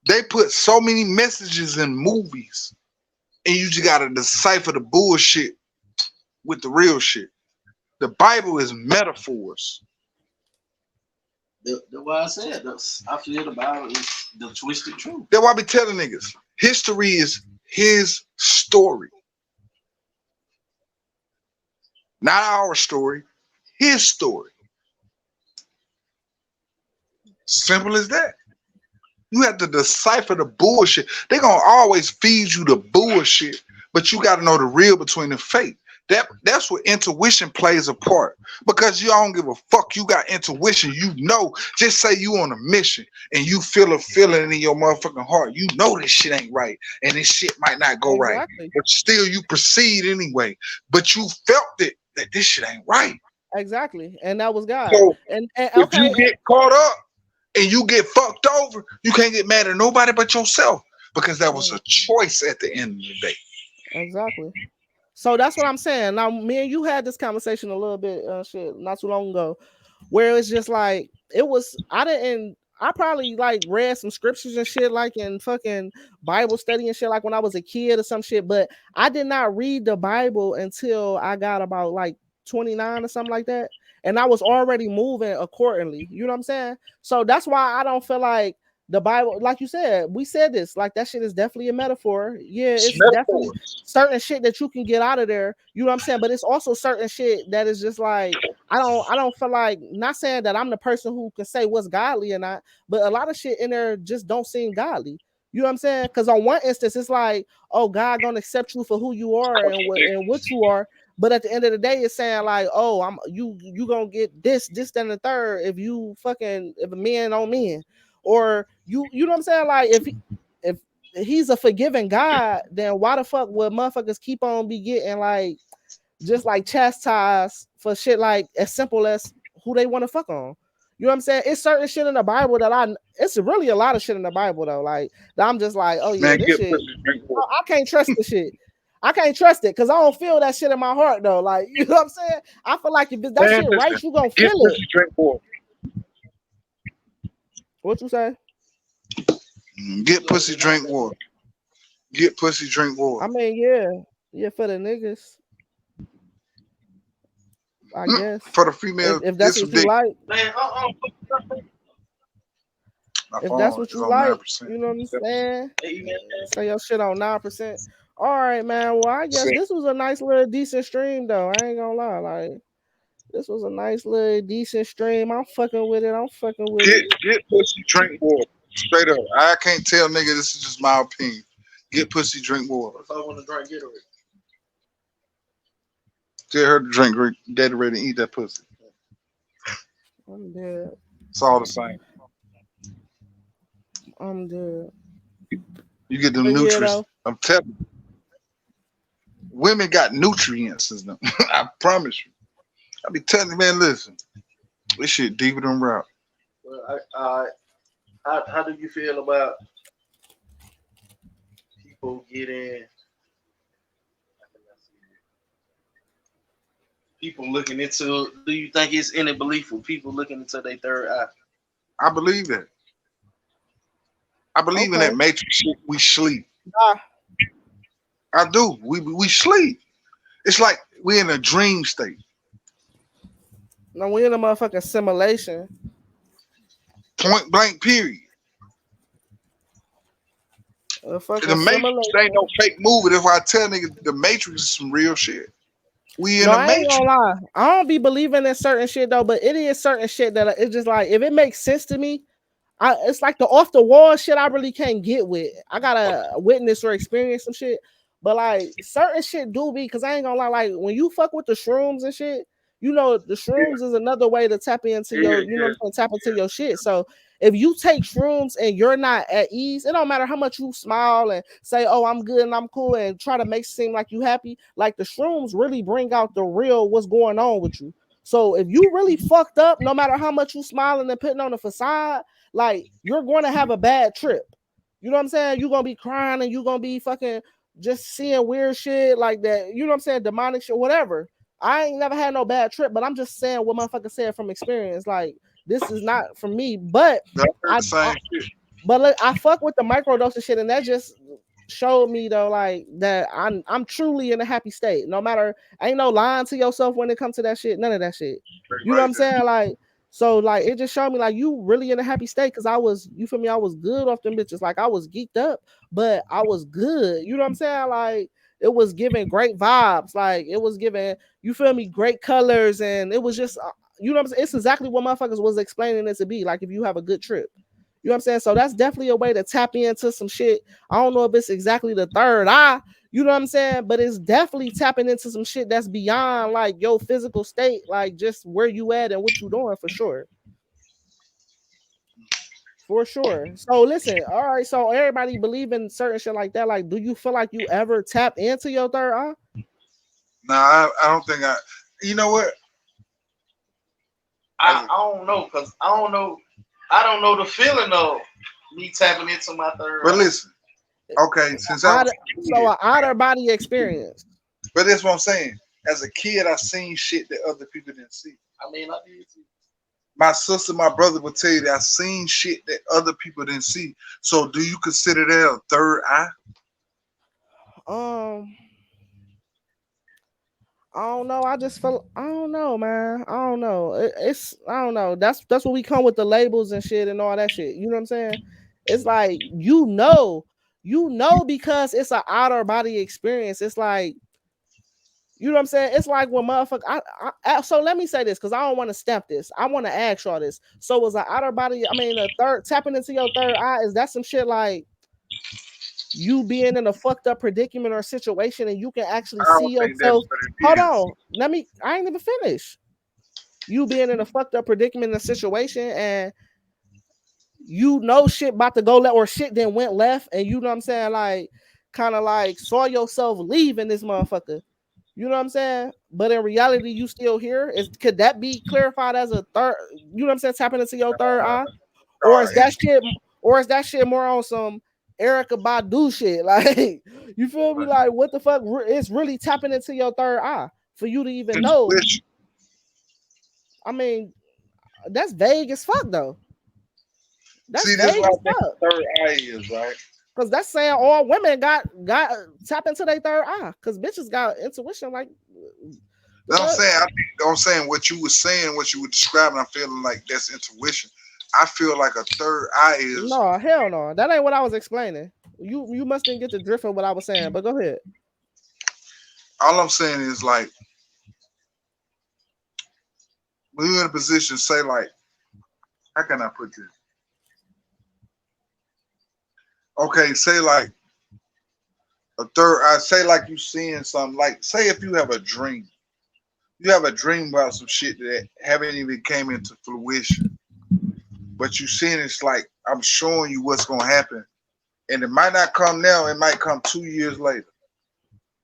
A: They put so many messages in movies. And you just gotta decipher the bullshit with the real shit. The Bible is metaphors.
D: That's why I said I feel the Bible is the twisted truth.
A: That's why I be telling niggas. History is his story. Not our story. His story. Simple as that. You have to decipher the bullshit. They're gonna always feed you the bullshit, but you gotta know the real between the fake. That's where intuition plays a part. Because you don't give a fuck. You got intuition. You know, just say you on a mission and you feel a feeling in your motherfucking heart. You know this shit ain't right. And this shit might not go right. But still you proceed anyway. But you felt it that this shit ain't right.
C: Exactly. And that was God.
A: So if you get caught up and you get fucked over, you can't get mad at nobody but yourself. Because that was a choice at the end of the day.
C: Exactly. So that's what I'm saying. Now, me and you had this conversation a little bit, not too long ago, where it's just like I probably like read some scriptures and shit like in fucking Bible study and shit like when I was a kid or some shit, but I did not read the Bible until I got about like 29 or something like that, and I was already moving accordingly. You know what I'm saying? So that's why I don't feel like the Bible, like you said, we said this, like that shit is definitely a metaphor. Yeah, it's definitely certain shit that you can get out of there. You know what I'm saying? But it's also certain shit that is just like, I don't feel like, not saying that I'm the person who can say what's godly or not, but a lot of shit in there just don't seem godly. You know what I'm saying? Because on one instance, it's like, oh, God gonna accept you for who you are and what you are. But at the end of the day, it's saying like, oh, you gonna get this, that, and the third if you fucking if a man on men, or you know what I'm saying? Like if he's a forgiving God, then why the fuck would motherfuckers keep on be getting like just like chastised for shit like as simple as who they want to fuck on? You know what I'm saying? It's certain shit in the Bible that it's really a lot of shit in the Bible though. Like that I'm just like, oh yeah,
A: Man,
C: this
A: get
C: shit.
A: pussy, drink water.
C: I can't trust the shit. I can't trust it because I don't feel that shit in my heart though. Like, you know what I'm saying? I feel like if that
A: Man,
C: shit right,
A: listen,
C: you gonna
A: get
C: feel it.
A: pussy, drink water.
C: What you say?
A: Get pussy, drink water. Get pussy, drink water.
C: I mean, yeah, for the niggas, I guess.
A: For the female,
C: If
A: get
C: that's
A: some
C: what you
A: dick.
C: like,
D: Man,
A: My
C: if
A: phone
C: that's what
A: is
C: you
A: on
C: like,
A: 9%.
C: you know what I'm saying?
D: hey, man.
C: Say your shit on 9%. All right, man. Well, I guess
A: See,
C: this was a nice little decent stream though. I ain't gonna lie, like this was a nice little decent stream. I'm fucking with it.
A: get pussy, drink water. Straight up. I can't tell nigga this is just my opinion. Get pussy, drink water.
D: If I want to drink Gatorade.
A: Tell her to drink Gatorade and eat that pussy.
C: I'm dead.
A: It's all the same.
C: I'm dead.
A: You get them
C: But yeah,
A: nutrients.
C: though.
A: I'm telling you. Women got nutrients in them. I promise you. I be telling you, man, listen. This shit deeper than rap.
D: Well, how do you feel about people getting people looking into? Do you think it's any belief with people looking into their third eye?
A: I believe that. I believe in
C: Okay.
A: that matrix shit. We sleep.
C: Ah,
A: I do. We sleep. It's like we in a dream state.
C: no, we in a motherfucking simulation.
A: Point blank, period.
C: A fucking
A: The Matrix
C: simulation.
A: ain't no fake movie. If I tell niggas the Matrix is some real shit. We in
C: No,
A: the
C: I ain't
A: Matrix.
C: gonna lie. I don't be believing in certain shit though, but it is certain shit that it's just like if it makes sense to me, it's like the off the wall shit I really can't get with. I gotta witness or experience some shit. But like certain shit do be because I ain't gonna lie, like when you fuck with the shrooms and shit, you know the shrooms is another way to tap into your, you know what I'm saying, tap into your shit. So if you take shrooms and you're not at ease, it don't matter how much you smile and say, oh, I'm good and I'm cool and try to make it seem like you happy. Like the shrooms really bring out the real what's going on with you. So if you really fucked up, no matter how much you smiling and putting on a facade, like you're going to have a bad trip. You know what I'm saying? You're going to be crying and you're going to be fucking just seeing weird shit like that. You know what I'm saying? Demonic shit, whatever. I ain't never had no bad trip, but I'm just saying what motherfucker said from experience. Like this is not for me, but I
A: Same shit.
C: but look, I fuck with the microdose and shit, and that just showed me though, like that I'm truly in a happy state. No matter, ain't no lying to yourself when it comes to that shit. None of that shit. You know what I'm saying? Like, so like it just showed me like you really in a happy state because I was, you feel me? I was good off them bitches. Like I was geeked up, but I was good. You know what I'm saying? Like it was giving great vibes. Like it was giving, you feel me, great colors, and it was just, you know what I'm saying? It's exactly what motherfuckers was explaining it to be. Like if you have a good trip. You know what I'm saying? So that's definitely a way to tap into some shit. I don't know if it's exactly the third eye, you know what I'm saying? But it's definitely tapping into some shit that's beyond like your physical state, like just where you at and what you doing for sure. For sure. So listen, all right. So everybody believe in certain shit like that. Like, do you feel like you ever tap into your third eye?
A: Nah, I don't think I. You know what?
D: I don't know because I don't know. I don't know the feeling of me tapping into my third
A: But
D: eye.
A: listen, okay, since I was a
C: So
A: kid,
C: an outer body experience.
A: but that's what I'm saying. As a kid, I seen shit that other people didn't see.
D: I mean, I did too.
A: My sister, my brother would tell you that I seen shit that other people didn't see. So, do you consider that a third eye?
C: I don't know. I just feel I don't know, man. I don't know. It's I don't know. That's what we come with the labels and shit and all that shit. You know what I'm saying? It's like you know because it's an outer body experience. It's like you know what I'm saying? It's like when motherfucker. So let me say this because I don't want to stamp this. I want to ask y'all this. So was an outer body? I mean, a third tapping into your third eye. Is that some shit like you being in a fucked up predicament or situation, and you can actually
A: I
C: see
A: don't think that's
C: yourself.
A: what it
C: Hold
A: is.
C: on, I ain't even finished. You being in a fucked up predicament in a situation, and you know shit about to go left, or shit then went left, and you know what I'm saying, like kind of like saw yourself leaving this motherfucker. You know what I'm saying? But in reality, you still here. Could that be clarified as a third? You know what I'm saying? Tapping into your third eye, or is that
A: It's
C: shit? Or is that shit more on some Erica Badu shit? Like, you feel me? Like, what the fuck? It's really tapping into your third eye for you to even know.
A: intuition.
C: I mean, that's vague as fuck, though. That's
A: See, this is
C: vague
A: what I
C: as
A: think
C: fuck.
A: the third eye is, right?
C: Cause that's saying all women got tap into their third eye. Cause bitches got intuition like the
A: What I'm
C: fuck.
A: saying, I'm saying what you were saying, what you were describing. I'm feeling like that's intuition. I feel like a third eye is.
C: No, hell no. That ain't what I was explaining. You must didn't get the drift of what I was saying, but go ahead.
A: All I'm saying is like when you're in a position, say like, how can I put this? Okay, say like a third eye. Say like you seeing something. Like say if you have a dream, you have a dream about some shit that haven't even came into fruition, but you seeing it's like I'm showing you what's gonna happen, and it might not come now. It might come 2 years later.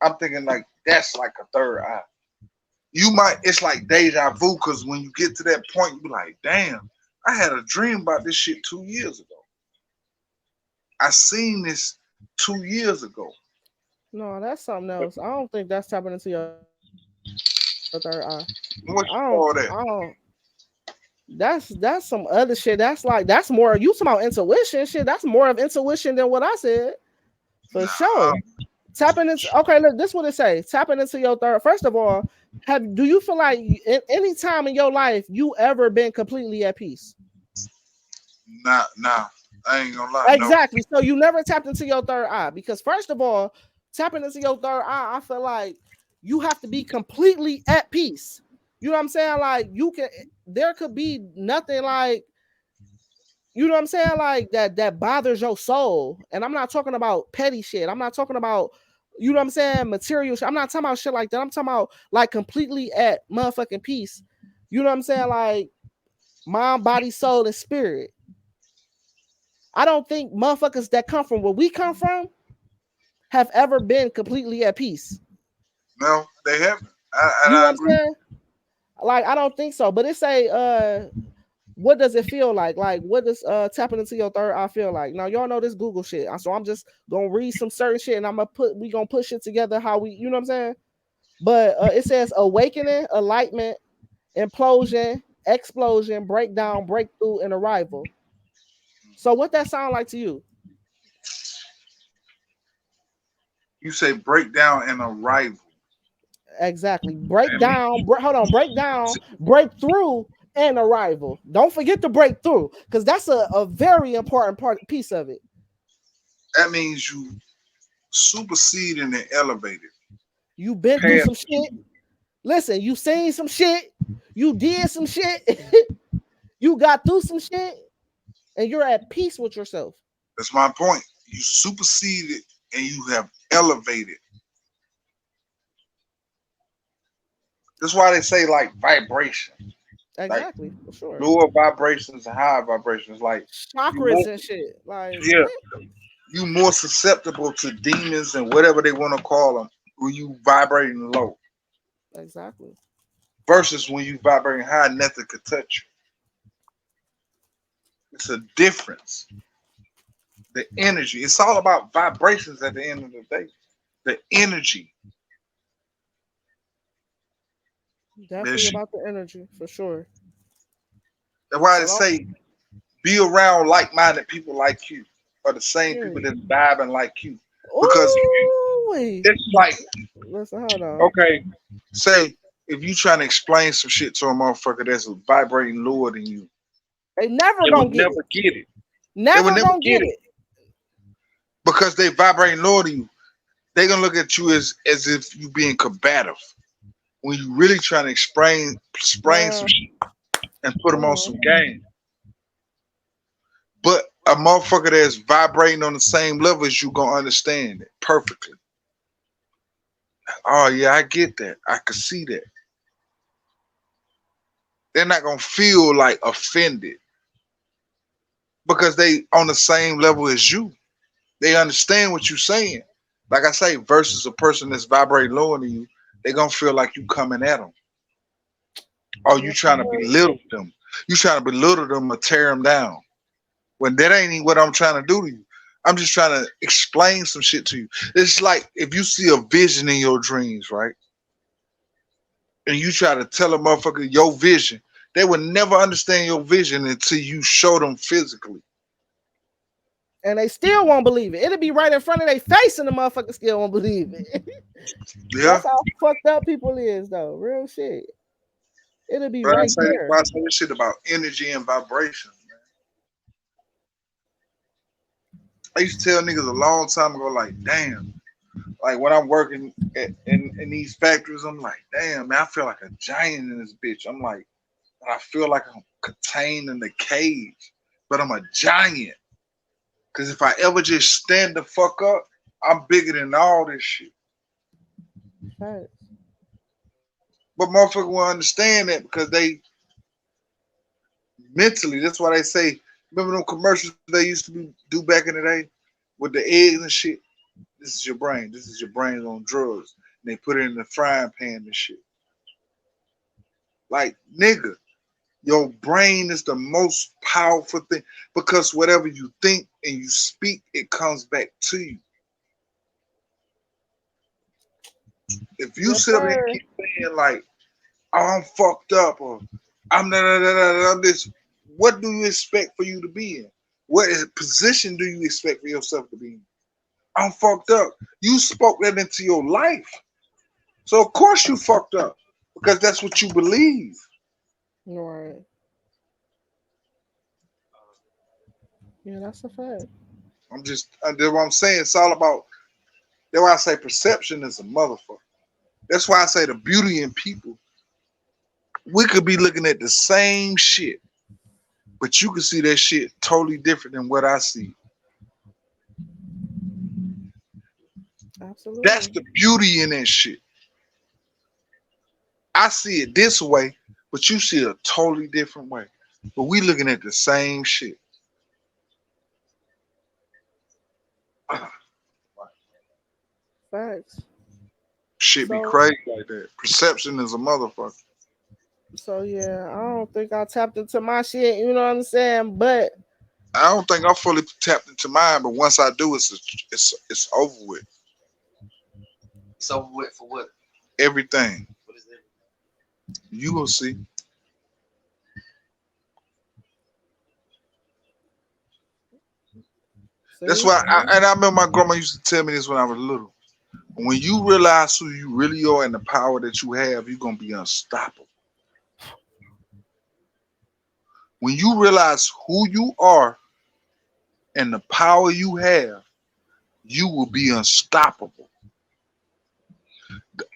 A: I'm thinking like that's like a third eye. You might, it's like deja vu, because when you get to that point, you be like, damn, I had a dream about this shit 2 years ago. I seen this 2 years ago.
C: No, that's something else. I don't think that's tapping into your third eye.
A: What
C: I
A: you
C: don't
A: call that?
C: I don't that's some other shit. That's more you talking about intuition shit. That's more of intuition than what I said. For
A: Nah,
C: sure. Tapping into okay, look, this what it say. Tapping into your third. First of all, do you feel like in any time in your life you ever been completely at peace?
A: nah. I ain't gonna lie, no.
C: Exactly. So you never tapped into your third eye because first of all, tapping into your third eye, I feel like you have to be completely at peace. You know what I'm saying? Like there could be nothing like, you know what I'm saying? Like that bothers your soul. And I'm not talking about petty shit. I'm not talking about, you know what I'm saying, material shit. I'm not talking about shit like that. I'm talking about like completely at motherfucking peace. You know what I'm saying? Like mind, body, soul, and spirit. I don't think motherfuckers that come from where we come from have ever been completely at peace.
A: No, they haven't. And
C: You know
A: I
C: what I'm
A: agree.
C: saying? Like I don't think so. But it say what does it feel like? Like what does tapping into your third eye feel like? Now y'all know this Google shit. So I'm just gonna read some certain shit and we gonna put shit together how we, you know what I'm saying? But it says awakening, enlightenment, implosion, explosion, breakdown, breakthrough, and arrival. So what that sound like to you?
A: You say breakdown and arrival.
C: Exactly. Break
A: That means,
C: down. Hold on. Break down. Breakthrough and arrival. Don't forget to break through because that's a very important piece of it.
A: that means you supersede and elevated.
C: You been through
A: Past.
C: some shit. Listen, you seen some shit. You did some shit. You got through some shit, and you're at peace with yourself.
A: That's my point. You superseded and you have elevated. That's why they say like vibration, like
C: Exactly, for sure.
A: lower vibrations and higher vibrations. Like you more,
C: Chakras and shit. Like
A: yeah, you more susceptible to demons and whatever they want to call them when you vibrating low
C: exactly.
A: versus when you vibrating high, nothing could touch you. It's a difference. The energy. It's all about vibrations at the end of the day. The energy.
C: Definitely about the energy for sure.
A: That's why they
C: So don't.
A: say be around like-minded people like you, or the same people
C: Period.
A: that's vibing like you. Because
C: Ooh,
A: it's like,
C: listen, hold on.
A: okay, say if you trying to explain some shit to a motherfucker that's vibrating lower than you,
C: They never
A: they
C: gonna
A: would
C: get it.
A: never get it. They would
C: Never
A: never
C: gonna
A: get
C: get
A: it
C: it.
A: because they vibrating lower than you. They gonna look at you as if you being combative when you really trying to explain some
C: Man.
A: shit and put them on
C: Mhm.
A: some game. But a A motherfucker that's vibrating on the same level as you gonna understand it perfectly. Oh yeah, I get that. I can see that. They're not gonna feel like offended because they on the same level as you. They understand what you're saying. Like I say, versus a person that's vibrating lower than you, they gonna feel like you coming at them. Or you
C: Yes,
A: trying to
C: sir.
A: belittle them. You trying to belittle them or tear them down. When that ain't even what I'm trying to do to you. I'm just trying to explain some shit to you. It's like if you see a vision in your dreams, right? And you try to tell a motherfucker your vision, they will never understand your vision until you show them physically.
C: And they still won't believe it. It'll be right in front of their face, and the motherfucker still won't believe it.
A: Yeah.
C: That's how fucked up people is, though. Real shit. It'll be
A: But
C: right there.
A: I say this shit about energy and vibration. I used to tell niggas a long time ago, like, damn, like when I'm working in these factories, I'm like, damn, man, I feel like a giant in this bitch. I'm like, I feel like I'm contained in the cage, but I'm a giant. Cause if I ever just stand the fuck up, I'm bigger than all this shit.
C: Right.
A: But motherfucker will understand that because they mentally, that's why they say, remember them commercials they used to do back in the day with the eggs and shit? This is your brain. This is your brain on drugs. And they put it in the frying pan and shit. Like, nigga, your brain is the most powerful thing because whatever you think and you speak, it comes back to you. If you
C: Yes,
A: sit up and
C: sir.
A: keep saying like, oh, I'm fucked up or I'm I'm this, what do you expect for you to be in? What position do you expect for yourself to be in? I'm fucked up. You spoke that into your life. So of course you fucked up because that's what you believe.
C: Right. Yeah, that's a fact.
A: That's what I'm saying. It's all about, that's why I say perception is a motherfucker. That's why I say the beauty in people. We could be looking at the same shit, but you can see that shit totally different than what I see. That's
C: Absolutely.
A: the beauty in that shit. I see it this way, but you see it a totally different way. But we looking at the same shit.
C: Facts.
A: Shit be
C: So,
A: crazy like that. Perception is a motherfucker.
C: so yeah, I don't think I tapped into my shit. You know what I'm saying? But
A: I don't think I'm fully tapped into mine, but once I do, it's over with.
D: It's over with for what?
A: Everything.
D: What is that?
A: You will see. That's
C: see,
A: why, and I remember my grandma used to tell me this when I was little. When you realize who you really are and the power that you have, you're gonna be unstoppable. When you realize who you are and the power you have, you will be unstoppable.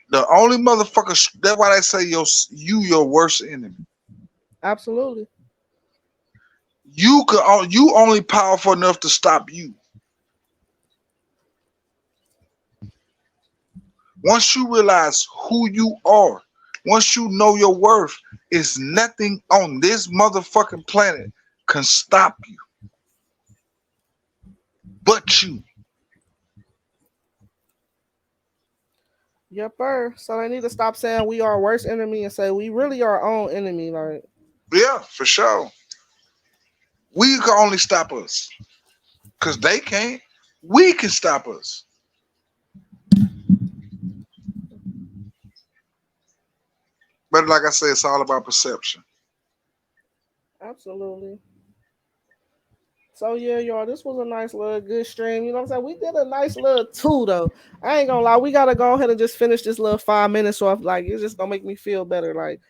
A: The only motherfucker, that's why they say your worst enemy.
C: absolutely.
A: You only powerful enough to stop you. Once you realize who you are, once you know your worth, is nothing on this motherfucking planet can stop you but you.
C: Yepper. So they need to stop saying we are worst enemy and say we really our own enemy. Like,
A: Yeah, for sure. We can only stop us because they can't. We can stop us. But like I said, it's all about perception.
C: absolutely. So yeah, y'all, this was a nice little good stream. You know what I'm saying? We did a nice little two though. I ain't gonna lie, we gotta go ahead and just finish this little 5 minutes off. Like it's just gonna make me feel better. Like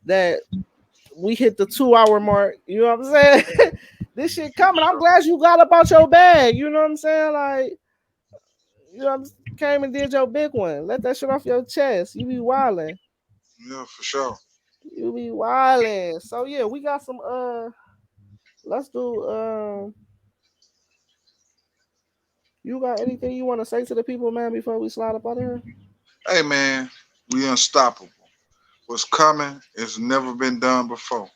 C: that we hit the 2 hour mark. You know what I'm saying? This shit coming. I'm glad you got up out your bag. You know what I'm saying? Like, you know, came and did your big one. Let that shit off your chest. You be wildin'.
A: Yeah, for sure.
C: You be wildin'. So yeah, we got some let's do You got anything you want to say to the people, man, before we slide up out of here?
A: Hey man, we unstoppable. What's coming has never been done before.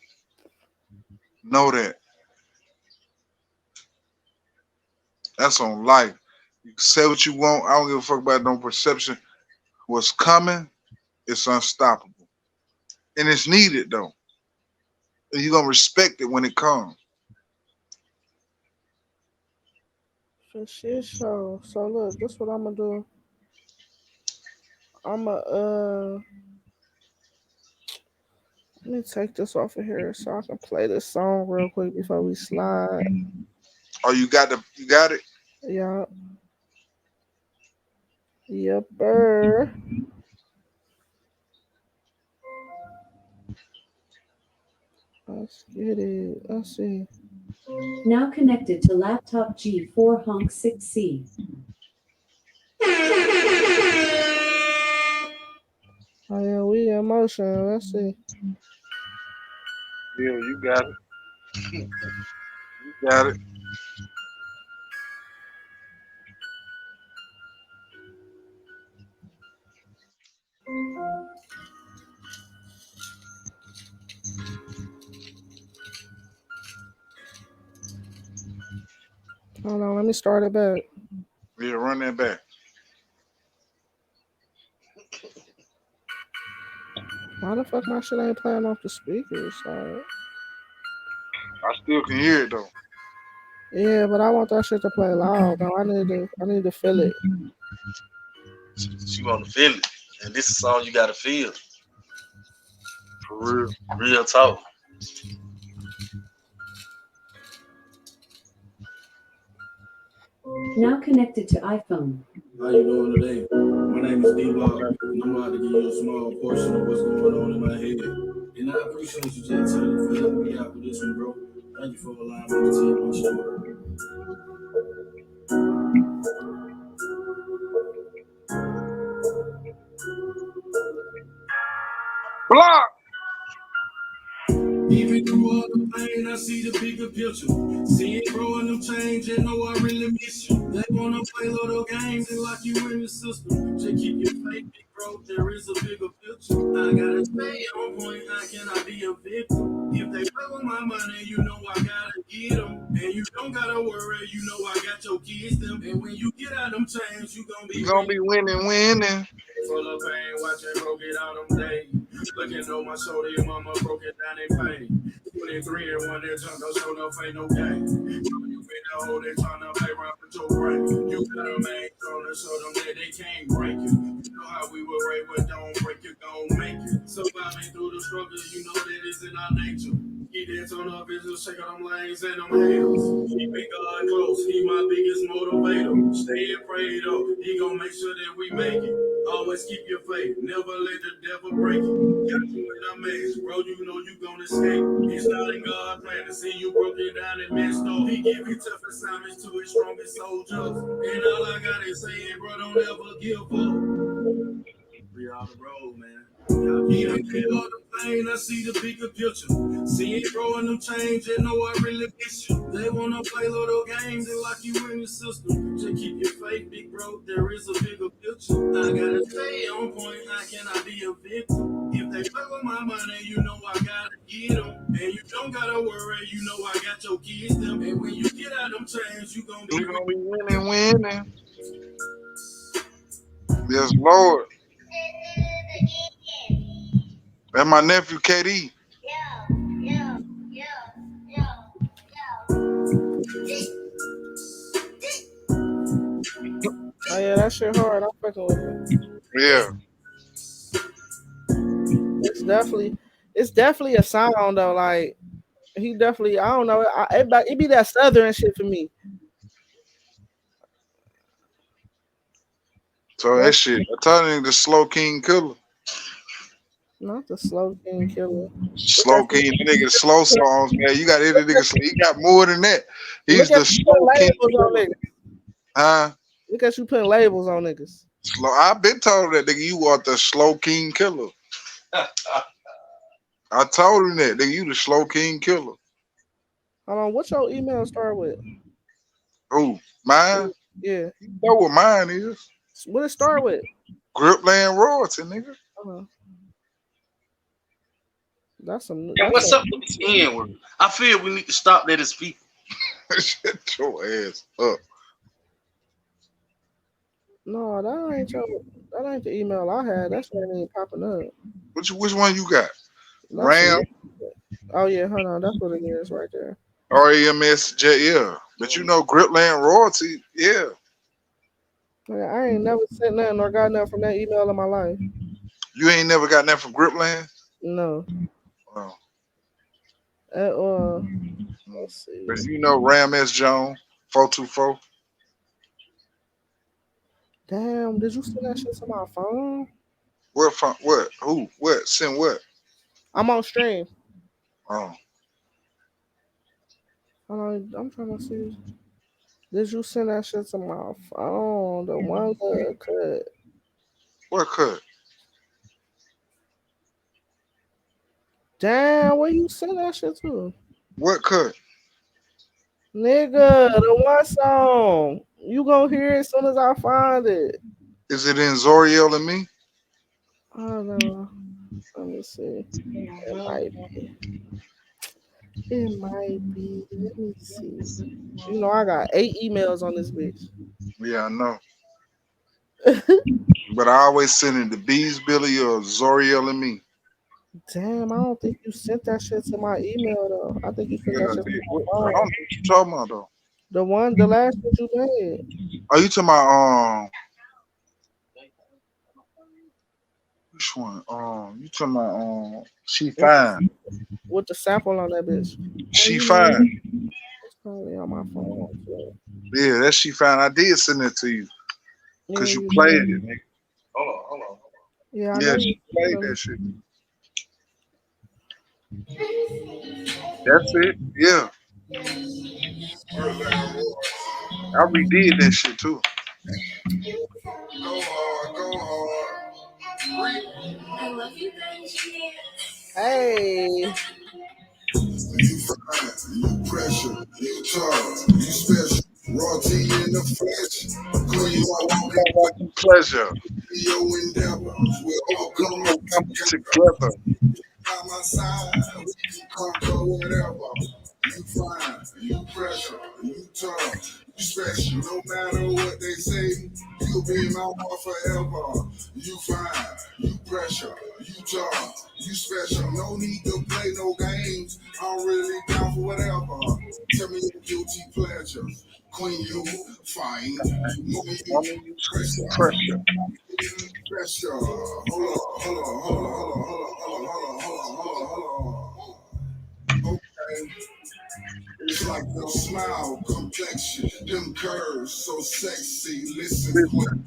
A: Know that. That's on life. You can say what you want. I don't give a fuck about no perception. What's coming is unstoppable. And it's needed though. And you're gonna respect it when it comes.
C: For shit show. So look, this what I'm gonna do. I'm gonna let me take this off of here so I can play this song real quick before we slide.
A: Oh, you got it?
C: Yeah. Yepper. Let's get it. Let's see.
F: Now connected to laptop G4 Honk 6C.
C: Oh yeah, we in motion. Let's see.
A: Yeah, you got it. You got it.
C: Hold on, let me start it back.
A: Yeah, run that back.
C: Why the fuck my shit ain't playing off the speakers?
A: I still can hear it though.
C: Yeah, but I want that shit to play loud though. I need to feel it.
E: She want to feel it, and this is all you gotta feel.
A: For real.
E: Real talk.
F: Now connected to iPhone.
G: How you doing today? My name is D-Block, and I'm about to give you a small portion of what's going on in my head. And I appreciate you, J. Taylor, for helping me out with this one, bro. Thank you for allowing me to tell my story.
A: Block!
G: Even through all the pain, I see the bigger picture. See it growing, them change, and know I really miss you. They wanna play little games and lock you in the system. Just keep your faith, big bro, there is a bigger picture. I gotta stay on point, I cannot be a victim. If they play with my money, you know I gotta get them. And you don't gotta worry, you know I got your kids, them. And when you get out them chains, you gon' be
A: You gonna be winning.
G: full of pain, watching bro get out them days. Looking on my shoulder, your mama broke it down in pain. 23 and one that jump, no show, no fame, no game. You been the whole day trying to play around with your brain. You got a man trying to show them that they can't break you. You know how we were raised, but don't break you, gon' make it. Surviving through the struggle, you know that it's in our nature. He did turn up business, shake out them lanes and them haters. Keeping God close, he my biggest motivator. Stay and pray though, he gon' make sure that we make it. Always keep your faith, never let the devil break it. Got you in a maze, bro, you know you gon' escape. It's not in God's plan to see you broken down and messed up. He give you tough assignments to his strongest soldiers. And all I gotta say is, bro, don't ever give up. We on the road, man. Even through all the pain, I see the bigger picture. See it growing, them change, and know I really miss you. They wanna play little games and lock you in the system. Just keep your faith, big bro, there is a bigger picture. I gotta stay on point, I cannot be a victim. If they play with my money, you know I gotta get them. And you don't gotta worry, you know I got your kids, them. And when you get out them chains, you gon' be
A: You gonna be winning. Yes, Lord. That's my nephew KD.
C: Oh yeah, that shit hard. I'm fucking with it.
A: Yeah.
C: It's definitely a sound though. Like he definitely, I don't know. It be that southern shit for me.
A: So that
C: That's
A: shit. I told you the slow king killer.
C: not the slow king killer. Look
A: Slow
C: at you.
A: king, that nigga slow songs, man. You got any
C: Look
A: nigga
C: at,
A: he got more than that.
C: look
A: He's
C: at
A: the
C: you putting
A: slow king
C: labels on
A: killer.
C: niggas.
A: Huh?
C: Look at you putting labels on niggas.
A: Slow. I've been told that nigga you are the slow king killer. I told him that nigga you the slow king killer.
C: Hold on, what's your email start with?
A: Who? Mine?
C: Yeah.
A: You know what mine is?
C: What it start with?
A: Gripland royalty, nigga.
C: Uh, that's some.
D: And
C: That's
D: what's
C: some.
D: up with this N word? I feel we need to stop that as people.
A: Shut your ass up.
C: No, that ain't your. That ain't the email I had. That shit ain't popping up.
A: Which one you got?
C: That's some.
A: Ram,
C: Oh yeah, hold on. That's what it is right there.
A: RAMSJL. But you know Gripland royalty, yeah.
C: Yeah, I ain't never sent nothing or got nothing from that email in my life.
A: You ain't never got that from Gripland?
C: No.
A: Oh.
C: At all.
A: Mm.
C: Let's see.
A: But you know Ram S. Jones, 424.
C: Damn, did you send that shit to my phone?
A: What from what? Who? What? Send what?
C: I'm on stream.
A: Oh.
C: I'm trying to see. Did you send that shit to my phone? The one that cut.
A: What cut?
C: Damn, where you send that shit to?
A: What cut?
C: Nigga, the one song. You gonna hear it as soon as I find it.
A: Is it in Zoriel and me?
C: I don't know. Let me see. It might be. It might be. Let me see. You know, I got 8 emails on this bitch.
A: Yeah, I know. But I always send it to Bees Billy or Zoriel and me.
C: Damn, I don't think you sent that shit to my email though. I think you sent
A: Yeah,
C: that
A: I
C: shit to
A: did.
C: my
A: I don't know
C: phone.
A: what you talking about though.
C: The last one you made
A: Are you talking about which one? You talking about She
C: with the
A: Fine.
C: with the sample on that bitch. Oh,
A: She
C: you know what?
A: Fine.
C: It's probably on my phone too.
A: Yeah, that's She Fine. I did send it to you
C: Yeah,
A: because you
C: you
A: played
C: did.
A: it, nigga. Hold on.
C: Yeah, I know
A: Yeah,
C: you
A: she played
C: did.
A: that shit. That's it. Yeah, I redid that shit too.
G: Go hard, go hard.
C: Hey,
G: You fine, you pressure, you tough, you special. Raw T in the flesh. Clean while walking
A: Come on, pleasure.
G: your endeavors. We all
A: We
G: come
A: all come
G: together.
A: together.
G: By my side, we can conquer whatever. You fine, you pressure, you tough, you special. No matter what they say, you'll be in my heart forever. You fine, you pressure, you tough, you special. No need to play no games. I'm really down for whatever. Tell me your guilty pleasures. Queen, you fine. Woman, you
A: Woman, you
G: pressure.
A: pressure.
G: Pressure. Hold on. Okay. It's like your smile, complexion, them curves, so sexy. Listen,
A: Listen,
G: queen,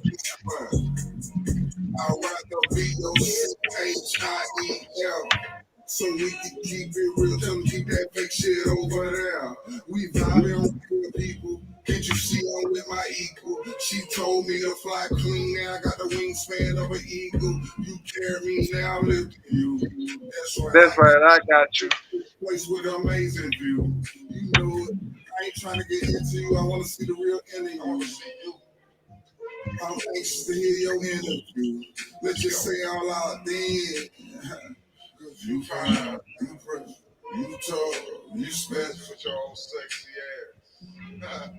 G: I'd rather be your HIEL. So we can keep it real, tell them keep that fake shit over there. We vibing with good people. Can't you see I'm with my equal? She told me to fly clean, now I got the wingspan of an eagle. You carry me now, I'm lifting you. That's right,
A: that's
G: I got
A: right. I got you.
G: a place with an amazing view. You know it. I ain't trying to get into you, I want to see the real end of you. I'm anxious to hear your interview. Let's just say all out then. Cause you fine, you fresh, you tough, you special. With your own sexy ass.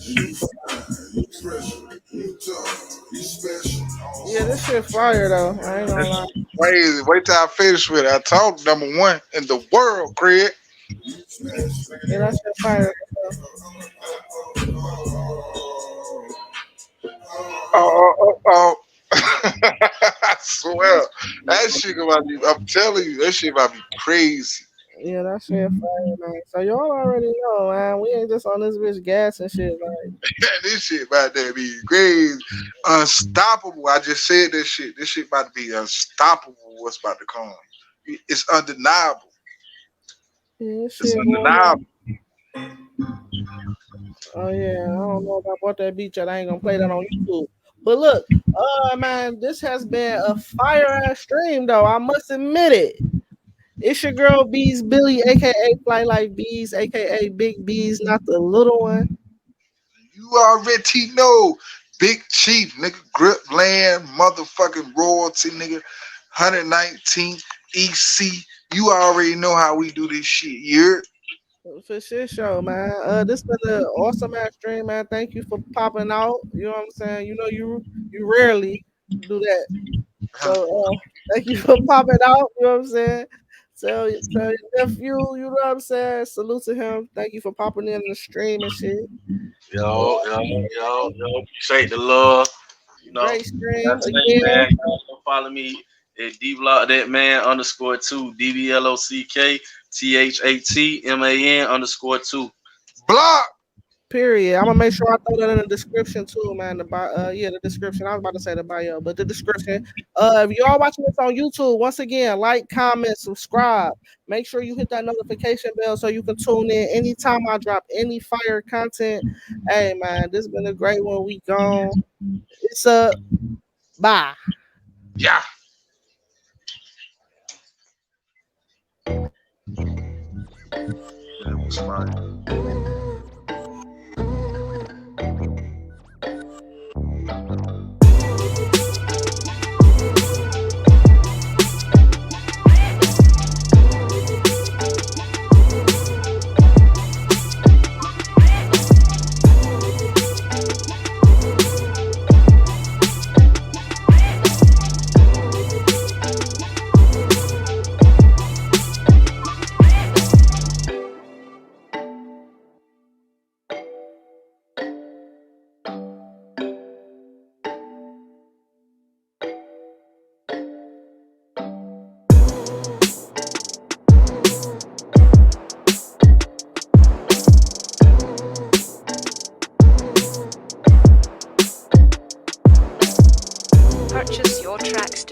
G: You fine, you fresh, you tough, you special.
C: yeah, this shit fire though. I ain't gonna
A: That's
C: lie.
A: crazy. Wait till I finish with it. I told number one in the world, Craig.
G: You special.
C: Yeah, that shit fire.
A: Oh. I swear. That shit about to be, I'm telling you, that shit about to be crazy.
C: Yeah, that shit fire, man. So y'all already know, man. We ain't just on this bitch gas and shit. Like,
A: This shit about to be crazy. Unstoppable. I just said this shit. This shit about to be unstoppable. What's about to come? It's undeniable.
C: yeah, this
A: It's
C: shit going on.
A: undeniable.
C: Oh yeah, I don't know if I bought that beat yet. I ain't gonna play that on YouTube. But look, man, this has been a fire ass stream though. I must admit it. It's your girl Bees Billy, aka Fly Like Bees, aka Big Bees, not the little one.
A: You already know. Big Chief, nigga, grip land, motherfucking royalty, nigga. 119th EC. You already know how we do this shit. You're
C: For shit show, man. This been an awesome ass stream, man. Thank you for popping out. You know what I'm saying? You know you rarely do that. So thank you for popping out. You know what I'm saying? Tell your nephew, you know what I'm saying? Salute to him. Thank you for popping in the stream and shit.
E: Yo. Appreciate the love. You know,
C: Great stream
E: that's it,
C: again.
E: man. Go follow me at dblock that man _2 DBLOCKTHATMAN _2.
A: blocked.
C: Period. I'm gonna make sure I throw that in the description too, man. The description. I was about to say the bio, but the description. If y'all watching this on YouTube, once again, like, comment, subscribe. Make sure you hit that notification bell so you can tune in anytime I drop any fire content. Hey man, this has been a great one. We gone. It's up. Bye.
A: Yeah.
H: Purchase your tracks